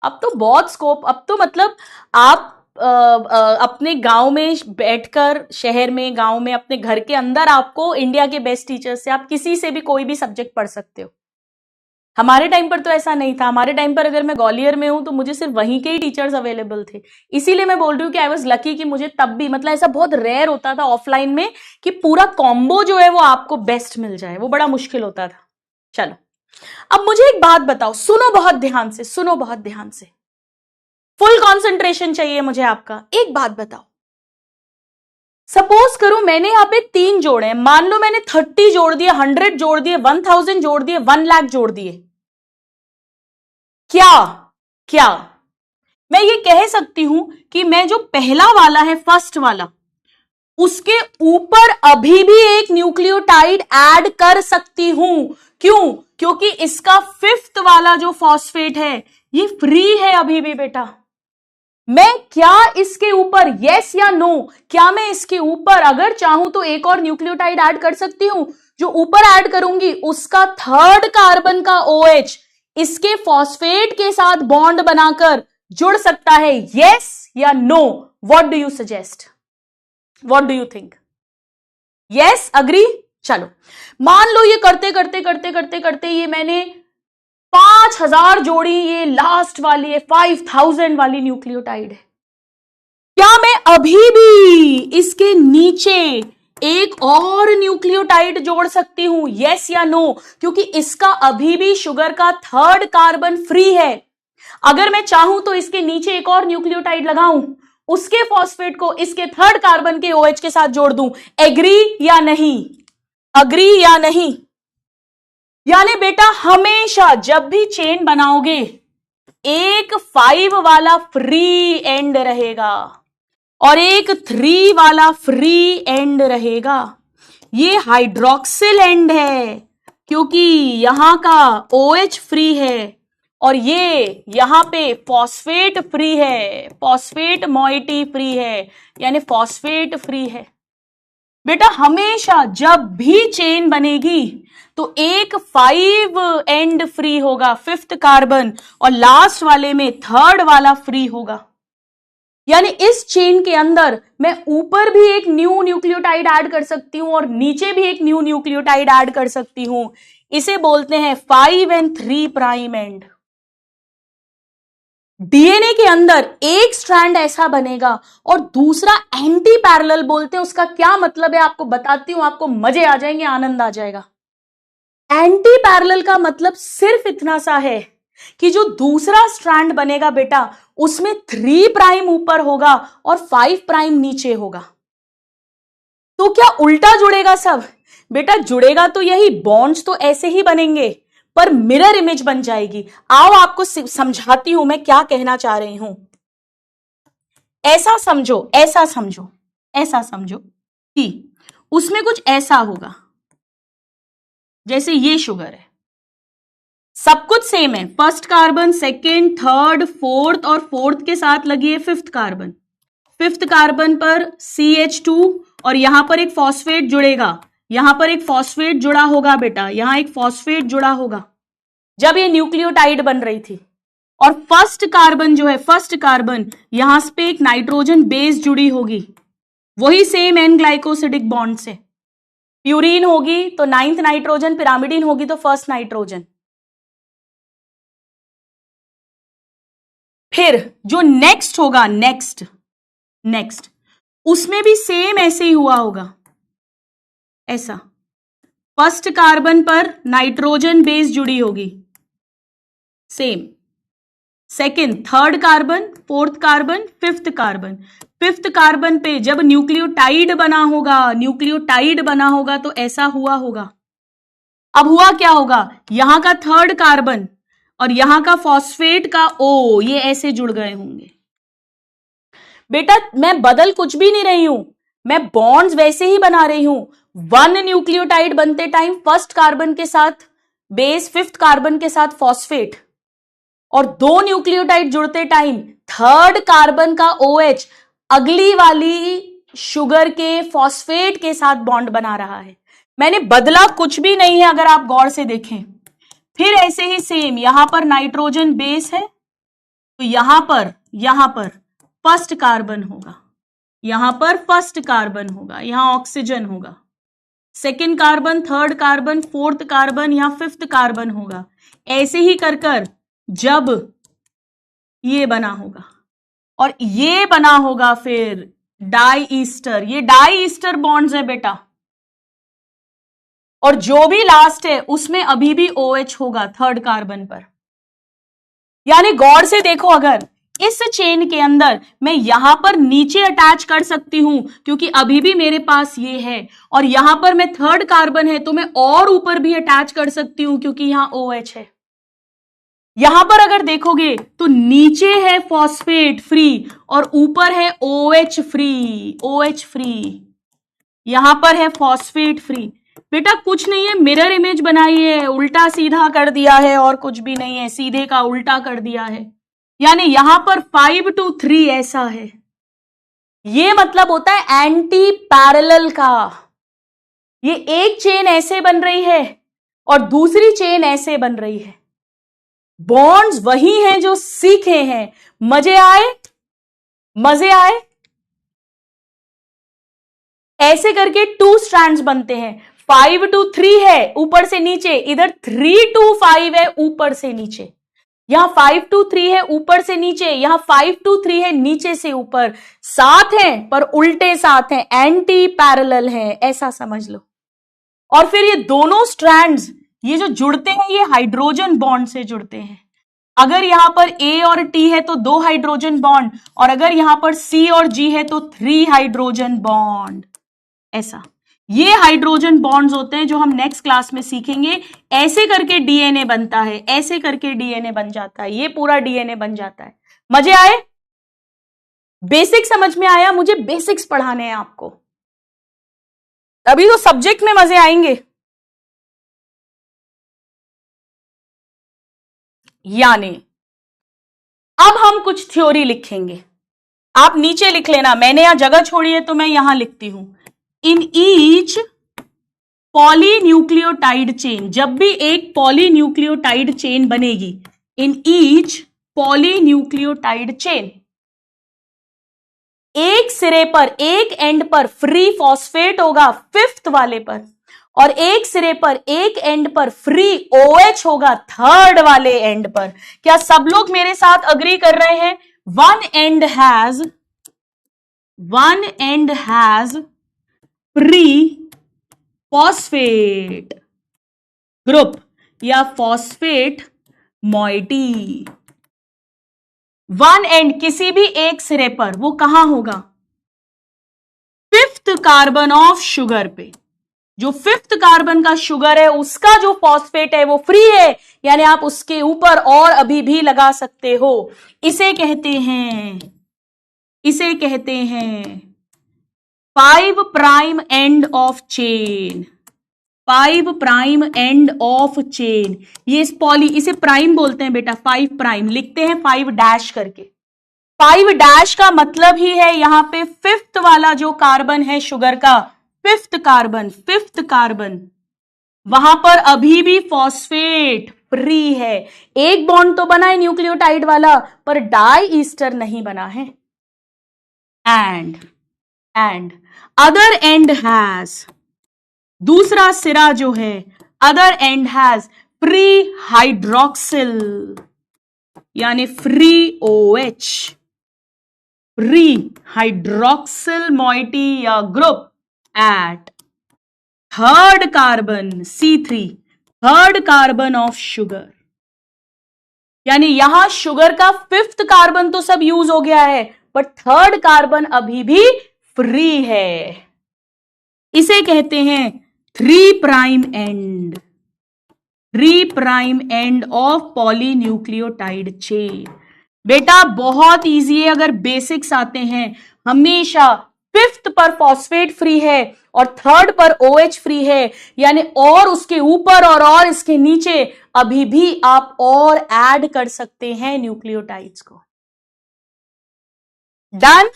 अब तो बहुत स्कोप, अब तो मतलब आप अपने गांव में बैठकर, शहर में, गांव में, अपने घर के अंदर आपको इंडिया के बेस्ट टीचर्स से आप किसी से भी कोई भी सब्जेक्ट पढ़ सकते हो। हमारे टाइम पर तो ऐसा नहीं था। हमारे टाइम पर अगर मैं ग्वालियर में हूं तो मुझे सिर्फ वहीं के ही टीचर्स अवेलेबल थे। इसीलिए मैं बोल रही हूँ कि आई वॉज लकी कि मुझे तब भी, मतलब ऐसा बहुत रेयर होता था ऑफलाइन में कि पूरा कॉम्बो जो है वो आपको बेस्ट मिल जाए, वो बड़ा मुश्किल होता था। चलो अब मुझे एक बात बताओ, सुनो बहुत ध्यान से, सुनो बहुत ध्यान से, फुल कॉन्सेंट्रेशन चाहिए मुझे आपका। एक बात बताओ, सपोज करो मैंने यहां पे 3 जोड़े हैं, मान लो मैंने 30 जोड़ दिए, 100 जोड़ दिए, 1000 जोड़ दिए, 1 लाख जोड़ दिए, क्या क्या मैं ये कह सकती हूं कि मैं जो पहला वाला है, फर्स्ट वाला, उसके ऊपर अभी भी एक न्यूक्लियोटाइड ऐड कर सकती हूं? क्यों? क्योंकि इसका 5th वाला जो फॉस्फेट है ये फ्री है अभी भी बेटा। मैं क्या इसके ऊपर, यस या नो, क्या मैं इसके ऊपर अगर चाहूं तो एक और न्यूक्लियोटाइड ऐड कर सकती हूं? जो ऊपर ऐड करूंगी उसका 3rd कार्बन का OH इसके फॉस्फेट के साथ बॉन्ड बनाकर जुड़ सकता है, यस या no? What do you suggest? What do you think? Yes, agree? चलो मान लो ये करते करते करते करते करते ये मैंने 5000 जोड़ी, ये लास्ट वाली है 5000 वाली न्यूक्लियोटाइड है। क्या मैं अभी भी इसके नीचे एक और न्यूक्लियोटाइड जोड़ सकती हूं, यस या नो? क्योंकि इसका अभी भी शुगर का 3rd कार्बन फ्री है। अगर मैं चाहूं तो इसके नीचे एक और न्यूक्लियोटाइड लगाऊं, उसके फॉस्फेट को इसके 3rd कार्बन के OH के साथ जोड़ दूं, एग्री या नहीं? अग्री या नहीं? यानी बेटा हमेशा जब भी चेन बनाओगे एक 5 वाला फ्री एंड रहेगा और एक 3 वाला फ्री एंड रहेगा। ये हाइड्रोक्सिल एंड है क्योंकि यहां का OH फ्री है और ये यहां पे फॉस्फेट फ्री है, फॉस्फेट मॉइटी फ्री है, यानी फॉस्फेट फ्री है। बेटा हमेशा जब भी चेन बनेगी तो एक 5 एंड फ्री होगा, 5th कार्बन, और लास्ट वाले में 3rd वाला फ्री होगा। यानी इस चेन के अंदर मैं ऊपर भी एक न्यू न्यूक्लियोटाइड ऐड कर सकती हूं और नीचे भी एक न्यू न्यूक्लियोटाइड ऐड कर सकती हूं। इसे बोलते हैं 5 and 3 प्राइम एंड। डीएनए के अंदर एक स्ट्रैंड ऐसा बनेगा और दूसरा एंटी पैरेलल बोलते हैं। उसका क्या मतलब है आपको बताती हूं, आपको मजे आ जाएंगे, आनंद आ जाएगा। एंटी पैरेलल का मतलब सिर्फ इतना सा है कि जो दूसरा स्ट्रैंड बनेगा बेटा उसमें 3 प्राइम ऊपर होगा और 5 प्राइम नीचे होगा। तो क्या उल्टा जुड़ेगा सब? बेटा जुड़ेगा तो यही, बॉन्ड्स तो ऐसे ही बनेंगे पर मिरर इमेज बन जाएगी। आओ आपको समझाती हूं मैं क्या कहना चाह रही हूं। ऐसा समझो, ऐसा समझो, ऐसा समझो कि उसमें कुछ ऐसा होगा जैसे ये शुगर है, सब कुछ सेम है, first carbon, second, third, fourth, और फोर्थ के साथ लगी है फिफ्थ कार्बन। फिफ्थ कार्बन पर CH2 और यहां पर एक फॉस्फेट जुड़ेगा, यहां पर एक फॉस्फेट जुड़ा होगा बेटा, यहां एक फॉस्फेट जुड़ा होगा जब ये न्यूक्लियोटाइड बन रही थी। और फर्स्ट कार्बन जो है, फर्स्ट कार्बन, यहां पे एक नाइट्रोजन बेस जुड़ी होगी, वही सेम एन ग्लाइकोसिडिक बॉन्ड से। प्यूरीन होगी तो 9th नाइट्रोजन, पिरामिडीन होगी तो फर्स्ट नाइट्रोजन। फिर जो नेक्स्ट होगा, नेक्स्ट उसमें भी सेम ऐसे ही हुआ होगा, ऐसा फर्स्ट कार्बन पर नाइट्रोजन बेस जुड़ी होगी, same, second, third carbon, fourth carbon, fifth carbon. Fifth carbon पे जब न्यूक्लियोटाइड बना होगा, न्यूक्लियोटाइड बना होगा तो ऐसा हुआ होगा। अब हुआ क्या होगा, यहां का थर्ड कार्बन और यहां का फॉस्फेट का O ये ऐसे जुड़ गए होंगे। बेटा मैं बदल कुछ भी नहीं रही हूं, मैं बॉन्ड्स वैसे ही बना रही हूं। वन न्यूक्लियोटाइड बनते टाइम फर्स्ट कार्बन के साथ बेस, फिफ्थ कार्बन के साथ फॉस्फेट, और दो न्यूक्लियोटाइड जुड़ते टाइम थर्ड कार्बन का OH अगली वाली शुगर के फॉस्फेट के साथ बॉन्ड बना रहा है। मैंने बदला कुछ भी नहीं है अगर आप गौर से देखें। फिर ऐसे ही सेम, यहां पर नाइट्रोजन बेस है तो यहां पर फर्स्ट कार्बन होगा, यहां पर फर्स्ट कार्बन होगा, यहां ऑक्सीजन होगा, second carbon, third carbon, fourth carbon, यहां फिफ्थ कार्बन होगा। ऐसे ही कर जब ये बना होगा और ये बना होगा फिर डाई ईस्टर, ये डाई ईस्टर बॉन्ड्स है बेटा, और जो भी लास्ट है उसमें अभी भी OH होगा थर्ड कार्बन पर। यानी गौर से देखो, अगर इस चेन के अंदर मैं यहां पर नीचे अटैच कर सकती हूं क्योंकि अभी भी मेरे पास ये है, और यहां पर मैं थर्ड कार्बन है तो मैं और ऊपर भी अटैच कर सकती हूं क्योंकि यहां OH है। यहां पर अगर देखोगे तो नीचे है फॉस्फेट फ्री और ऊपर है OH फ्री, यहां पर है फॉस्फेट फ्री। बेटा कुछ नहीं है, मिरर इमेज बनाई है, उल्टा सीधा कर दिया है, और कुछ भी नहीं है, सीधे का उल्टा कर दिया है। यानी यहां पर 5 to 3 ऐसा है। ये मतलब होता है एंटी पैरेलल का। ये एक चेन ऐसे बन रही है और दूसरी चेन ऐसे बन रही है। बॉन्ड्स वही हैं जो सीखे हैं। मजे आए। ऐसे करके 2 स्ट्रैंड्स बनते हैं। 5 to 3 है ऊपर से नीचे, इधर 3 to 5 है ऊपर से नीचे, यहां 5 to 3 है ऊपर से नीचे, यहां 5 to 3 है नीचे से ऊपर। साथ हैं पर उल्टे साथ हैं, एंटी पैरेलल हैं, ऐसा समझ लो। और फिर ये दोनों स्ट्रैंड्स ये जो जुड़ते हैं ये हाइड्रोजन बॉन्ड से जुड़ते हैं। अगर यहां पर A और T है तो 2 हाइड्रोजन बॉन्ड, और अगर यहां पर C और G है तो 3 हाइड्रोजन बॉन्ड। ऐसा ये हाइड्रोजन बॉन्ड्स होते हैं जो हम नेक्स्ट क्लास में सीखेंगे। ऐसे करके DNA बनता है, ऐसे करके DNA बन जाता है, ये पूरा DNA बन जाता है। मजे आए? बेसिक समझ में आया? मुझे बेसिक्स पढ़ाने हैं आपको, अभी तो सब्जेक्ट में मजे आएंगे। यानी अब हम कुछ थ्योरी लिखेंगे, आप नीचे लिख लेना, मैंने यहां जगह छोड़ी है तो मैं यहां लिखती हूं। इन ईच पॉलीन्यूक्लियोटाइड चेन, जब भी एक पॉलीन्यूक्लियोटाइड चेन बनेगी, इन ईच पॉलीन्यूक्लियोटाइड चेन, एक सिरे पर, एक एंड पर फ्री फॉस्फेट होगा फिफ्थ वाले पर, और एक सिरे पर, एक एंड पर फ्री OH होगा थर्ड वाले एंड पर। क्या सब लोग मेरे साथ अग्री कर रहे हैं? One and has free phosphate group या फॉस्फेट मॉइटी। वन एंड किसी भी एक सिरे पर, वो कहां होगा? फिफ्थ कार्बन ऑफ शुगर पे। जो फिफ्थ कार्बन का शुगर है उसका जो फॉस्फेट है वो फ्री है, यानी आप उसके ऊपर और अभी भी लगा सकते हो। इसे कहते हैं इसे कहते हैं 5 prime end of chain. 5 prime end of chain, ये इसे प्राइम बोलते हैं बेटा। 5 प्राइम लिखते हैं 5 डैश करके। 5 डैश का मतलब ही है यहां पे 5th वाला जो कार्बन है शुगर का, 5th कार्बन, वहां पर अभी भी फॉस्फेट फ्री है। एक बॉन्ड तो बना है न्यूक्लियोटाइड वाला, पर डाई ईस्टर नहीं बना है। एंड अदर एंड हैज, दूसरा सिरा जो है other end has free hydroxyl, यानी free OH, free hydroxyl moiety या group at third carbon C3, third carbon of sugar. यानी यहां शुगर का 5th कार्बन तो सब यूज हो गया है, बट थर्ड कार्बन अभी भी फ्री है। इसे कहते हैं 3 prime and, 3 prime end of polynucleotide chain. बेटा बहुत इजी है, अगर बेसिक्स आते हैं। हमेशा 5th पर फॉस्फेट फ्री है और 3rd पर OH फ्री है, यानी और उसके ऊपर और इसके नीचे अभी भी आप और ऐड कर सकते हैं न्यूक्लियोटाइड्स को। डन।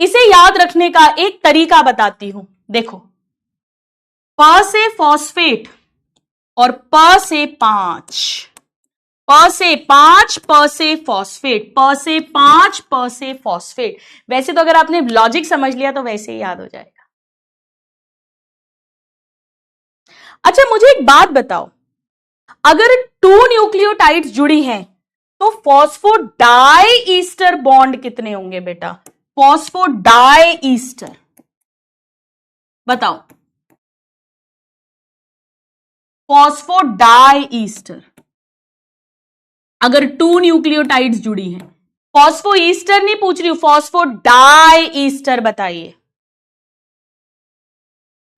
इसे याद रखने का एक तरीका बताती हूं, देखो। प से फॉस्फेट और प से 5, प से 5, प से फॉस्फेट, प से 5, प से फॉस्फेट। वैसे तो अगर आपने लॉजिक समझ लिया तो वैसे ही याद हो जाएगा। अच्छा मुझे एक बात बताओ, अगर 2 न्यूक्लियोटाइड्स जुड़ी हैं तो फॉस्फोडाई ईस्टर बॉन्ड कितने होंगे बेटा? फॉस्फोडाई ईस्टर बताओ। फॉस्फोडाई ईस्टर अगर 2 न्यूक्लियोटाइड्स जुड़ी हैं, फॉस्फो ईस्टर नहीं पूछ रही हूं, फॉस्फोडाई ईस्टर बताइए,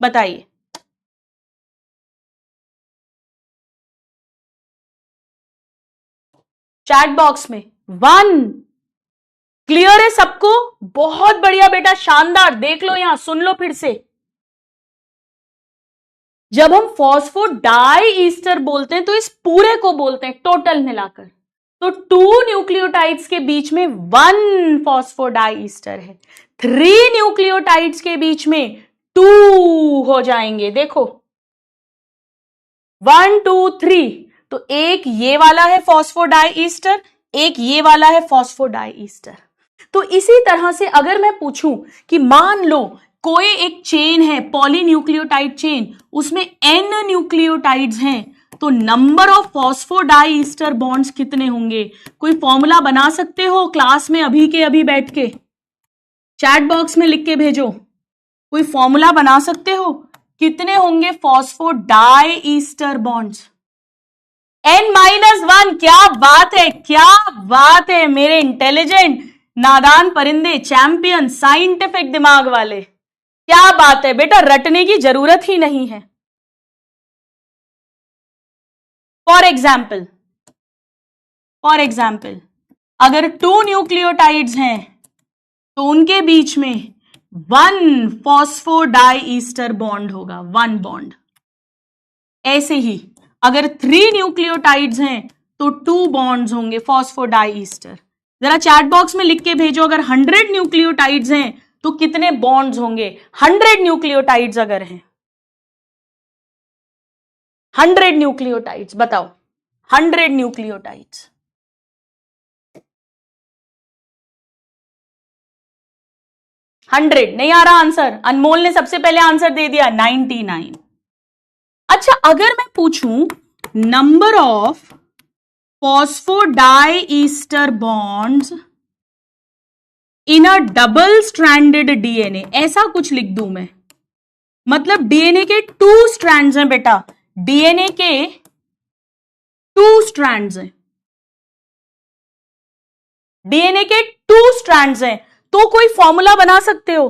बताइए। चैट बॉक्स में 1। क्लियर है सबको? बहुत बढ़िया बेटा, शानदार। देख लो यहां, सुन लो फिर से। जब हम फॉस्फोडाई ईस्टर बोलते हैं तो इस पूरे को बोलते हैं टोटल मिलाकर। तो 2 न्यूक्लियोटाइड्स के बीच में 1 फॉस्फोडाई ईस्टर है, 3 न्यूक्लियोटाइड्स के बीच में 2 हो जाएंगे। देखो 1 2 3, तो एक ये वाला है फॉस्फोडाई ईस्टर, एक ये वाला है फॉस्फोडाई ईस्टर। तो इसी तरह से अगर मैं पूछूं कि मान लो कोई एक चेन है, पॉलीन्यूक्लियोटाइड चेन, उसमें n न्यूक्लियोटाइड्स हैं, तो number of phosphodiester bonds कितने होंगे? कोई फॉर्मूला बना सकते हो क्लास में अभी के अभी बैठ के? चैट बॉक्स में लिख के भेजो। कोई फॉर्मूला बना सकते हो? कितने होंगे फॉस्फोडाई ईस्टर बॉन्ड्स? n-1। क्या बात है, क्या बात है मेरे इंटेलिजेंट नादान परिंदे, चैंपियन, साइंटिफिक दिमाग वाले। क्या बात है बेटा, रटने की जरूरत ही नहीं है। फॉर एग्जाम्पल अगर 2 न्यूक्लियोटाइड्स हैं तो उनके बीच में 1 फॉस्फोडाई ईस्टर बॉन्ड होगा, 1 बॉन्ड। ऐसे ही अगर 3 न्यूक्लियोटाइड्स हैं तो 2 बॉन्ड्स होंगे फॉस्फोडाई ईस्टर। जरा चैट बॉक्स में लिख के भेजो, अगर 100 न्यूक्लियोटाइड्स हैं तो कितने बॉन्ड्स होंगे? 100 न्यूक्लियोटाइड्स अगर हैं, 100 न्यूक्लियोटाइड्स बताओ, 100 न्यूक्लियोटाइड्स। हंड्रेड नहीं आ रहा आंसर? अनमोल ने सबसे पहले आंसर दे दिया 99। अच्छा अगर मैं पूछूं number of phosphodiester bonds in a double stranded DNA, ऐसा कुछ लिख दूं मैं, मतलब डीएनए के 2 स्ट्रैंड्स हैं बेटा, डीएनए के 2 स्ट्रैंड्स हैं, डीएनए के 2 स्ट्रैंड्स हैं, तो कोई फॉर्मूला बना सकते हो?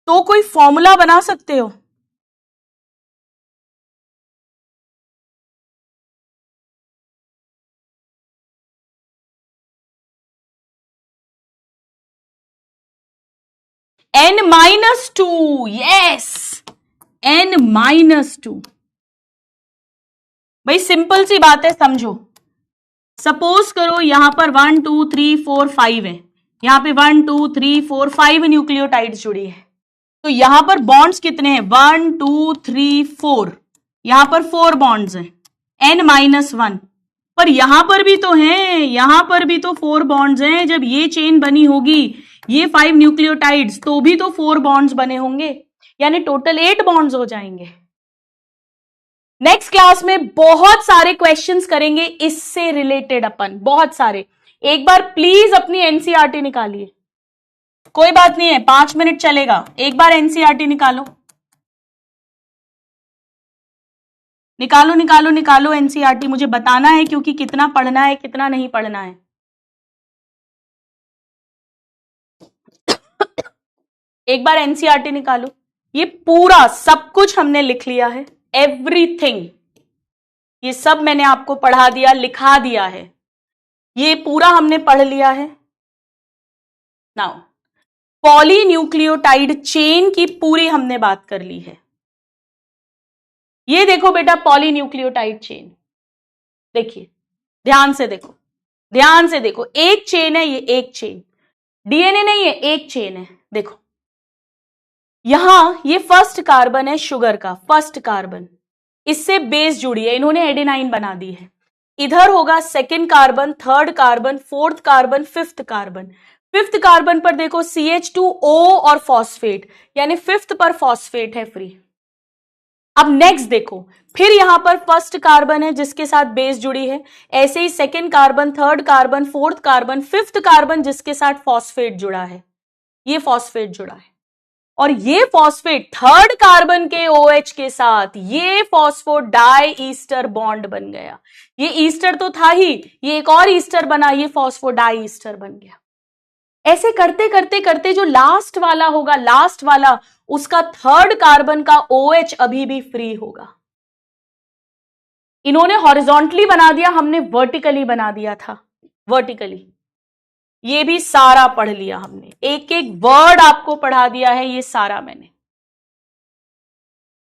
तो कोई फॉर्मूला बना सकते हो? n-2, yes, n-2। भाई सिंपल सी बात है, समझो। सपोज करो यहां पर 1 2 3 4 5 है, यहां पे 1 2 3 4 5 न्यूक्लियोटाइड्स जुड़ी है। तो यहां पर बॉन्ड्स कितने हैं? 1 2 3 4, यहां पर 4 बॉन्ड्स हैं, n-1। पर यहां पर भी तो है, यहां पर भी तो 4 बॉन्ड्स हैं। जब ये चेन बनी होगी, ये 5 न्यूक्लियोटाइड्स, तो भी तो 4 बॉन्ड्स बने होंगे, यानी टोटल 8 बॉन्ड्स हो जाएंगे। नेक्स्ट क्लास में बहुत सारे क्वेश्चंस करेंगे इससे रिलेटेड, अपन बहुत सारे। एक बार प्लीज अपनी एनसीईआरटी निकालिए, कोई बात नहीं है, 5 मिनट चलेगा। एक बार एनसीईआरटी निकालो, निकालो निकालो निकालो एनसीईआरटी। मुझे बताना है क्योंकि कितना पढ़ना है कितना नहीं पढ़ना है। एक बार एनसीईआरटी निकालो। ये पूरा सब कुछ हमने लिख लिया है, एवरीथिंग, ये सब मैंने आपको पढ़ा दिया, लिखा दिया है, ये पूरा हमने पढ़ लिया है। नाउ पॉलीन्यूक्लियोटाइड चेन की पूरी हमने बात कर ली है। ये देखो बेटा पॉलीन्यूक्लियोटाइड चेन, देखिए ध्यान से देखो, ध्यान से देखो, एक चेन है, ये एक चेन, डीएनए नहीं है, एक चेन है। देखो यहां ये फर्स्ट कार्बन है शुगर का, फर्स्ट कार्बन, इससे बेस जुड़ी है, इन्होंने एडेनाइन बना दी है। इधर होगा second carbon, third carbon, fourth carbon, fifth carbon. Fifth carbon पर देखो CH2O और फॉस्फेट, यानी फिफ्थ पर फॉस्फेट है फ्री। अब नेक्स्ट देखो, फिर यहां पर फर्स्ट कार्बन है जिसके साथ बेस जुड़ी है, ऐसे ही second carbon, third carbon, fourth carbon, fifth carbon जिसके साथ फॉस्फेट जुड़ा है, ये फॉस्फेट जुड़ा है। और ये फॉस्फेट थर्ड कार्बन के OH के साथ ये फॉस्फो डाई ईस्टर बॉन्ड बन गया। ये ईस्टर तो था ही, ये एक और ईस्टर बना, ये फॉस्फो डाई ईस्टर बन गया। ऐसे करते करते करते जो लास्ट वाला होगा, लास्ट वाला, उसका थर्ड कार्बन का OH अभी भी फ्री होगा। इन्होंने हॉरिजॉन्टली बना दिया, हमने वर्टिकली बना दिया था, वर्टिकली। ये भी सारा पढ़ लिया हमने, एक एक वर्ड आपको पढ़ा दिया है, ये सारा मैंने।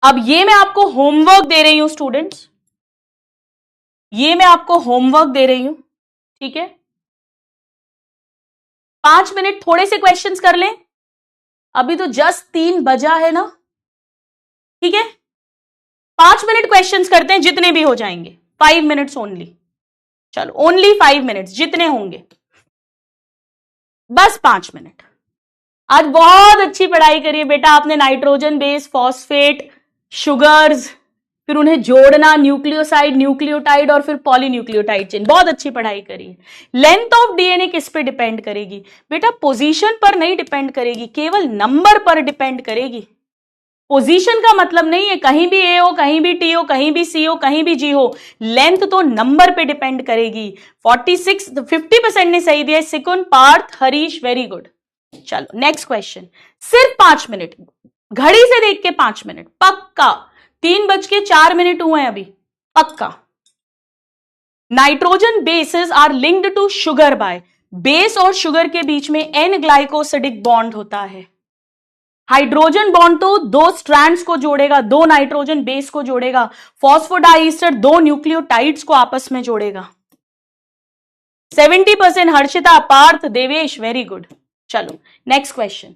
अब ये मैं आपको होमवर्क दे रही हूं स्टूडेंट्स, ये मैं आपको होमवर्क दे रही हूं, ठीक है। 5 मिनट थोड़े से क्वेश्चंस कर लें, अभी तो जस्ट 3 बजा है ना, ठीक है। 5 मिनट क्वेश्चंस करते हैं, जितने भी हो जाएंगे, 5 मिनट्स ओनली। चलो ओनली 5 मिनट्स, जितने होंगे बस 5 मिनट। आज बहुत अच्छी पढ़ाई करिए बेटा आपने, नाइट्रोजन बेस, फॉस्फेट, शुगर्स, फिर उन्हें जोड़ना, न्यूक्लियोसाइड, न्यूक्लियोटाइड और फिर पॉलीन्यूक्लियोटाइड चेन, बहुत अच्छी पढ़ाई करिए। लेंथ ऑफ डीएनए किस पे डिपेंड करेगी बेटा? पोजीशन पर नहीं डिपेंड करेगी, केवल नंबर पर डिपेंड करेगी। पोजीशन का मतलब नहीं है कहीं भी ए हो, कहीं भी टी हो, कहीं भी सी हो, कहीं भी जी हो, लेंथ तो नंबर पे डिपेंड करेगी। 50% ने सही दिया। सिकुन, पार्थ, हरीश, वेरी गुड। चलो नेक्स्ट क्वेश्चन, सिर्फ 5 मिनट, घड़ी से देख के 5 मिनट पक्का। 3:04 हुए हैं अभी, पक्का। Nitrogen bases are linked to sugar by, base और शुगर के बीच में एन ग्लाइकोसिडिक बॉन्ड होता है। हाइड्रोजन बॉन्ड तो 2 स्ट्रैंड्स को जोड़ेगा, 2 नाइट्रोजन बेस को जोड़ेगा। फॉस्फोडाइस्टर 2 न्यूक्लियोटाइड्स को आपस में जोड़ेगा। 70% हर्षिता, पार्थ, देवेश, वेरी गुड। चलो नेक्स्ट क्वेश्चन,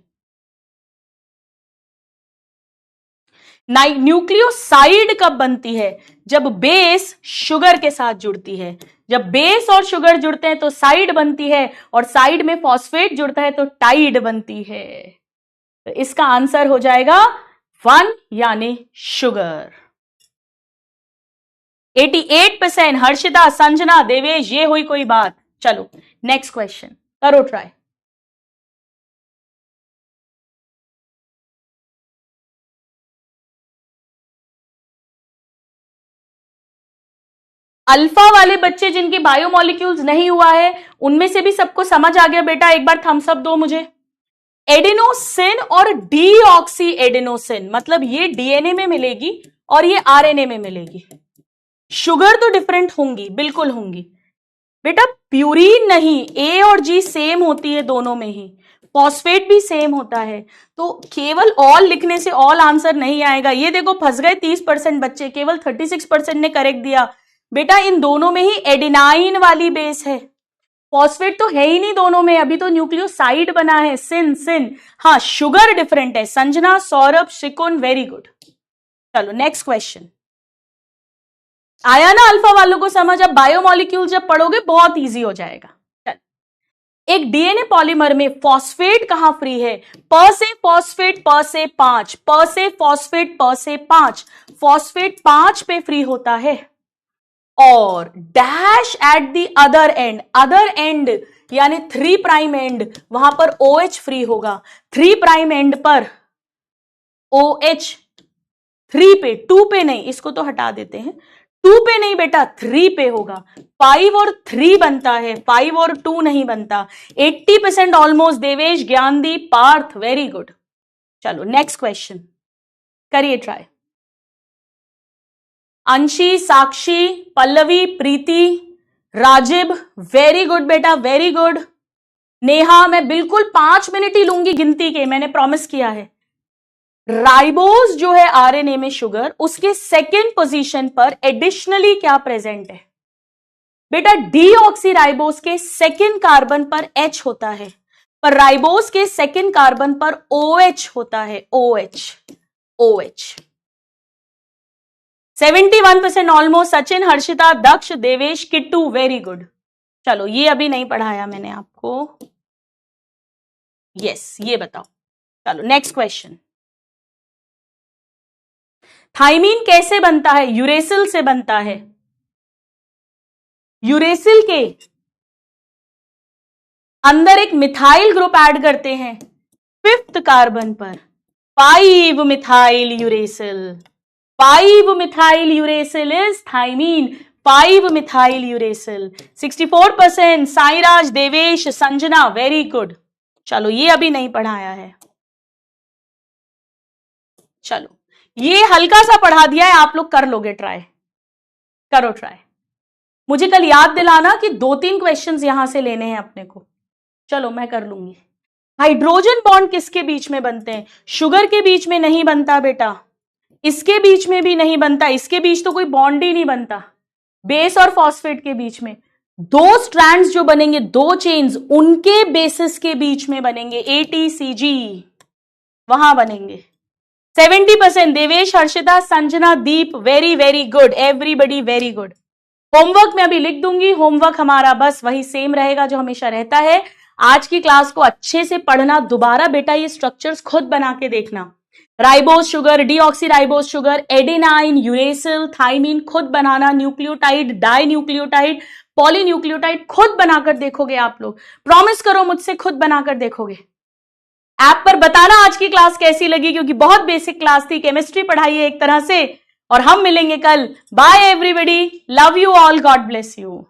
न्यूक्लियोसाइड कब बनती है? जब बेस शुगर के साथ जुड़ती है। जब बेस और शुगर जुड़ते हैं तो साइड बनती है, और साइड में फॉस्फेट जुड़ता है तो टाइड बनती है। तो इसका आंसर हो जाएगा 1 यानी शुगर। 88% हर्षिता, संजना, देवेश, ये हुई कोई बात। चलो नेक्स्ट क्वेश्चन करो ट्राई। अल्फा वाले बच्चे जिनके बायोमोलिक्यूल्स नहीं हुआ है, उनमें से भी सबको समझ आ गया बेटा? एक बार थम्स अप दो मुझे। एडेनोसिन और डीऑक्सी एडेनोसिन, मतलब ये डीएनए में मिलेगी और ये आरएनए में मिलेगी। शुगर तो डिफरेंट होंगी, बिल्कुल होंगी बेटा, प्यूरिन नहीं, ए और जी सेम होती है दोनों में ही, फॉस्फेट भी सेम होता है। तो केवल ऑल लिखने से ऑल आंसर नहीं आएगा। ये देखो फंस गए 30% बच्चे, केवल 36% ने करेक्ट दिया। बेटा इन दोनों में ही एडेनाइन वाली बेस है, फॉस्फेट तो है ही नहीं दोनों में, अभी तो न्यूक्लियोसाइड बना है, सिन सिन। हाँ शुगर डिफरेंट है। Sanjana, Saurabh, Shikun, very good. चलो नेक्स्ट क्वेश्चन। आया ना अल्फा वालों को समझ? अब बायोमोलिक्यूल जब पढ़ोगे बहुत इजी हो जाएगा। एक डीएनए पॉलीमर में फॉस्फेट कहां फ्री है? प से फॉस्फेट, प से 5, प से फॉस्फेट, प से 5, फॉस्फेट 5 पे फ्री होता है। और dash at the other and यानी 3 प्राइम एंड, वहां पर OH फ्री होगा। 3 प्राइम एंड पर OH 3 पे, 2 पे नहीं, इसको तो हटा देते हैं, 2 पे नहीं बेटा 3 पे होगा। 5 और 3 बनता है, 5 और 2 नहीं बनता। 80% almost. Devesh, Gyandeep, Parth, very good. चलो नेक्स्ट क्वेश्चन करिए try. Anshi, Sakshi, Pallavi, Preeti, Rajib, very good बेटा, वेरी गुड। नेहा, मैं बिल्कुल 5 मिनट ही लूंगी गिनती के, मैंने प्रॉमिस किया है। राइबोज जो है आरएनए में शुगर, उसके सेकेंड पोजीशन पर एडिशनली क्या प्रेजेंट है? बेटा डीऑक्सीराइबोज के सेकेंड कार्बन पर H होता है, पर राइबोज के सेकेंड कार्बन पर OH होता है, OH। 71% ऑलमोस्ट। सचिन, हर्षिता, दक्ष, देवेश, किट्टू, वेरी गुड। चलो ये अभी नहीं पढ़ाया मैंने आपको, यस ये बताओ। चलो नेक्स्ट क्वेश्चन। थाइमीन कैसे बनता है? यूरेसिल से बनता है। यूरेसिल के अंदर एक मिथाइल ग्रुप ऐड करते हैं 5th कार्बन पर, 5 methyl uracil. 5 methyl uracil is thymine, 5 methyl uracil. 64%। Sairaj, Devesh, Sanjana, very good. चलो ये अभी नहीं पढ़ाया है, चलो ये हल्का सा पढ़ा दिया है, आप लोग कर लोगे ट्राई, करो ट्राई। मुझे कल याद दिलाना कि 2-3 क्वेश्चंस यहां से लेने हैं अपने को। चलो मैं कर लूंगी। हाइड्रोजन बॉन्ड किसके बीच में बनते हैं? शुगर के बीच में नहीं बनता बेटा, इसके बीच में भी नहीं बनता, इसके बीच तो कोई बॉन्ड ही नहीं बनता। बेस और फॉस्फेट के बीच में 2 स्ट्रैंड्स जो बनेंगे, 2 चेन्स, उनके बेसिस के बीच में बनेंगे, ATCG, वहां बनेंगे। 70%। Devesh, Harshita, Sanjana, Deep, very very good, everybody very good. Homework में अभी लिख दूंगी, होमवर्क हमारा बस वही सेम रहेगा जो हमेशा रहता है। आज की क्लास को अच्छे से पढ़ना, दोबारा बेटा ये स्ट्रक्चर्स खुद बना के देखना। Ribose sugar, deoxyribose sugar, adenine, uracil, thymine खुद बनाना, न्यूक्लियोटाइड, डाई न्यूक्लियोटाइड, पॉलीन्यूक्लियोटाइड खुद बनाकर देखोगे आप लोग। प्रॉमिस करो मुझसे खुद बनाकर देखोगे। ऐप पर बताना आज की क्लास कैसी लगी, क्योंकि बहुत बेसिक क्लास थी, केमिस्ट्री पढ़ाई है एक तरह से। और हम मिलेंगे कल। Bye everybody, love you all, God bless you.